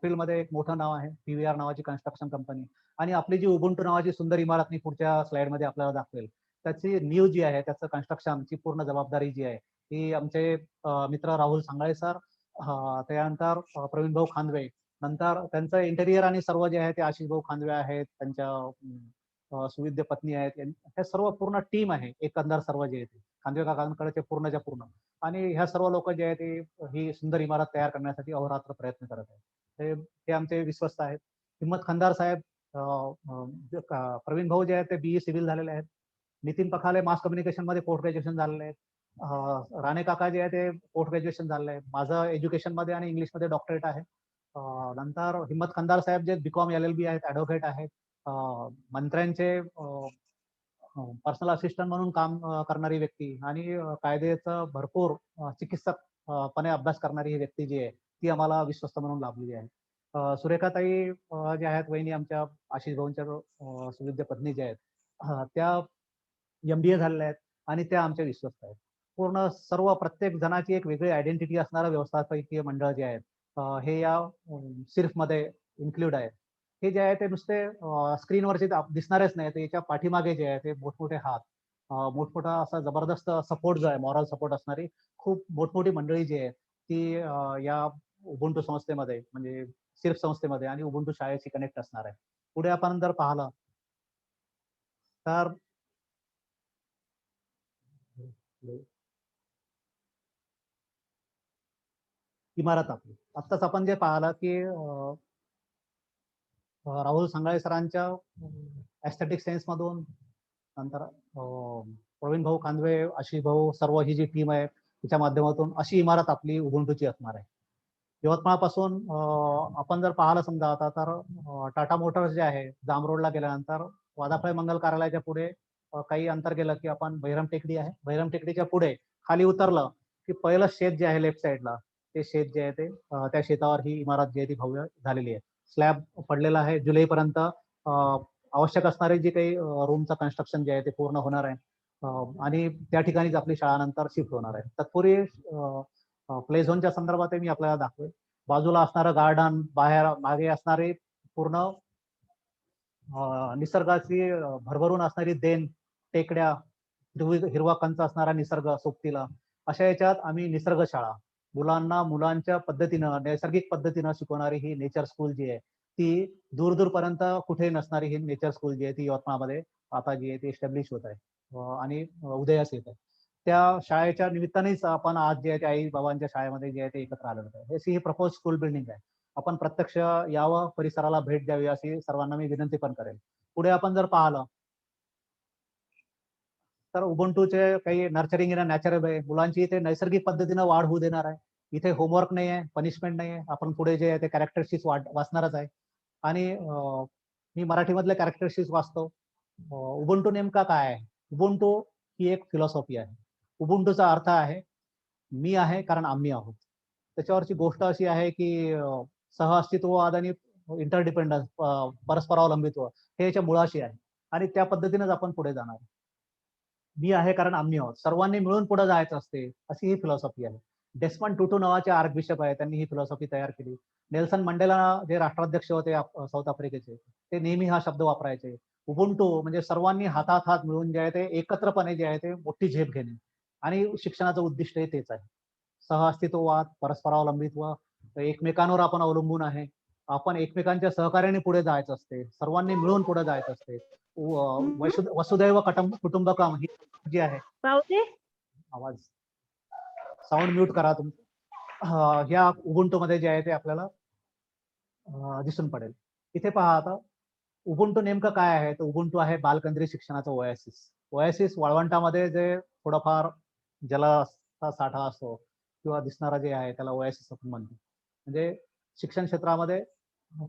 फील्डमध्ये एक मोठं नाव आहे, PVR नावाची कन्स्ट्रक्शन कंपनी. आणि आपली जी उबुंटू नावाची सुंदर इमारत मी पुढच्या स्लाइडमध्ये आपल्याला दाखवेल त्याची न्यू जी आहे त्याचं कन्स्ट्रक्शनची पूर्ण जबाबदारी जी आहे ती आमचे मित्र राहुल सांगाळे सर, त्यानंतर प्रवीण भाऊ खांदवे, नंतर त्यांचं इंटेरियर आणि सर्व जे आहे ते आशिष भाऊ खांदवे आहेत, त्यांच्या सुविद्य पत्नी आहेत. हे सर्व पूर्ण टीम आहे एकंदर सर्व जे आहे ते खांदवे काकांकडे पूर्णच्या पूर्ण. आणि ह्या सर्व लोक जे आहे ते ही सुंदर इमारत तयार करण्यासाठी अहोरात्र प्रयत्न करत आहेत. ते आमचे विश्वस्त आहेत. हिम्मत खंदार साहेब, प्रवीण भाऊ जे आहेत ते BE सिव्हिल झालेले आहेत. नितीन पखाले मास कम्युनिकेशन मध्ये पोस्ट ग्रॅज्युएशन झालेले आहेत. राणे काका जे आहे ते पोस्ट ग्रॅज्युएशन झालेले आहे. माझं एज्युकेशन मध्ये आणि इंग्लिशमध्ये डॉक्टरेट आहे. नंतर हिम्मत खंदार साहेब जे BCom LLB आहेत, ऍडव्होकेट आहेत. मंत्र्यांचे पर्सनल असिस्टंट म्हणून काम करणारी व्यक्ती आणि कायद्याचं भरपूर चिकित्सक पणे अभ्यास करणारी ही व्यक्ती जी आहे ती आम्हाला विश्वस्त म्हणून लाभलेली आहे. सुरेखाताई जे आहेत वहिनी आमच्या आशिष भाऊंच्या सुविद्य पत्नी ज्या आहेत त्या MBA झालेल्या आहेत आणि त्या आमच्या विश्वस्त आहेत. पूर्ण सर्व प्रत्येक जणाची एक वेगळी आयडेंटिटी असणारं व्यवस्थापकीय मंडळ जे आहेत हे या सिर्फ मध्ये इन्क्लूड आहे. हे जे आहे ते नुसते स्क्रीनवरचे दिसणारेच नाही, तर याच्या पाठीमागे जे आहे ते मोठमोठे हात, मोठमोठा असा जबरदस्त सपोर्ट जो आहे, मॉरल सपोर्ट असणारी खूप मोठमोठी मंडळी जी आहे ती या उबुंटू संस्थेमध्ये म्हणजे सिर्फ संस्थेमध्ये आणि उबुंटू शाळेशी कनेक्ट असणार आहे. पुढे आपण जर पाहिलं तर इमारत आपली आत्ताच आपण जे पाहिलं की राहुल सांगळे सरांच्या एस्थेटिक सेन्स मधून, नंतर प्रवीण भाऊ कांदवे, आशिष भाऊ, सर्व ही जी टीम आहे तिच्या माध्यमातून अशी इमारत आपली उबुंटूची असणार आहे. यवतमाळपासून आपण जर पाहिलं समजा आता तर टाटा मोटर्स जे आहे जाम रोडला गेल्यानंतर वादाफळे मंगल कार्यालयाच्या पुढे काही अंतर गेलं की आपण बहिरम टेकडी आहे. बहिरम टेकडीच्या पुढे खाली उतरलं की पहिलं शेत जे आहे लेफ्ट साईडला, ते शेत जे आहे ते त्या शेतावर ही इमारत जी आहे ती भव्य झालेली आहे. स्लॅब पडलेला आहे. जुलैपर्यंत आवश्यक असणारे जे काही रूमचं कन्स्ट्रक्शन जे आहे ते पूर्ण होणार आहे आणि त्या ठिकाणीच आपली शाळा नंतर शिफ्ट होणार आहे. तत्पूर्वी प्ले झोनच्या संदर्भात मी आपल्याला दाखवेल. बाजूला असणारं गार्डन, बाहेर मागे असणारे पूर्ण निसर्गाची भरभरून असणारी देन, टेकड्या, हिरवा कंच असणारा निसर्ग सोबतीला, अशा याच्यात आम्ही निसर्ग शाळा मुलांना मुलांच्या पद्धतीनं नैसर्गिक पद्धतीनं शिकवणारी ही नेचर स्कूल जी आहे ती दूर दूरपर्यंत कुठे नसणारी ही नेचर स्कूल जी आहे ती यवतमाळमध्ये आता जी आहे ती एस्टॅब्लिश होत आहे आणि उदयास येत आहे. त्या शाळेच्या निमित्तानेच आपण आज जे आहे ते आई बाबांच्या शाळेमध्ये जे आहे ते एकत्र आलेलो आहे. अशी ही प्रपोज स्कूल बिल्डिंग आहे. आपण प्रत्यक्ष यावं, परिसराला भेट द्यावी अशी सर्वांना मी विनंती पण करेल. पुढे आपण जर पाहिलं तर उबुंटूचे काही नर्चरिंग इन नॅचरल आहे. मुलांची इथे नैसर्गिक पद्धतीनं वाढ होऊ देणार आहे. इथे होमवर्क नाही आहे, पनिशमेंट नाही आहे. आपण पुढे जे आहे ते कॅरेक्टरशीच वाचणारच आहे. आणि मी मराठीमधले कॅरेक्टरशीच वाचतो. उबुंटू नेमका काय आहे? उबुंटू ही एक फिलॉसॉफी आहे. उबुंटूचा अर्थ आहे मी आहे कारण आम्ही आहोत. त्याच्यावरची गोष्ट अशी आहे की सहअस्तित्ववाद आणि इंटरडिपेंडन्स, परस्परावलंबित्व हे याच्या मुळाशी आहे आणि त्या पद्धतीनेच आपण पुढे जाणार. मी आहे कारण आम्ही आहोत. सर्वांनी मिळून पुढे जायचं असते, अशी ही फिलॉसॉफी आहे. डेस्मंड टुटू नावाचे आर्क बिशप आहे, त्यांनी ही फिलॉसॉफी तयार केली. नेल्सन मंडेला जे राष्ट्राध्यक्ष होते साऊथ आफ्रिकेचे, ते नेहमी हा शब्द वापरायचे. उबुंटू म्हणजे सर्वांनी हातात हात मिळून जे आहे ते एकत्रपणे जे आहे ते मोठी झेप घेणे आणि शिक्षणाचं उद्दिष्ट तेच आहे. सहअस्तित्ववाद, परस्परावलंबित्व, एकमेकांवर आपण अवलंबून आहे. आपण एकमेकांच्या सहकार्याने पुढे जायचं असते, सर्वांनी मिळून पुढे जायचं असते. वसुदैव कुटुंबकम ही जी आहे, पावते आवाज साऊंड म्यूट करा तुम्ही. ह्या उबुंटू मध्ये जे आहे ते आपल्याला दिसून पडेल. इथे पहा आता उबुंटू नेमकं काय आहे? तर उबुंटू आहे बालकेंद्रीय शिक्षणाचं ओएसिस. ओएसिस वाळवंटामध्ये जे थोडंफार जलाचा साठा असतो किंवा दिसणारा जे आहे त्याला ओएसिस आपण म्हणतो. म्हणजे शिक्षण क्षेत्रामध्ये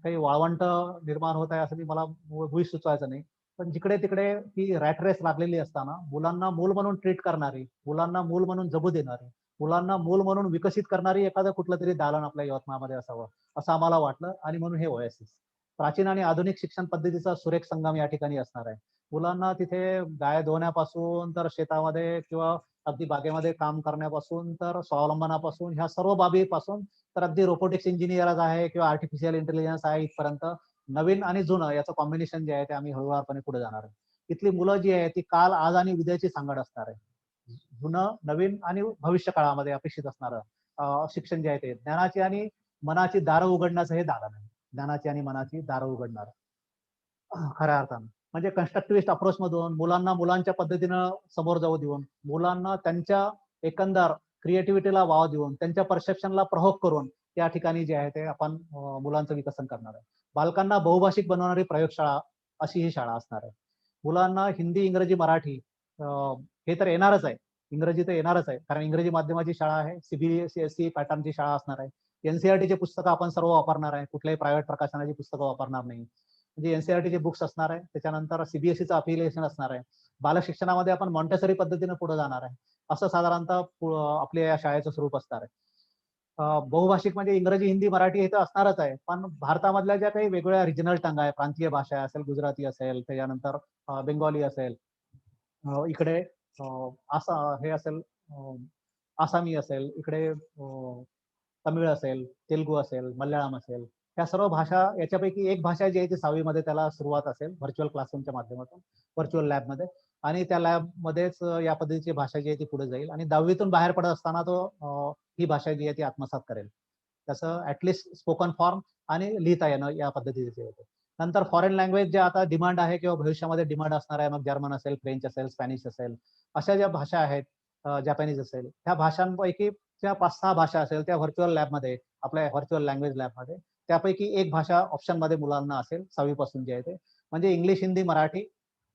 काही वाळवंट निर्माण होत आहे असं मी मला भुईच सुचवायचं नाही. पण जिकडे तिकडे ती रॅट रेस लागलेली असताना मुलांना मूल म्हणून ट्रीट करणारी, मुलांना मूल म्हणून जगू देणारी, मुलांना मूल म्हणून विकसित करणारी एखादं कुठलं तरी दालन आपल्या यवतमाळमध्ये असावं असं आम्हाला वाटलं आणि म्हणून हे ओएसिस. प्राचीन आणि आधुनिक शिक्षण पद्धतीचा सुरेख संगम या ठिकाणी असणार आहे. मुलांना तिथे गाय धुण्यापासून तर शेतामध्ये किंवा अगदी बागेमध्ये काम करण्यापासून तर स्वावलंबनापासून ह्या सर्व बाबीपासून तर अगदी रोबोटिक्स इंजिनियर आहे किंवा आर्टिफिशियल इंटेलिजन्स आहे इथपर्यंत नवीन आणि जुनं याचं कॉम्बिनेशन जे आहे ते आम्ही हळूवारपणे पुढे जाणार आहे. इथली मुलं जी आहे ती काल, आज आणि उद्याची सांगड असणार आहे. जुनं, नवीन आणि भविष्य काळामध्ये अपेक्षित असणारं शिक्षण जे आहे ते ज्ञानाची आणि मनाची दारं उघडण्याचं हे दालन आहे. ज्ञानाची आणि मनाची दारं उघडणार खऱ्या अर्थानं. म्हणजे कन्स्ट्रक्टिव्हिस्ट अप्रोच मधून मुलांना मुलांच्या पद्धतीनं समोर जाऊ देऊन, मुलांना त्यांच्या एकंदर क्रिएटिव्हिटीला वाव देऊन, त्यांच्या परसेप्शनला प्रहोक करून त्या ठिकाणी जे आहे ते आपण मुलांचं विकसन करणार आहे. बालकांना बहुभाषिक बनवणारी प्रयोगशाळा अशी ही शाळा असणार आहे. मुलांना हिंदी, इंग्रजी, मराठी हे तर येणारच आहे. इंग्रजी तर येणारच आहे कारण इंग्रजी माध्यमाची शाळा आहे. CBSE पॅटर्नची शाळा असणार आहे. NCERTचे पुस्तकं आपण सर्व वापरणार आहे. कुठल्याही प्रायव्हेट प्रकाशनाची पुस्तकं वापरणार नाही. म्हणजे NCERTचे बुक्स असणार आहे. त्याच्यानंतर CBSEचं अफिलिएशन असणार आहे. बालशिक्षणामध्ये आपण मॉन्टेसरी पद्धतीने पुढे जाणार आहे. असं साधारणतः आपल्या या शाळेचं स्वरूप असणार आहे. बहुभाषिक म्हणजे इंग्रजी, हिंदी, मराठी हे तर असणारच आहे. पण भारतामधल्या ज्या काही वेगवेगळ्या रिजनल टंग आहे, प्रांतीय भाषा असेल, गुजराती असेल, त्याच्यानंतर बेंगॉली असेल, इकडे हे असेल, आसामी असेल, इकडे तमिळ असेल, तेलुगू असेल, मल्याळम असेल, ह्या सर्व भाषा याच्यापैकी एक भाषा जी आहे ती 6वी मध्ये त्याला सुरुवात असेल व्हर्च्युअल क्लासरूमच्या माध्यमातून, व्हर्च्युअल लॅबमध्ये, आणि त्या लॅबमध्येच या पद्धतीची भाषा जी आहे ती पुढे जाईल आणि 10वीतून बाहेर पडत असताना तो ही भाषा जी आहे ती आत्मसात करेल. तसं ऍटलिस्ट स्पोकन फॉर्म आणि लिहिता येणं या पद्धतीचे होते. नंतर फॉरेन लँग्वेज जे आता डिमांड आहे किंवा भविष्यामध्ये डिमांड असणार आहे, मग जर्मन असेल, फ्रेंच असेल, स्पॅनिश असेल, अशा ज्या भाषा आहेत, जपानीज असेल, ह्या भाषांपैकी ज्या 5-6 भाषा असेल त्या व्हर्च्युअल लॅबमध्ये, आपल्या व्हर्च्युअल लँग्वेज लॅबमध्ये त्यापैकी एक भाषा ऑप्शनमध्ये मुलांना असेल 6वी पासून जे आहे ते, म्हणजे English, Hindi, Marathi,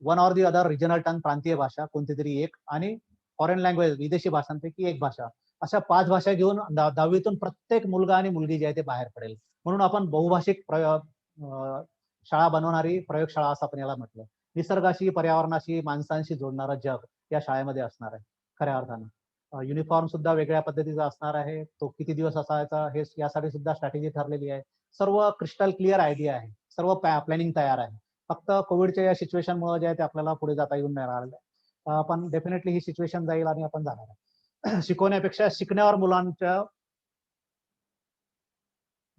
one or the other regional tongue, प्रांतीय भाषा कोणती तरी एक, आणि फॉरेन लँग्वेज विदेशी भाषांपैकी एक भाषा, अशा 5 भाषा घेऊन 10वीतून प्रत्येक मुलगा आणि मुलगी जे आहे ते बाहेर पडेल. म्हणून आपण बहुभाषिक शाळा बनवणारी प्रयोगशाळा असं आपण याला म्हटलं. निसर्गाशी, पर्यावरणाशी, माणसांशी जोडणारं जग या शाळेमध्ये असणार आहे खऱ्या अर्थानं. युनिफॉर्म सुद्धा वेगळ्या पद्धतीचा असणार आहे. तो किती दिवस असायचा हे यासाठी सुद्धा स्ट्रॅटेजी ठरलेली आहे. सर्व क्रिस्टल क्लिअर आयडिया आहे. सर्व प्लॅनिंग तयार आहे. फक्त कोविडच्या या सिच्युएशनमुळे जे आहे ते आपल्याला पुढे जाता येऊन नाही राहिलं. पण डेफिनेटली ही सिच्युएशन जाईल आणि आपण जाणार आहे. शिकवण्यापेक्षा शिकण्यावर मुलांच्या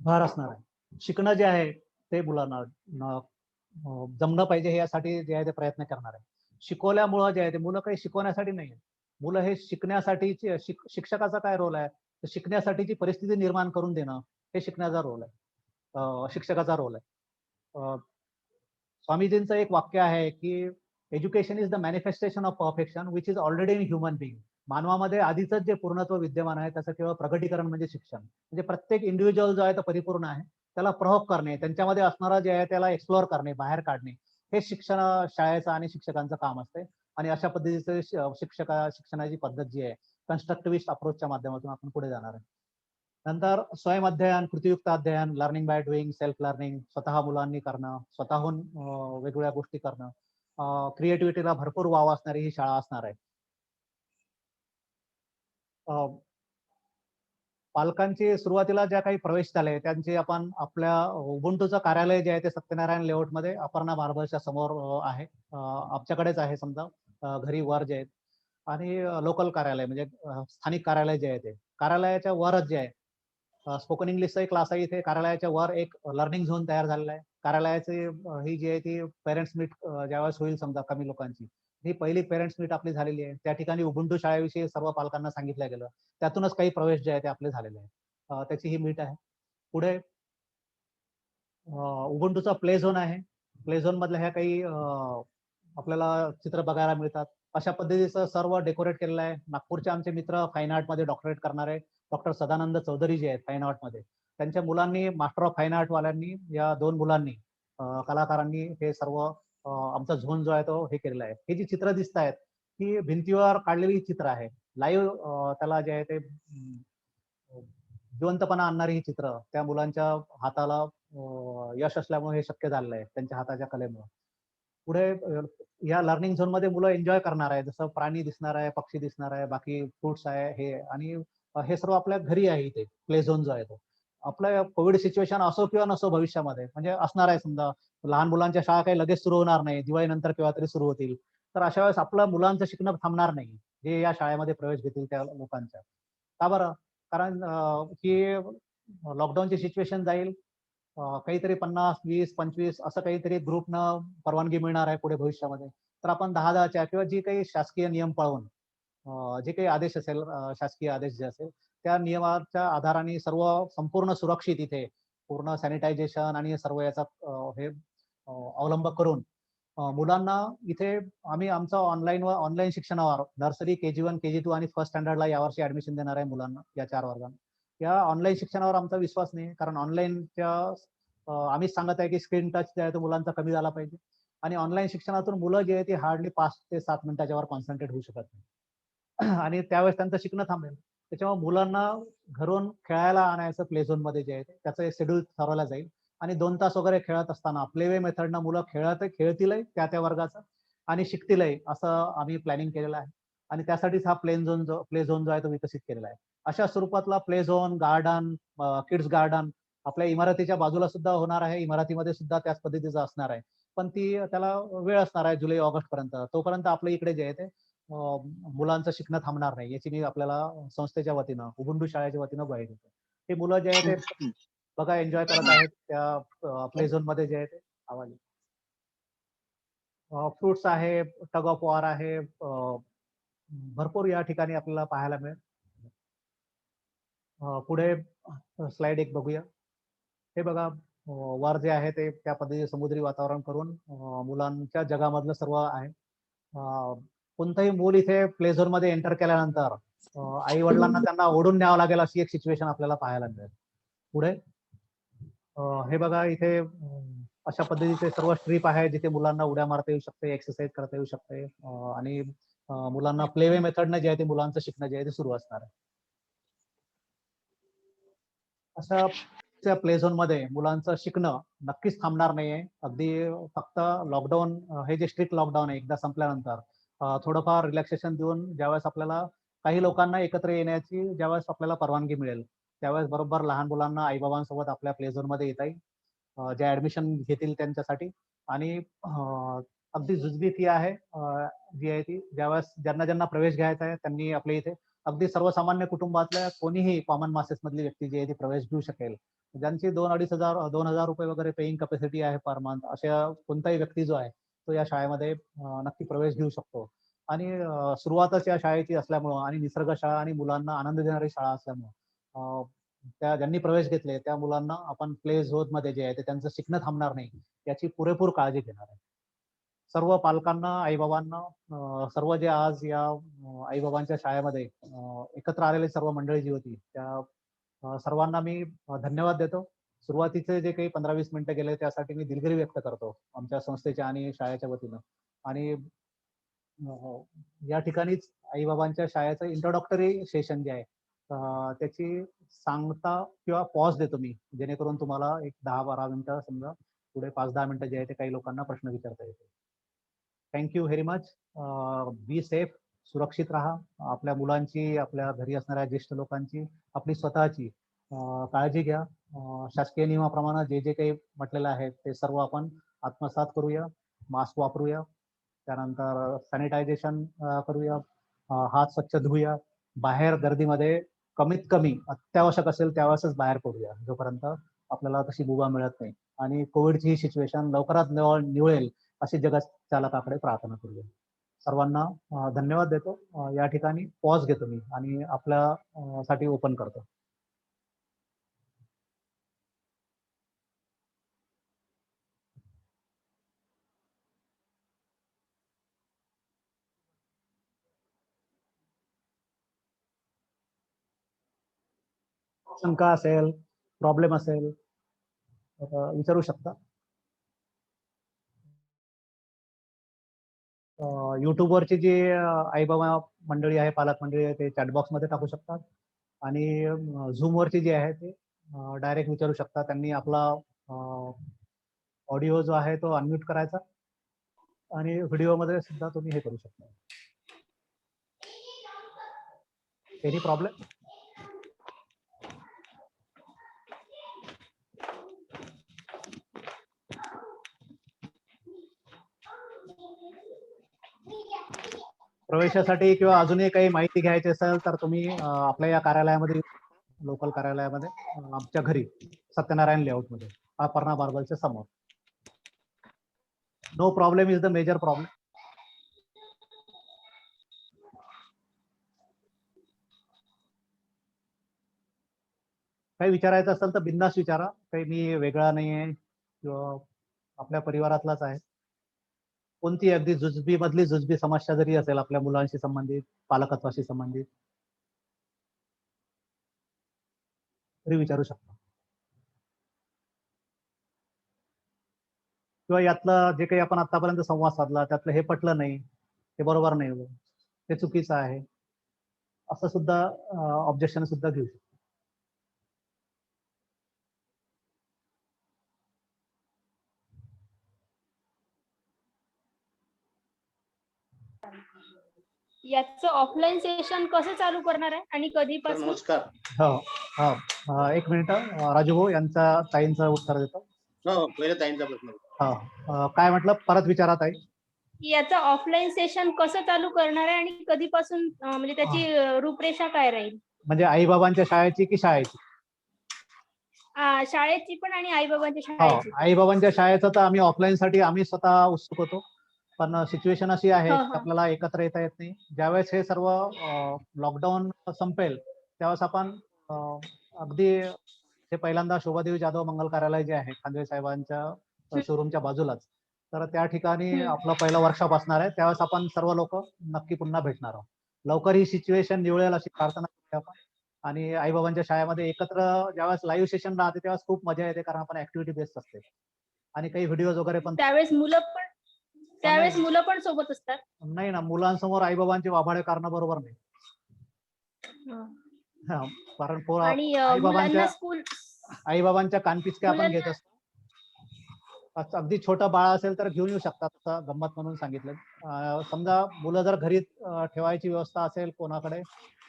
भर असणार आहे. शिकणं जे आहे ते मुलांना जमलं पाहिजे हे यासाठी जे आहे ते प्रयत्न करणार आहे. शिकवल्यामुळं जे आहे ते मुलं काही शिकवण्यासाठी नाही आहे. मुलं हे शिकण्यासाठीची शिक्षकाचा काय रोल आहे? तर शिकण्यासाठीची परिस्थिती निर्माण करून देणं हे शिकण्याचा रोल आहे. शिक्षकाचा रोल आहे. स्वामीजींचं एक वाक्य आहे की education is the manifestation of perfection which is already in human being. मानवामध्ये आधीच जे पूर्णत्व विद्यमान आहे त्याचं केवळ प्रगटीकरण म्हणजे शिक्षण. म्हणजे प्रत्येक इंडिव्हिज्युअल जो आहे तो परिपूर्ण आहे. त्याला प्रयोग करणे, त्यांच्यामध्ये असणारं जे आहे त्याला एक्सप्लोअर करणे, बाहेर काढणे, हे शिक्षण शाळेचं आणि शिक्षकांचं काम असते. आणि अशा पद्धतीचे शिक्षणाची पद्धत जी आहे कन्स्ट्रक्टिव्हिस्ट अप्रोचच्या माध्यमातून आपण पुढे जाणार आहे. नंतर स्वयं अध्ययन, कृतीयुक्त अध्ययन, learning by doing, self learning, स्वतः मुलांनी करणं, स्वतःहून वेगवेगळ्या गोष्टी करणं, क्रिएटिव्हिटीला भरपूर वाव असणारी ही शाळा असणार आहे. पालकांची सुरुवातीला ज्या काही प्रवेश झाले त्यांचे आपण आपल्या उबुंटूचं कार्यालय जे आहे ते सत्यनारायण लेआउटमध्ये अपर्णा मार्बल्सच्या समोर आहे. आमच्याकडेच आहे समजा, घरी वर जे आहेत, आणि लोकल कार्यालय म्हणजे स्थानिक कार्यालय जे आहे ते कार्यालयाच्या वरच जे आहे स्पोकन इंग्लिशचा एक क्लास आहे. इथे कार्यालयाच्या वर एक लर्निंग झोन तयार झालेला आहे. कार्यालयाची ही जी आहे ती पेरेंट्स मीट ज्यावेळेस होईल समजा कमी लोकांची, ही पहिली पेरेंट्स मीट आपली झालेली आहे. त्या ठिकाणी उबुंटू शाळेविषयी सर्व पालकांना सांगितलं गेलं. त्यातूनच काही प्रवेश जे आहे ते आपले झालेले आहे. त्याची ही मीट आहे. पुढे उबुंटूचा प्ले झोन आहे. प्ले झोन मधल्या ह्या काही आपल्याला चित्र बघायला मिळतात. अशा पद्धतीचं सर्व डेकोरेट केलेलं आहे. नागपूरचे आमचे मित्र फाईन आर्ट मध्ये डॉक्टरेट करणारे डॉक्टर सदानंद चौधरी जे आहेत फाईन आर्ट मध्ये, त्यांच्या मुलांनी, मास्टर ऑफ फाईन आर्ट वाल्यांनी, या 2 मुलांनी कलाकारांनी हे सर्व आमचा झोन जो आहे तो हे केलेला आहे. हे जी चित्र दिसत आहेत ही भिंतीवर काढलेली चित्र आहे. लाईव्ह त्याला जे आहे ते जिवंतपणा आणणारी ही चित्र त्या मुलांच्या हाताला यश असल्यामुळे हे शक्य झालेलं आहे, त्यांच्या हाताच्या कलेमुळे. पुढे या लर्निंग झोन मध्ये मुलं एन्जॉय करणार आहे. जसं प्राणी दिसणार आहे, पक्षी दिसणार आहे, बाकी फ्रुट्स आहे हे, आणि हे सर्व आपल्या घरी आहे. इथे प्ले झोन जो आहे तो आपल्या कोविड सिच्युएशन असो किंवा नसो भविष्यामध्ये म्हणजे असणार आहे. समजा लहान मुलांच्या शाळा काही लगेच सुरू होणार नाही, दिवाळी नंतर केव्हा तरी सुरू होतील, तर अशा वेळेस आपलं मुलांचं शिकणं थांबणार नाही जे या शाळेमध्ये प्रवेश घेतील त्या लोकांच्या. का बरं? कारण ही लॉकडाऊनची सिच्युएशन जाईल, काहीतरी 50, 20, 25 असं काहीतरी ग्रुपनं परवानगी मिळणार आहे पुढे भविष्यामध्ये. तर आपण 10-10च्या किंवा जी काही शासकीय नियम पाळून जे काही आदेश असेल, शासकीय आदेश जे असेल त्या नियमाच्या आधाराने सर्व संपूर्ण सुरक्षित इथे पूर्ण सॅनिटायझेशन आणि सर्व याचा हे अवलंब करून मुलांना इथे आम्ही आमचं ऑनलाईन शिक्षणावर नर्सरी, KG1, KG2 आणि फर्स्ट स्टँडर्डला यावर्षी ऍडमिशन देणार आहे मुलांना, या 4 वर्गांना. या ऑनलाईन शिक्षणावर आमचा विश्वास नाही, कारण ऑनलाईनच्या आम्हीच सांगत आहे की स्क्रीन टच जे आहे तो मुलांचा कमी झाला पाहिजे, आणि ऑनलाईन शिक्षणातून मुलं जे आहे ती हार्डली 5 ते 7 मिनिटाच्या वर कॉन्सन्ट्रेट होऊ शकत नाही. आणि त्यावेळेस त्यांचं शिकणं थांबेल. त्याच्यामुळे मुलांना घरून खेळायला आणायचं प्ले झोन मध्ये जे आहे त्याचं एक शेड्यूल ठरवलं जाईल, आणि 2 तास वगैरे खेळत असताना प्ले वे मेथडनं मुलं खेळतीलही त्या वर्गाचं आणि शिकतीलही, असं आम्ही प्लॅनिंग केलेलं आहे. आणि त्यासाठीच हा प्ले झोन जो आहे तो विकसित केलेला आहे. अशा स्वरूपातला play zone, garden, kids garden आपल्या इमारतीच्या बाजूला सुद्धा होणार आहे. इमारतीमध्ये सुद्धा त्याच पद्धतीचं असणार आहे. पण त्याला वेळ असणार आहे जुलै ऑगस्ट पर्यंत. तोपर्यंत आपल्या इकडे जे आहे ते मुलांचं शिकणं थांबणार नाही, याची मी आपल्याला संस्थेच्या वतीनं, उबुंटू शाळेच्या वतीनं ग्वाही देतो. हे मुलं जे आहे ते बघा एन्जॉय करत आहेत त्या प्ले झोन मध्ये जे आहे ते आवाज. फ्रुट्स आहे, टग ऑफ वॉर आहे, भरपूर या ठिकाणी आपल्याला पाहायला मिळेल. पुढे स्लाइड एक बघूया. हे बघा वर जे आहे ते त्या पद्धतीचे समुद्री वातावरण करून मुलांच्या जगामधलं सर्व आहे. कोणतंही मूल इथे प्ले झोन मध्ये एंटर केल्यानंतर आई वडिलांना त्यांना ओढून न्यावं लागेल अशी एक सिच्युएशन आपल्याला पाहायला मिळेल. पुढे हे बघा इथे अशा पद्धतीचे सर्व स्ट्रीप आहे जिथे मुलांना उड्या मारता येऊ शकते, एक्सरसाइज करता येऊ शकते आणि मुलांना प्लेवे मेथडने जे आहे ते मुलांचं शिकणं जे आहे ते सुरू असणार आहे. अशा प्ले झोन मध्ये मुलांचं शिकणं नक्कीच थांबणार नाहीये. अगदी फक्त लॉकडाऊन हे जे स्ट्रिक्ट लॉकडाऊन आहे एकदा संपल्यानंतर थोडंफार रिलॅक्सेशन देऊन ज्यावेळेस आपल्याला काही लोकांना एकत्र येण्याची ज्यावेळेस आपल्याला परवानगी मिळेल त्यावेळेस बरोबर लहान मुलांना आईबाबांसोबत आपल्या प्ले झोन मध्ये येता येईल. जे ऍडमिशन घेतील त्यांच्यासाठी आणि अगदी जुजबी फी आहे जी आहे ती ज्यावेळेस ज्यांना ज्यांना प्रवेश घ्यायचा आहे त्यांनी आपल्या इथे अगदी सर्वसामान्य कुटुंबातल्या कोणीही कॉमन मासेस मधली व्यक्ती जी आहे ती प्रवेश घेऊ शकेल. ज्यांची 2,000-2,500 रुपये वगैरे पेईंग कॅपॅसिटी आहे पर मंथ अशा कोणताही व्यक्ती जो आहे तो या शाळेमध्ये नक्की प्रवेश घेऊ शकतो. आणि सुरुवातच या शाळेची असल्यामुळं आणि निसर्ग शाळा आणि मुलांना आनंद देणारी शाळा असल्यामुळं त्या ज्यांनी प्रवेश घेतले त्या मुलांना आपण प्ले झोन मध्ये जे आहे ते त्यांचं शिकणं थांबणार नाही याची पुरेपूर काळजी घेणार आहे. सर्व पालकांना आईबाबांना सर्व जे आज या आईबाबांच्या शाळेमध्ये एकत्र आलेली सर्व मंडळी जी होती त्या सर्वांना मी धन्यवाद देतो. सुरुवातीचे जे काही 15-20 मिनिटं गेले त्यासाठी मी दिलगिरी व्यक्त करतो आमच्या संस्थेच्या आणि शाळेच्या वतीनं. आणि या ठिकाणीच आईबाबांच्या शाळेचं इंट्रोडक्टरी सेशन जे आहे त्याची सांगता किंवा पॉज देतो मी जेणेकरून तुम्हाला एक 10-12 मिनिटं समजा पुढे 5-10 मिनिटं जे आहे ते काही लोकांना प्रश्न विचारता येतील. Thank you very much. Be safe, सुरक्षित राहा. आपल्या मुलांची, आपल्या घरी असणाऱ्या ज्येष्ठ लोकांची, आपली स्वतःची काळजी घ्या. शासकीय नियमाप्रमाणे जे जे काही म्हटलेलं आहे ते सर्व आपण आत्मसात करूया. मास्क वापरूया, त्यानंतर सॅनिटायझेशन करूया, हात स्वच्छ धुऊया. बाहेर गर्दीमध्ये कमीत कमी अत्यावश्यक असेल त्यावेळेसच बाहेर पडूया जोपर्यंत आपल्याला तशी मुभा मिळत नाही. आणि कोविडची ही सिच्युएशन लवकरात निवळेल अशी जगत प्रार्थना करूया. सर्वांना धन्यवाद देतो. या ठिकाणी पॉज घेतो मी आणि आपल्या साठी ओपन करतो. शंका असेल, प्रॉब्लेम असेल विचारू शकता. युट्यूबवरची जी आईबाबा मंडळी आहे, पालक मंडळी आहे ते चॅटबॉक्स मध्ये टाकू शकतात आणि झूमवरची जी आहे ते डायरेक्ट विचारू शकता. त्यांनी आपला ऑडिओ जो आहे तो अनम्यूट करायचा आणि व्हिडिओ मध्ये सुद्धा तुम्ही हे करू शकता. Any problem? प्रवेशासाठी किंवा अजूनही काही माहिती घ्यायची असेल तर तुम्ही आपल्या या कार्यालयामध्ये लोकल कार्यालयामध्ये आमच्या घरी सत्यनारायण लेआउट मध्ये अपर्णा बार्बरच्या समोर. No problem is the major problem. काही विचारायचं असेल तर बिंदास विचारा. काही मी वेगळा नाही आहे किंवा आपल्या परिवारातलाच आहे. कोणती अगदी जुजबी मधली जुजबी समस्या जरी असेल आपल्या मुलांशी संबंधित, पालकत्वाशी संबंधित तरी विचारू शकता. किंवा यातलं जे काही आपण आतापर्यंत संवाद साधला त्यातलं हे पटलं नाही, हे बरोबर नाही, हे चुकीचं आहे असं सुद्धा ऑब्जेक्शन सुद्धा घेऊ शकतो. याचं ऑफलाईन सेशन कसं चालू करणार आहे आणि कधीपासून? नमस्कार. हो, एक मिनिट. राजू भाऊ यांचा ताईंचं उत्तर देतो. हो, पहिले ताईंचा प्रश्न. काय म्हटलं, परत विचारात आहे. याचं ऑफलाईन सेशन कसं चालू करणार आहे आणि कधीपासून, म्हणजे त्याची रूपरेषा काय राहील? म्हणजे आई बाबांच्या शाळेची की शाळेची? शाळेची पण आणि आई बाबांच्या हो, शाळेची पण. आई बाबांच्या शाळेचं तर आम्ही ऑफलाईन साठी आम्ही स्वतः उत्सुक होतो, पण सिच्युएशन अशी आहे हा, की हा. आपल्याला एकत्र येता येत नाही. ज्यावेळेस हे सर्व लॉकडाऊन संपेल त्यावेळेस आपण अगदी हे पहिल्यांदा शोभादेवी जाधव मंगल कार्यालय जे आहे खांदवे साहेबांच्या शोरूमच्या बाजूलाच, तर त्या ठिकाणी हम्म. आपलं पहिलं वर्कशॉप असणार आहे. त्यावेळेस आपण सर्व लोक नक्की पुन्हा भेटणार आहोत. लवकर ही सिच्युएशन निवळेल अशी प्रार्थना करतो आपण. आणि आई बाबांच्या शाळेमध्ये एकत्र ज्यावेळेस लाईव्ह सेशन राहते त्यावेळेस खूप मजा येते, कारण आपण ऍक्टिव्हिटी बेस्ड असते आणि काही व्हिडिओज वगैरे पण. त्यावेळेस मुलं पण सोबत असतात. नाही ना, मुलांसमोर आई बाबांचे वाभाडे करणं बरोबर नाही. हा, कारण आणि आई मुलांना स्कूल बाबांच्या कानपिचके आपण मुलांना- घेत असतो. अगदी छोटं बाळ असेल तर घेऊन येऊ शकतात, असं गंमत म्हणून सांगितलं. समजा मुलं जर घरी ठेवायची व्यवस्था असेल कोणाकडे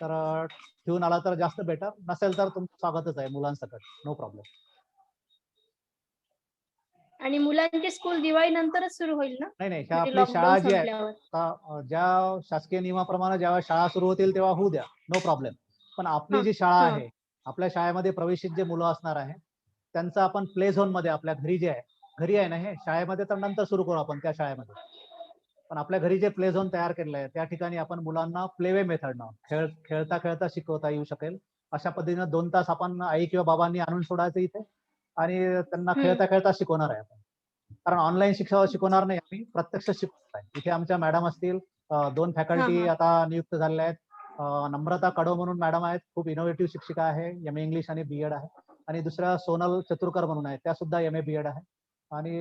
तर घेऊन आला तर जास्त बेटर, नसेल तर तुमचं स्वागतच आहे मुलांसकट, नो प्रॉब्लेम. आणि मुलांची स्कूल दिवाळी नंतरच सुरू होईल ना, नाही म्हणजे आपली शाळा लॉकडाऊन जी आहे संपल्यावर. आता ज्या शासकीय नियमाप्रमाणे जेव्हा शाळा सुरू होतील तेव्हा होऊ द्या, नो प्रॉब्लेम. पण आपली जी शाळा हा. आहे, आपल्या शाळेमध्ये प्रवेशित जे मुलं असणार आहे त्यांचं आपण प्ले झोन मध्ये आपल्या घरी जे आहे, घरी आहे ना हे, शाळेमध्ये तर नंतर सुरू करू आपण त्या शाळेमध्ये, पण आपल्या घरी जे प्ले झोन तयार केलेलं आहे त्या ठिकाणी आपण मुलांना प्लेवे मेथडनं खेळता खेळता शिकवता येऊ शकेल. अशा पद्धतीनं 2 तास आपण आई किंवा बाबांनी आणून सोडायचं इथे आणि त्यांना खेळता खेळता शिकवणार आहे आपण. कारण ऑनलाईन शिकवणार नाही, आम्ही प्रत्यक्ष शिकवणार आहे. इथे आमच्या मॅडम असतील, 2 फॅकल्टी आता नियुक्त झालेल्या आहेत. नम्रता कडव म्हणून मॅडम आहेत, खूप इनोव्हेटिव्ह शिक्षिका आहे, MA इंग्लिश आणि BEd आहे. आणि दुसऱ्या सोनल चतुरकर म्हणून आहे, त्या सुद्धा MA BEd आहे. आणि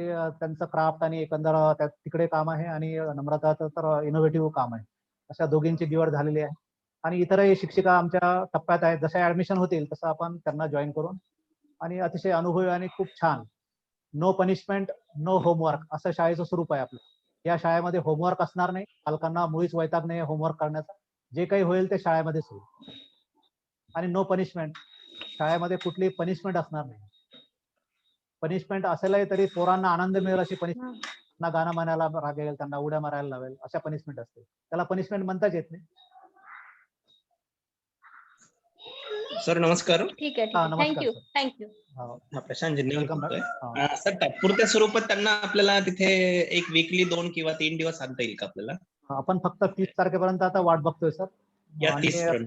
त्यांचं क्राफ्ट आणि एकंदर तिकडे काम आहे आणि नम्रताचं तर इनोव्हेटिव्ह काम आहे. अशा दोघींची निवड झालेली आहे. आणि इतरही शिक्षिका आमच्या टप्प्यात आहेत. जसे ऍडमिशन होतील तसं आपण त्यांना जॉईन करून आणि अतिशय अनुभवी आणि खूप छान, नो पनिशमेंट नो होमवर्क असं शाळेचं स्वरूप आहे आपलं. या शाळेमध्ये होमवर्क असणार नाही, पालकांना मुळीच वैताग नाही होमवर्क करण्याचा. जे काही होईल ते शाळेमध्येच होईल. आणि नो पनिशमेंट, शाळेमध्ये कुठलीही पनिशमेंट असणार नाही. पनिशमेंट असेलही तरी पोरांना आनंद मिळेल अशी पनिशमेंट, त्यांना गाणं म्हणायला लागेल, त्यांना उड्या मारायला लावेल, अशा पनिशमेंट असते. त्याला पनिशमेंट म्हणताच येत नाही. सर नमस्कार. ठीक आहे, नमस्कार थँक्यू. प्रशांत जिंदल वेलकम. बोलतोय. सर तात्पुरत्या स्वरूपात त्यांना आपल्याला तिथे एक वीकली 2 किंवा 3 दिवस आणता येईल का आपल्याला? आपण फक्त 30 तारखेपर्यंत आता वाट बघतोय सर. या आणि 30 पर्यंत.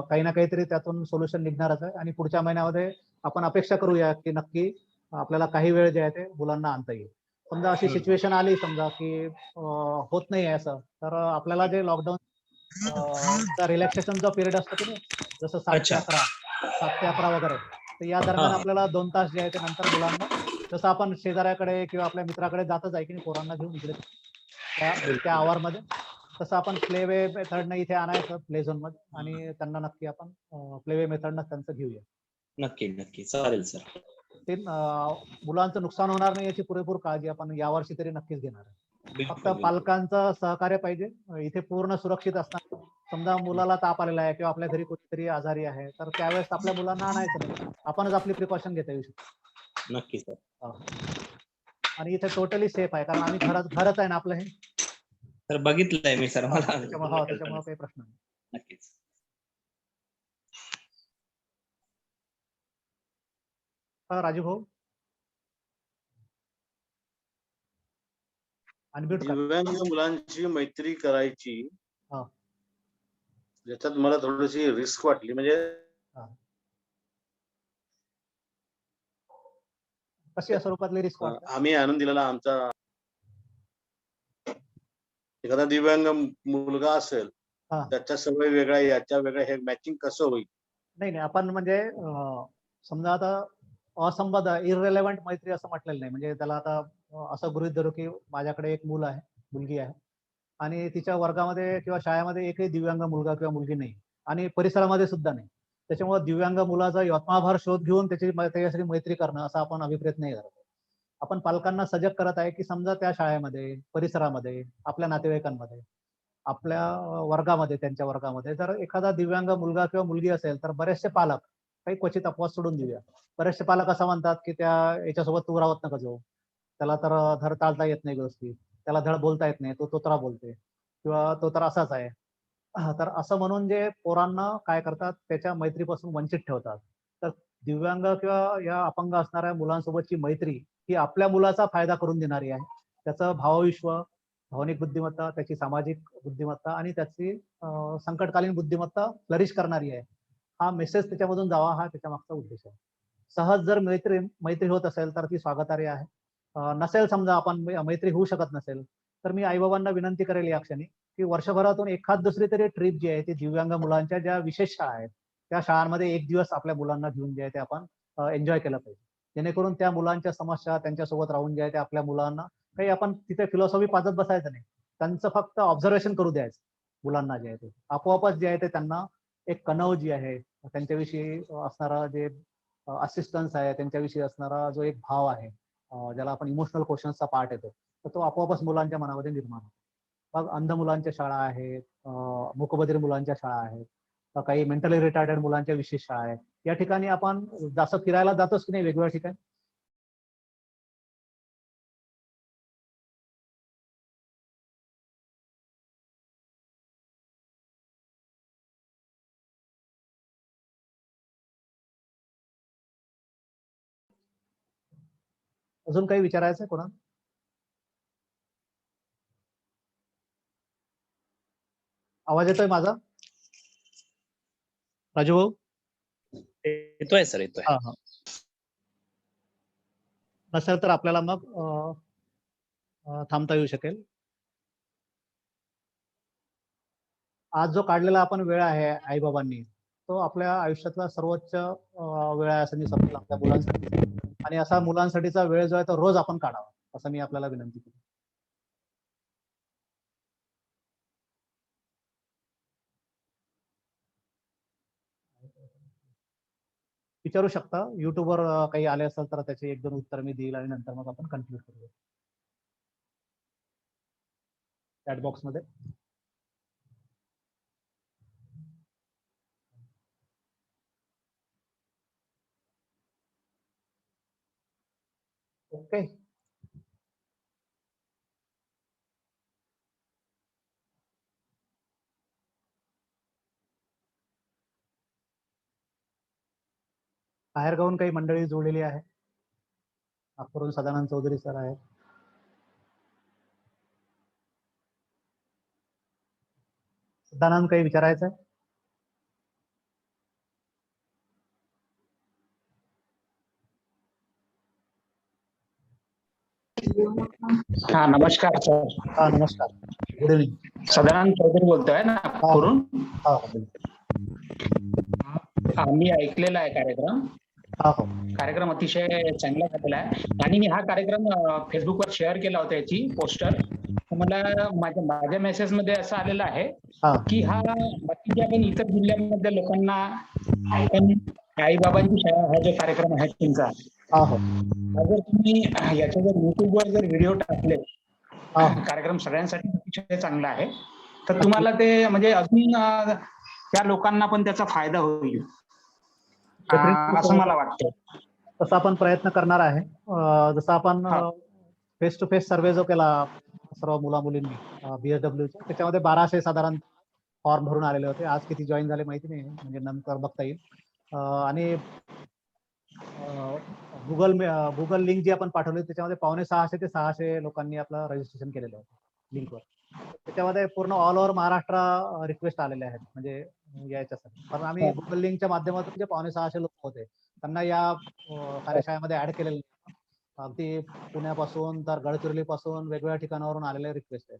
काही ना काहीतरी त्यातून सोल्युशन निघणारच आहे. आणि पुढच्या महिन्यामध्ये आपण अपेक्षा करूया की नक्की आपल्याला काही वेळ जे आहे ते मुलांना आणता येईल. समजा अशी सिच्युएशन आली समजा की होत नाही आहे असं, तर आपल्याला जे लॉकडाऊन रिलॅक्सेशनचा पिरियड असतो की नाही, जसं 7 ते 11 वगैरे, तर या दरम्यान आपल्याला 2 तास जे आहे ते नंतर मुलांना, जसं आपण शेजाऱ्याकडे किंवा आपल्या मित्राकडे जातच आहे की नाही पोरांना घेऊन इकडे त्या आवर मध्ये, तसं आपण प्लेवे मेथडनं इथे आणायचं प्ले झोन मध्ये आणि त्यांना नक्की आपण प्लेवे मेथडनं त्यांचं घेऊया. नक्की चालेल सर. ते मुलांचं नुकसान होणार नाही याची पुरेपूर काळजी आपण यावर्षी तरी नक्कीच घेणार आहे. फक्त पालकांचं सहकार्य पाहिजे. इथे पूर्ण सुरक्षित असणार. समजा मुलाला ताप आलेला आहे किंवा आपल्या घरी कोणीतरी आजारी आहे तर त्यावेळेस आपल्या मुलांना आणायचं नाही, आपणच आपली प्रिकॉशन घेता येऊ शकतो. नक्की सर. आणि इथे टोटली सेफ आहे, कारण आम्ही घरच आहे ना आपलं हे. तर बघितलंय मी सर, मला त्याच्यामुळे काही प्रश्न नाही. नक्कीच. राजू भाऊ अनम्यूट कर. दिव्यांग मुलांची मैत्री करायची, हा. ज्याच्यात मला थोडीशी रिस्क वाटली. म्हणजे कशा स्वरूपातली रिस्क वाटते? आम्ही आनंद दिलेला आमचा एखादा दिव्यांग मुलगा असेल, त्याच्या सवय वेगळ्या याच्या वेगळ्या, हे मॅचिंग कसं होईल? नाही आपण म्हणजे समजा आता असंबद्ध इररिलेव्हंट मैत्री असं म्हटलेलं नाही. म्हणजे त्याला आता असं गृहीत धरू की माझ्याकडे एक मुलगी आहे आणि तिच्या वर्गामध्ये किंवा शाळेमध्ये एकही दिव्यांग मुलगा किंवा मुलगी नाही आणि परिसरामध्ये सुद्धा नाही. त्याच्यामुळे दिव्यांग मुलाचा यत्नाभार शोध घेऊन त्याच्यासाठी मैत्री करणं असं आपण अभिप्रेत नाही करत. आपण पालकांना सजग करत आहे की समजा त्या शाळेमध्ये, परिसरामध्ये, आपल्या नातेवाईकांमध्ये, आपल्या वर्गामध्ये, त्यांच्या वर्गामध्ये जर एखादा दिव्यांग मुलगा किंवा मुलगी असेल तर बरेचसे पालक, काही क्वचित अपवाद सोडून देऊया, बरेचसे पालक असं म्हणतात की त्या याच्यासोबत तू राहत नका जाऊ, त्याला तर धड चालता येत नाही गोष्टी, त्याला धड बोलता येत नाही, तो तोत्रा बोलते किंवा तो तर असाच आहे. तर असं म्हणून जे पोरांना काय करतात त्याच्या मैत्रीपासून वंचित ठेवतात. तर दिव्यांग किंवा या अपंग असणाऱ्या मुलांसोबतची मैत्री ही आपल्या मुलाचा फायदा करून देणारी आहे. त्याचं भावविश्व, भावनिक बुद्धिमत्ता, त्याची सामाजिक बुद्धिमत्ता आणि त्याची संकटकालीन बुद्धिमत्ता फ्लरिश करणारी आहे. हा मेसेज त्याच्यामधून जावा, हा त्याच्या मागचा उद्देश आहे. सहज जर मैत्री होत असेल तर ती स्वागतार्ह आहे. नसेल समजा आपण मैत्री होऊ शकत नसेल तर मी आईबाबांना विनंती करेल या क्षणी की वर्षभरातून एखाद दुसरी तरी ट्रिप जी आहे ती दिव्यांग मुलांच्या ज्या विशेष शाळा आहेत त्या शाळांमध्ये एक दिवस आपल्या मुलांना घेऊन जे आहे ते आपण एन्जॉय केलं पाहिजे, जेणेकरून त्या मुलांच्या समस्या त्यांच्यासोबत राहून जे आहे ते आपल्या मुलांना काही आपण तिथे फिलॉसॉफी पाजत बसायचं नाही, त्यांचं फक्त ऑब्झर्वेशन करू द्यायचं. मुलांना जे आहे ते आपोआपच जे आहे ते त्यांना एक कणव जी आहे त्यांच्याविषयी असणारा जे असिस्टन्स आहे, त्यांच्याविषयी असणारा जो एक भाव आहे, ज्याला आपण इमोशनल क्वेश्चन्सचा पार्ट येतो, तर तो आपोआपच मुलांच्या मनामध्ये निर्माण होतो. मग अंध मुलांच्या शाळा आहेत, मूकबधिर मुलांच्या शाळा आहेत, काही मेंटली रिटार्डेड मुलांच्या विशेष शाळा आहेत. या ठिकाणी आपण जास्त फिरायला जातोच की नाही वेगवेगळ्या ठिकाणी. अजून काही विचारायचं कोणा? आवाज येतोय माझा राजू भाऊ? येतोय सर, येतोय. हा हा. नसेल तर आपल्याला मग थांबता येऊ शकेल. आज जो काढलेला आपण वेळ आहे आईबाबांनी, तो आपल्या आयुष्यातला सर्वोच्च वेळ आहे असं मी समजेल आपल्या मुलांसाठी. आणि असा मुलांसाठीचा वेळ जो आहे तो रोज आपण काढावा असं मी आपल्याला विनंती केली. विचारू शकता, युट्यूबवर काही आले असेल तर त्याचे 1-2 उत्तर मी देईल आणि नंतर मग आपण कन्क्लूड करूया चॅट बॉक्स मध्ये. ओके. बाहेर गावून काही मंडळी जोडलेली आहे. नागपूरहून सदानंद चौधरी सर आहेत. सदानंद, काही विचारायचं आहे? हा, नमस्कार सर. हा, नमस्कार. Good evening. सदानंद चौधरी बोलतोय नागपूरहून. मी ऐकलेला आहे कार्यक्रम. कार्यक्रम अतिशय चांगला झालेला आहे आणि मी हा कार्यक्रम फेसबुकवर शेअर केला होता, याची पोस्टर. मला माझ्या मेसेज मध्ये असं आलेलं आहे की हा बाकीच्या पण इतर जिल्ह्यांमध्ये लोकांना आईबाबांची शाळा हा जो कार्यक्रम आहे तुमचा, जर तुम्ही याच्या जर युट्यूबवर जर व्हिडिओ टाकले, कार्यक्रम सगळ्यांसाठी अतिशय चांगला आहे, तर तुम्हाला ते म्हणजे अजून त्या लोकांना पण त्याचा फायदा होईल असं मला वाटतं. तसा आपण प्रयत्न करणार आहे. जसं आपण फेस टू फेस सर्वे जो केला सर्व मुला मुलींनी BSWच्या, त्याच्यामध्ये 1200 साधारण फॉर्म भरून आलेले होते. आज किती जॉईन झाले माहिती नाही, म्हणजे नंतर बघता येईल. आणि गुगल लिंक जी आपण पाठवली त्याच्यामध्ये 550 ते 600 लोकांनी आपलं रजिस्ट्रेशन केलेलं होतं लिंकवर. त्याच्यामध्ये पूर्ण ऑल ओव्हर महाराष्ट्र रिक्वेस्ट आलेले आहेत म्हणजे याच्यासाठी. कारण आम्ही गुगल लिंकच्या माध्यमातून जे 550 लोक होते त्यांना या कार्यशाळेमध्ये ऍड केलेले. अगदी पुण्यापासून तर गडचिरोली पासून वेगवेगळ्या ठिकाणावरून आलेले रिक्वेस्ट आहेत.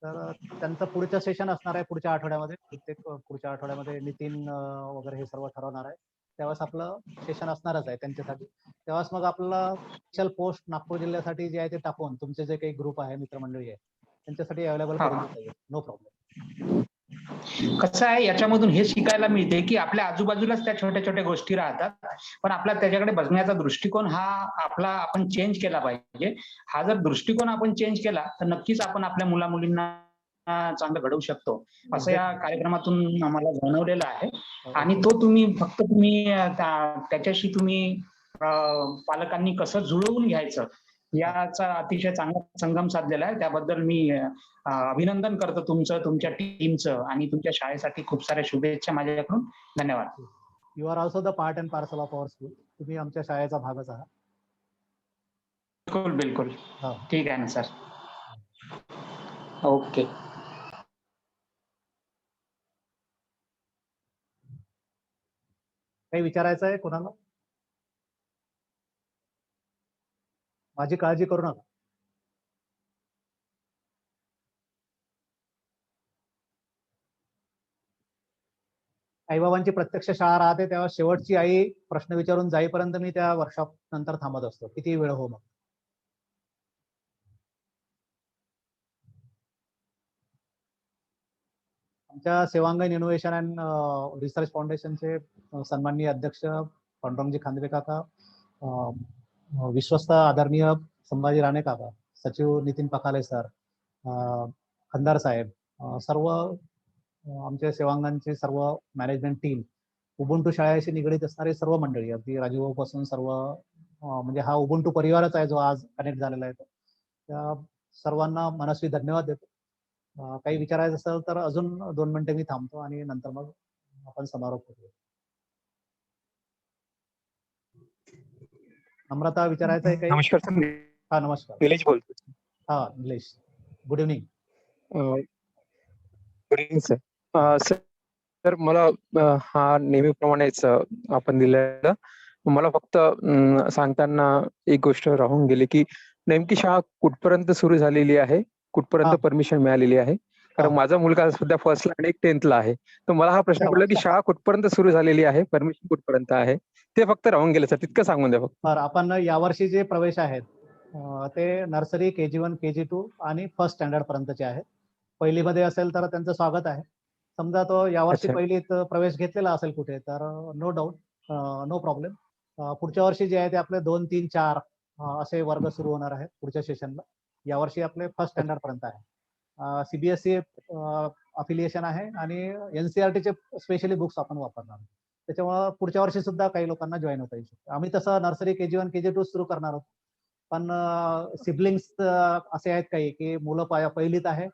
तर त्यांचं पुढचं सेशन असणार आहे पुढच्या आठवड्यामध्ये. पुढच्या आठवड्यामध्ये नितीन वगैरे हे सर्व ठरवणार आहे. तेव्हाच आपलं सेशन असणारच आहे त्यांच्यासाठी. तेव्हाच मग आपल्याला स्पेशल पोस्ट नागपूर जिल्ह्यासाठी जे आहे ते टाकून तुमचे जे काही ग्रुप आहे, मित्रमंडळी आहे, त्यांच्यासाठी अवेलेबल करून देता येईल. No problem. कसं आहे, याच्यामधून हे शिकायला मिळते की आपल्या आजूबाजूलाच त्या छोट्या छोट्या गोष्टी राहतात, पण आपला त्याच्याकडे बघण्याचा दृष्टिकोन हा आपण चेंज केला पाहिजे. हा जर दृष्टिकोन आपण चेंज केला तर नक्कीच आपण आपल्या मुला मुलींना चांगलं घडवू शकतो, असं या कार्यक्रमातून आम्हाला जाणवलेलं आहे. आणि तो तुम्ही त्याच्याशी तुम्ही पालकांनी कसं जुळवून घ्यायचं याचा अतिशय चांगला संगम साधलेला आहे. त्याबद्दल मी अभिनंदन करतो तुमचं, तुमच्या टीमचं, आणि तुमच्या शाळेसाठी खूप साऱ्या शुभेच्छा माझ्याकडून. धन्यवाद. You are also the part and parcel of our school. तुम्ही आमच्या शाळेचा भागच आहात. बिलकुल बिलकुल. हो. ठीक आहे ना सर. ओके. काही विचारायचं आहे कोणाला? माझी काळजी करू नका. आईबाबांची प्रत्यक्ष शाळा राहते तेव्हा शेवटची आई प्रश्न विचारून जाईपर्यंत मी त्या वर्कशॉप नंतर थांबत असतो, किती वेळ हो. मग आमच्या सेवांगण इनोव्हेशन अँड रिसर्च फाउंडेशनचे सन्माननीय अध्यक्ष पांडुरंगजी खांदवे काका, विश्वस्त आदरणीय संभाजी राणे काका, सचिव नितीन पखाले सर, खंदार साहेब, सर्व आमच्या सेवांगणचे सर्व मॅनेजमेंट टीम, उबुंटू शाळेशी निगडीत असणारे सर्व मंडळी, अगदी राजूभाऊ पासून सर्व, म्हणजे हा उबुंटू परिवारच आहे जो आज कनेक्ट झालेला आहे. त्या सर्वांना मनस्वी धन्यवाद देतो. काही विचारायचं असेल तर अजून 2 मिनिटं मी थांबतो आणि नंतर मग आपण समारोप करूया. नम्रता विचारायचं आहे काही? नमस्कार सर. हा नमस्कार. निलेश बोलतो. हा Nilesh, good evening. Good evening sir. Sir मला हा नेहमीप्रमाणेच आपण दिलेलं, मला फक्त सांगताना एक गोष्ट राहून गेली की नेमकी शाळा कुठपर्यंत सुरू झालेली आहे, कुठपर्यंत परमिशन मिळालेली आहे. कारण माझा मुलगा सध्या फर्स्टला आणि 10th आहे. तर मला हा प्रश्न पडला की शाळा कुठपर्यंत सुरू झालेली आहे, परमिशन कुठपर्यंत आहे, ते फक्त राहून गेलं सर. तितकं सांगून द्या फक्त. आपण यावर्षी जे प्रवेश आहेत ते नर्सरी, KG1, KG2 आणि फर्स्ट स्टँडर्ड पर्यंतचे आहेत. पहिलीमध्ये असेल तर त्यांचं स्वागत आहे. समजा तो यावर्षी पहिलीत प्रवेश घेतलेला असेल कुठे तर नो डाऊट, नो प्रॉब्लेम. पुढच्या वर्षी जे आहे ते आपले 2, 3, 4 असे वर्ग सुरू होणार आहेत पुढच्या सेशनला. यावर्षी आपले फर्स्ट स्टँडर्ड पर्यंत आहे. CBSE अफिलिएशन आहे आणि NCERTचे स्पेशली बुक्स आपण वापरणार. त्याच्यामुळे पुढच्या वर्षी सुद्धा काही लोकांना जॉईन होता येऊ शकतं. आम्ही तसं नर्सरी, KG1, KG2 सुरू करणार आहोत. पण सिबलिंग्स असे आहेत काही की मुलं पहिलीत आहे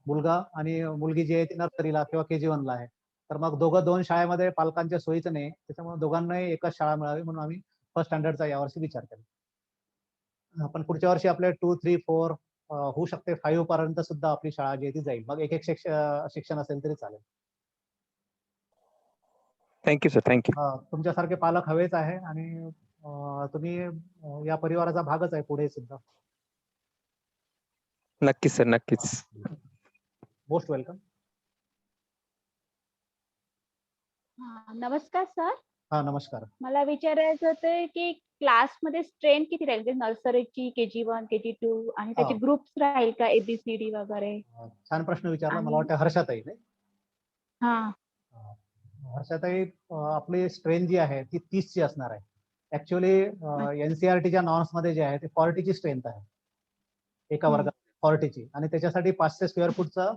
मुलगा आणि मुलगी जी आहे ती नर्सरीला किंवा KG1ला आहे. तर मग दोघं 2 शाळेमध्ये पालकांच्या सोयीचं नाही, त्याच्यामुळे दोघांनाही एकच शाळा मिळावी म्हणून आम्ही फर्स्ट स्टँडर्डचा यावर्षी विचार केला. पण पुढच्या वर्षी आपले 2, 3, 4 होऊ शकते 5 पर्यंत सुद्धा आपली शाळा जी आहे ती जाईल. मग एक शिक्षण असेल तरी चालेल. Thank you sir. थँक्यू. तुमच्यासारखे पालक हवेच आहे आणि तुम्ही या परिवाराचा भागच आहे पुढे सुद्धा. नक्कीच सर, नक्कीच. Most welcome. नमस्कार सर. हा नमस्कार. मला विचारायचं होतं की क्लासमध्ये स्ट्रेंथ किती राहील, नर्सरीची, KG1, KG2 आणि त्याचे ग्रुप्स राहील का, ABCD वगैरे? छान प्रश्न विचारला. मला वाटतं हर्षाताई नाही? हा हर्षाताई, आपली स्ट्रेंथ जी आहे ती 30 ची असणार आहे. ऍक्च्युअली NCERTच्या नॉर्म्स मध्ये जे आहे ते 40 ची स्ट्रेंथ आहे एका वर्गात, 40 ची. आणि त्याच्यासाठी 500 स्क्वेअर फूटचा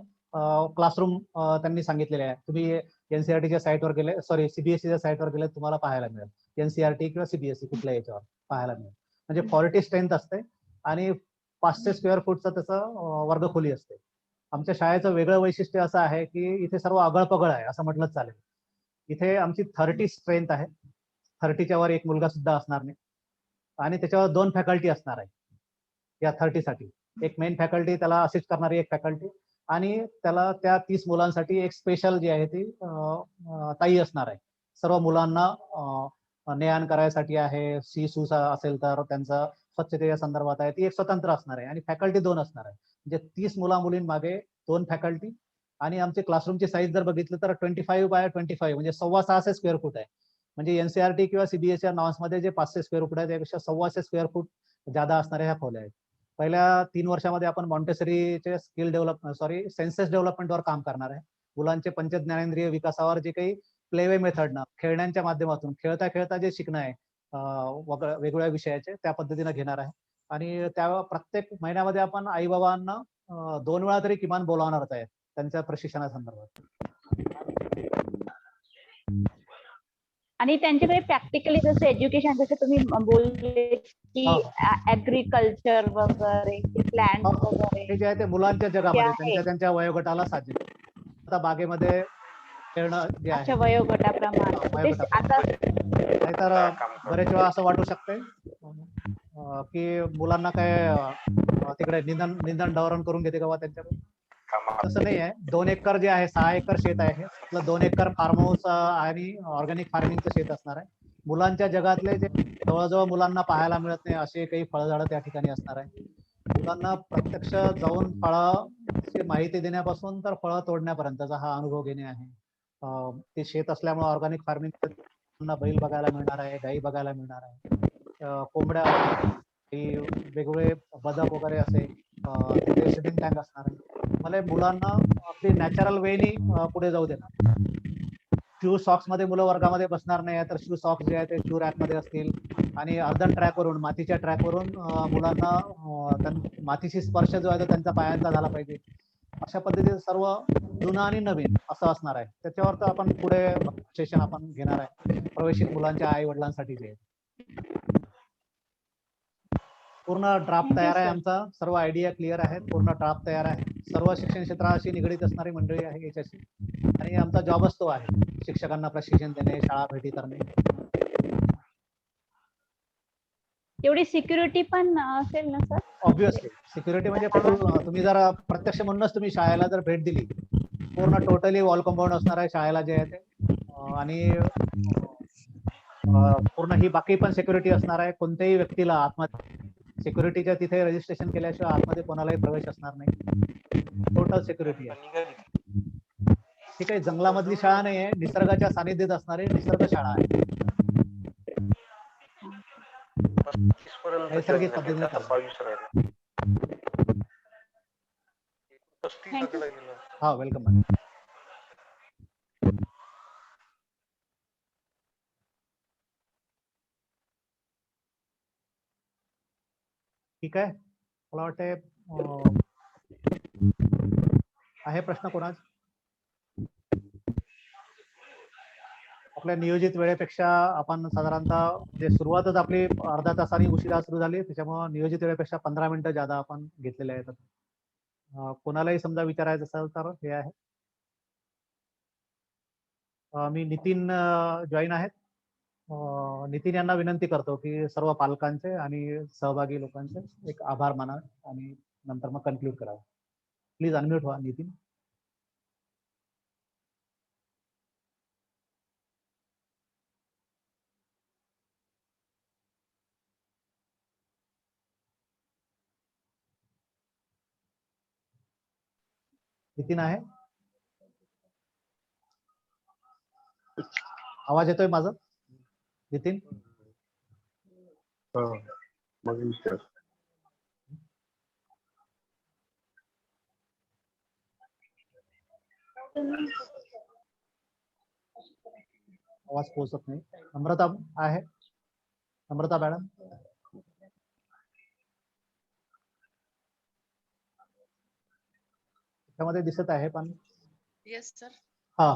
क्लासरूम त्यांनी सांगितलेले आहे. तुम्ही NCERTच्या साईटवर गेले, सॉरी CBSEच्या साईटवर गेले, तुम्हाला पाहायला मिळेल. NCERT किंवा CBSE कुठल्या याच्यावर पाहायला मिळेल. म्हणजे 40 स्ट्रेंथ असते आणि 500 स्क्वेअर फूटचा त्याचं वर्गखोली असते. आमच्या शाळेचं वेगळं वैशिष्ट्य असं आहे की इथे सर्व आगळपगळ आहे असं म्हटलं चालेल. इथे आमची 30 स्ट्रेंथ आहे. 30च्या वर एक मुलगा सुद्धा असणार नाही आणि त्याच्यावर 2 फॅकल्टी असणार आहे या 30 साठी. एक मेन फॅकल्टी, त्याला असिस्ट करणारी एक फॅकल्टी, आणि त्याला त्या 30 मुलांसाठी एक स्पेशल जी आहे ती ताई असणार आहे. सर्व मुलांना ने-आण करायसाठी आहे. शिशू असेल तर त्यांचा स्वच्छतेच्या संदर्भात आहे, ती एक स्वतंत्र असणार आहे. आणि फॅकल्टी 2 असणार आहे. म्हणजे 30 मुलींमागे 2 फॅकल्टी. आणि आमचे क्लासरूमची साईज जर बघितलं तर 25 बाय 25 म्हणजे 6.25 स्क्वेअर फूट आहे. म्हणजे NCERT किंवा CBSE नॉर्म्स मध्ये जे 500 स्क्वेअर फूट आहे त्यापेक्षा 6.25 स्क्वेअर फूट जादा असणाऱ्या ह्या खोल्या आहेत. पहिल्या 3 वर्षामध्ये आपण मॉन्टेसरीचे सेन्सेस डेव्हलपमेंटवर काम करणार आहे. मुलांचे पंचज्ञानेंद्रिय विकासावर जे काही प्लेवे मेथडनं, खेळण्यांच्या माध्यमातून खेळता खेळता जे शिकणं आहे वेगवेगळ्या विषयाचे, त्या पद्धतीनं घेणार आहे. आणि त्या प्रत्येक महिन्यामध्ये आपण आई बाबांना 2 वेळा तरी किमान बोलावणारच आहे त्यांच्या प्रशिक्षणासंदर्भात. आणि त्यांच्याकडे प्रॅक्टिकली जसं एज्युकेशन, जसं तुम्ही बोलले की ऍग्रिकल्चर वगैरे, प्लॅन्ट वगैरे, हे जे आहे ते मुलांच्या जगामध्ये त्यांच्या वयोगटाला साजेल. आता बागेमध्ये खेळणं जे अच्छा आहे वयोगटाप्रमाणे ते वयोगटाप्रमाणे. आता नाहीतर बरेच वेळा असं वाटू शकतंय की मुलांना काय तिकडे निंदण डवरण करून घेते का बा त्यांच्याकडे. तसं नाही आहे. 2 एकर जे आहे 6 एकर शेत आहे त्यातलं 2 एकर फार्म हाऊस आणि ऑर्गॅनिक फार्मिंगचं शेत असणार आहे. मुलांच्या जगातले जे जवळजवळ मुलांना पाहायला मिळत नाही असे काही फळझाडं त्या ठिकाणी असणार आहे. मुलांना प्रत्यक्ष जाऊन फळाची माहिती देण्यापासून तर फळं तोडण्यापर्यंतचा हा अनुभव घेणे आहे. ते शेत असल्यामुळे ऑर्गॅनिक फार्मिंग बैल बघायला मिळणार आहे, गाई बघायला मिळणार आहे, कोंबड्या काही वेगवेगळे बदक वगैरे असे तिथे स्विमिंग टँक असणार आहे. मला मुलांना अगदी नॅचरल वेनी पुढे जाऊ देणार. शू सॉक्स मध्ये मुलं वर्गामध्ये बसणार नाही तर शू सॉक्स जे आहे ते शू रॅक मध्ये असतील आणि अर्धन ट्रॅकवरून मातीच्या ट्रॅकवरून मुलांना मातीशी स्पर्श जो आहे तो त्यांचा पायांचा झाला पाहिजे. अशा पद्धतीने सर्व जुनं आणि नवीन असं असणार आहे. त्याच्यावर तर आपण पुढे सेशन आपण घेणार आहे प्रवेशित मुलांच्या आई वडिलांसाठी जे पूर्ण ड्राफ्ट Thank you, तयार आहे. sir. आमचा सर्व आयडिया क्लिअर आहेत. पूर्ण ड्राफ्ट तयार आहे. सर्व शिक्षण क्षेत्राशी निगडीत असणारी मंडळी आहे याच्याशी आणि आमचा जॉबच तो आहे शिक्षकांना प्रशिक्षण देणे, शाळा भेटी करणे. तेवढी सिक्युरिटी पण असेल ना सर? ऑब्व्हियसली सिक्युरिटी म्हणजे तुम्ही जर प्रत्यक्ष म्हणूनच तुम्ही शाळेला जर भेट दिली पूर्ण टोटली वॉल कंपाऊंड असणार आहे शाळेला जे आहे ते आणि पूर्ण ही बाकी पण सिक्युरिटी असणार आहे. कोणत्याही व्यक्तीला आतमध्ये सिक्युरिटीच्या तिथे रजिस्ट्रेशन केल्याशिवाय आतमध्ये कोणालाही प्रवेश असणार नाही. टोटल सिक्युरिटी आहे. ही काही जंगलामधली शाळा नाही आहे. निसर्गाच्या सानिध्यात असणारी निसर्ग शाळा आहे. नैसर्गिक पद्धतीने हा वेलकम. ठीक आहे. मला वाटते आहे प्रश्न कोणाच? आपल्या नियोजित वेळेपेक्षा आपण साधारणतः म्हणजे सुरुवातच आपली अर्धा तासाने उशिरा सुरू झाली त्याच्यामुळे नियोजित वेळेपेक्षा 15 मिनिटं जादा आपण घेतलेले आहेत. कोणालाही समजा विचारायचं असेल तर हे आहे. मी नितीन जॉईन आहेत. नितीन यांना विनंती करतो की सर्व पालकांचे आणि सहभागी लोकांचे एक आभार माना आणि नंतर मग कन्क्लूड करावं. प्लीज अनम्यूट व्हा नितीन. नितीन आहे? आवाज येतोय माझा नितीन? आवाज पोहोचत नाही. नम्रता आहे? नम्रता मॅडम त्यामध्ये दिसत आहे पण येस सर. हा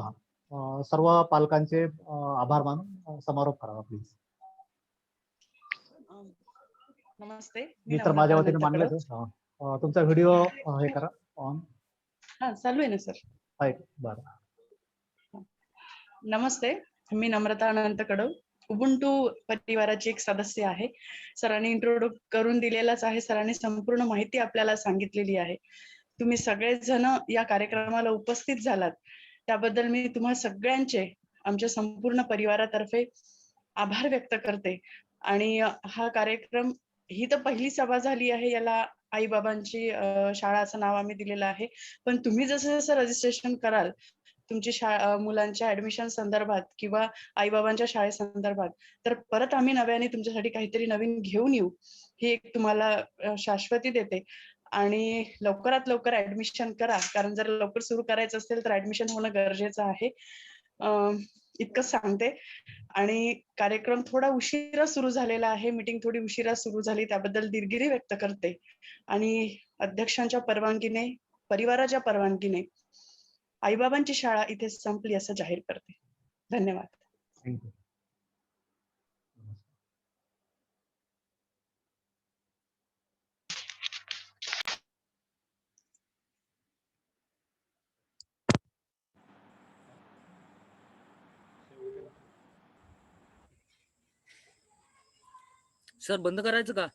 हा सर्व पालकांचे आभार मानून समारोप करावा प्लीज. नमस्ते. मी तर माझ्या वतीने मानले तुमचा व्हिडिओ हे करा ऑन. हा चालू आहे ना सर. बरं. नमस्ते. मी नम्रता अनंत कडव उबुंटू परिवाराची एक सदस्य आहे. सरांनी इंट्रोड्यूस करून दिलेलाच आहे. सरांनी संपूर्ण माहिती आपल्याला सांगितलेली आहे. तुम्ही सगळेजण या कार्यक्रमाला उपस्थित झालात त्याबद्दल मी तुम्हा सगळ्यांचे आमच्या संपूर्ण परिवारातर्फे आभार व्यक्त करते. आणि हा कार्यक्रम ही तर पहिली सभा झाली आहे. याला आई बाबांची शाळा असं नाव आम्ही दिलेलं आहे. पण तुम्ही जसं जसं रजिस्ट्रेशन कराल तुमची मुलांच्या ऍडमिशन संदर्भात किंवा आई बाबांच्या शाळेसंदर्भात तर परत आम्ही नव्याने तुमच्यासाठी काहीतरी नवीन घेऊन येऊ ही एक तुम्हाला शाश्वती देते. आणि लवकरात लवकर ऍडमिशन करा कारण जर लवकर सुरू करायचं असेल तर ऍडमिशन होणं गरजेचं आहे. इतकंच सांगते. आणि कार्यक्रम थोडा उशिरा सुरू झालेला आहे. मीटिंग थोडी उशिरा सुरू झाली त्याबद्दल दिलगिरी व्यक्त करते. आणि अध्यक्षांच्या परवानगीने परिवाराच्या परवानगीने आईबाबांची शाळा इथे संपली असं जाहीर करते. धन्यवाद. थँक्यू. सर बंद करायचं का?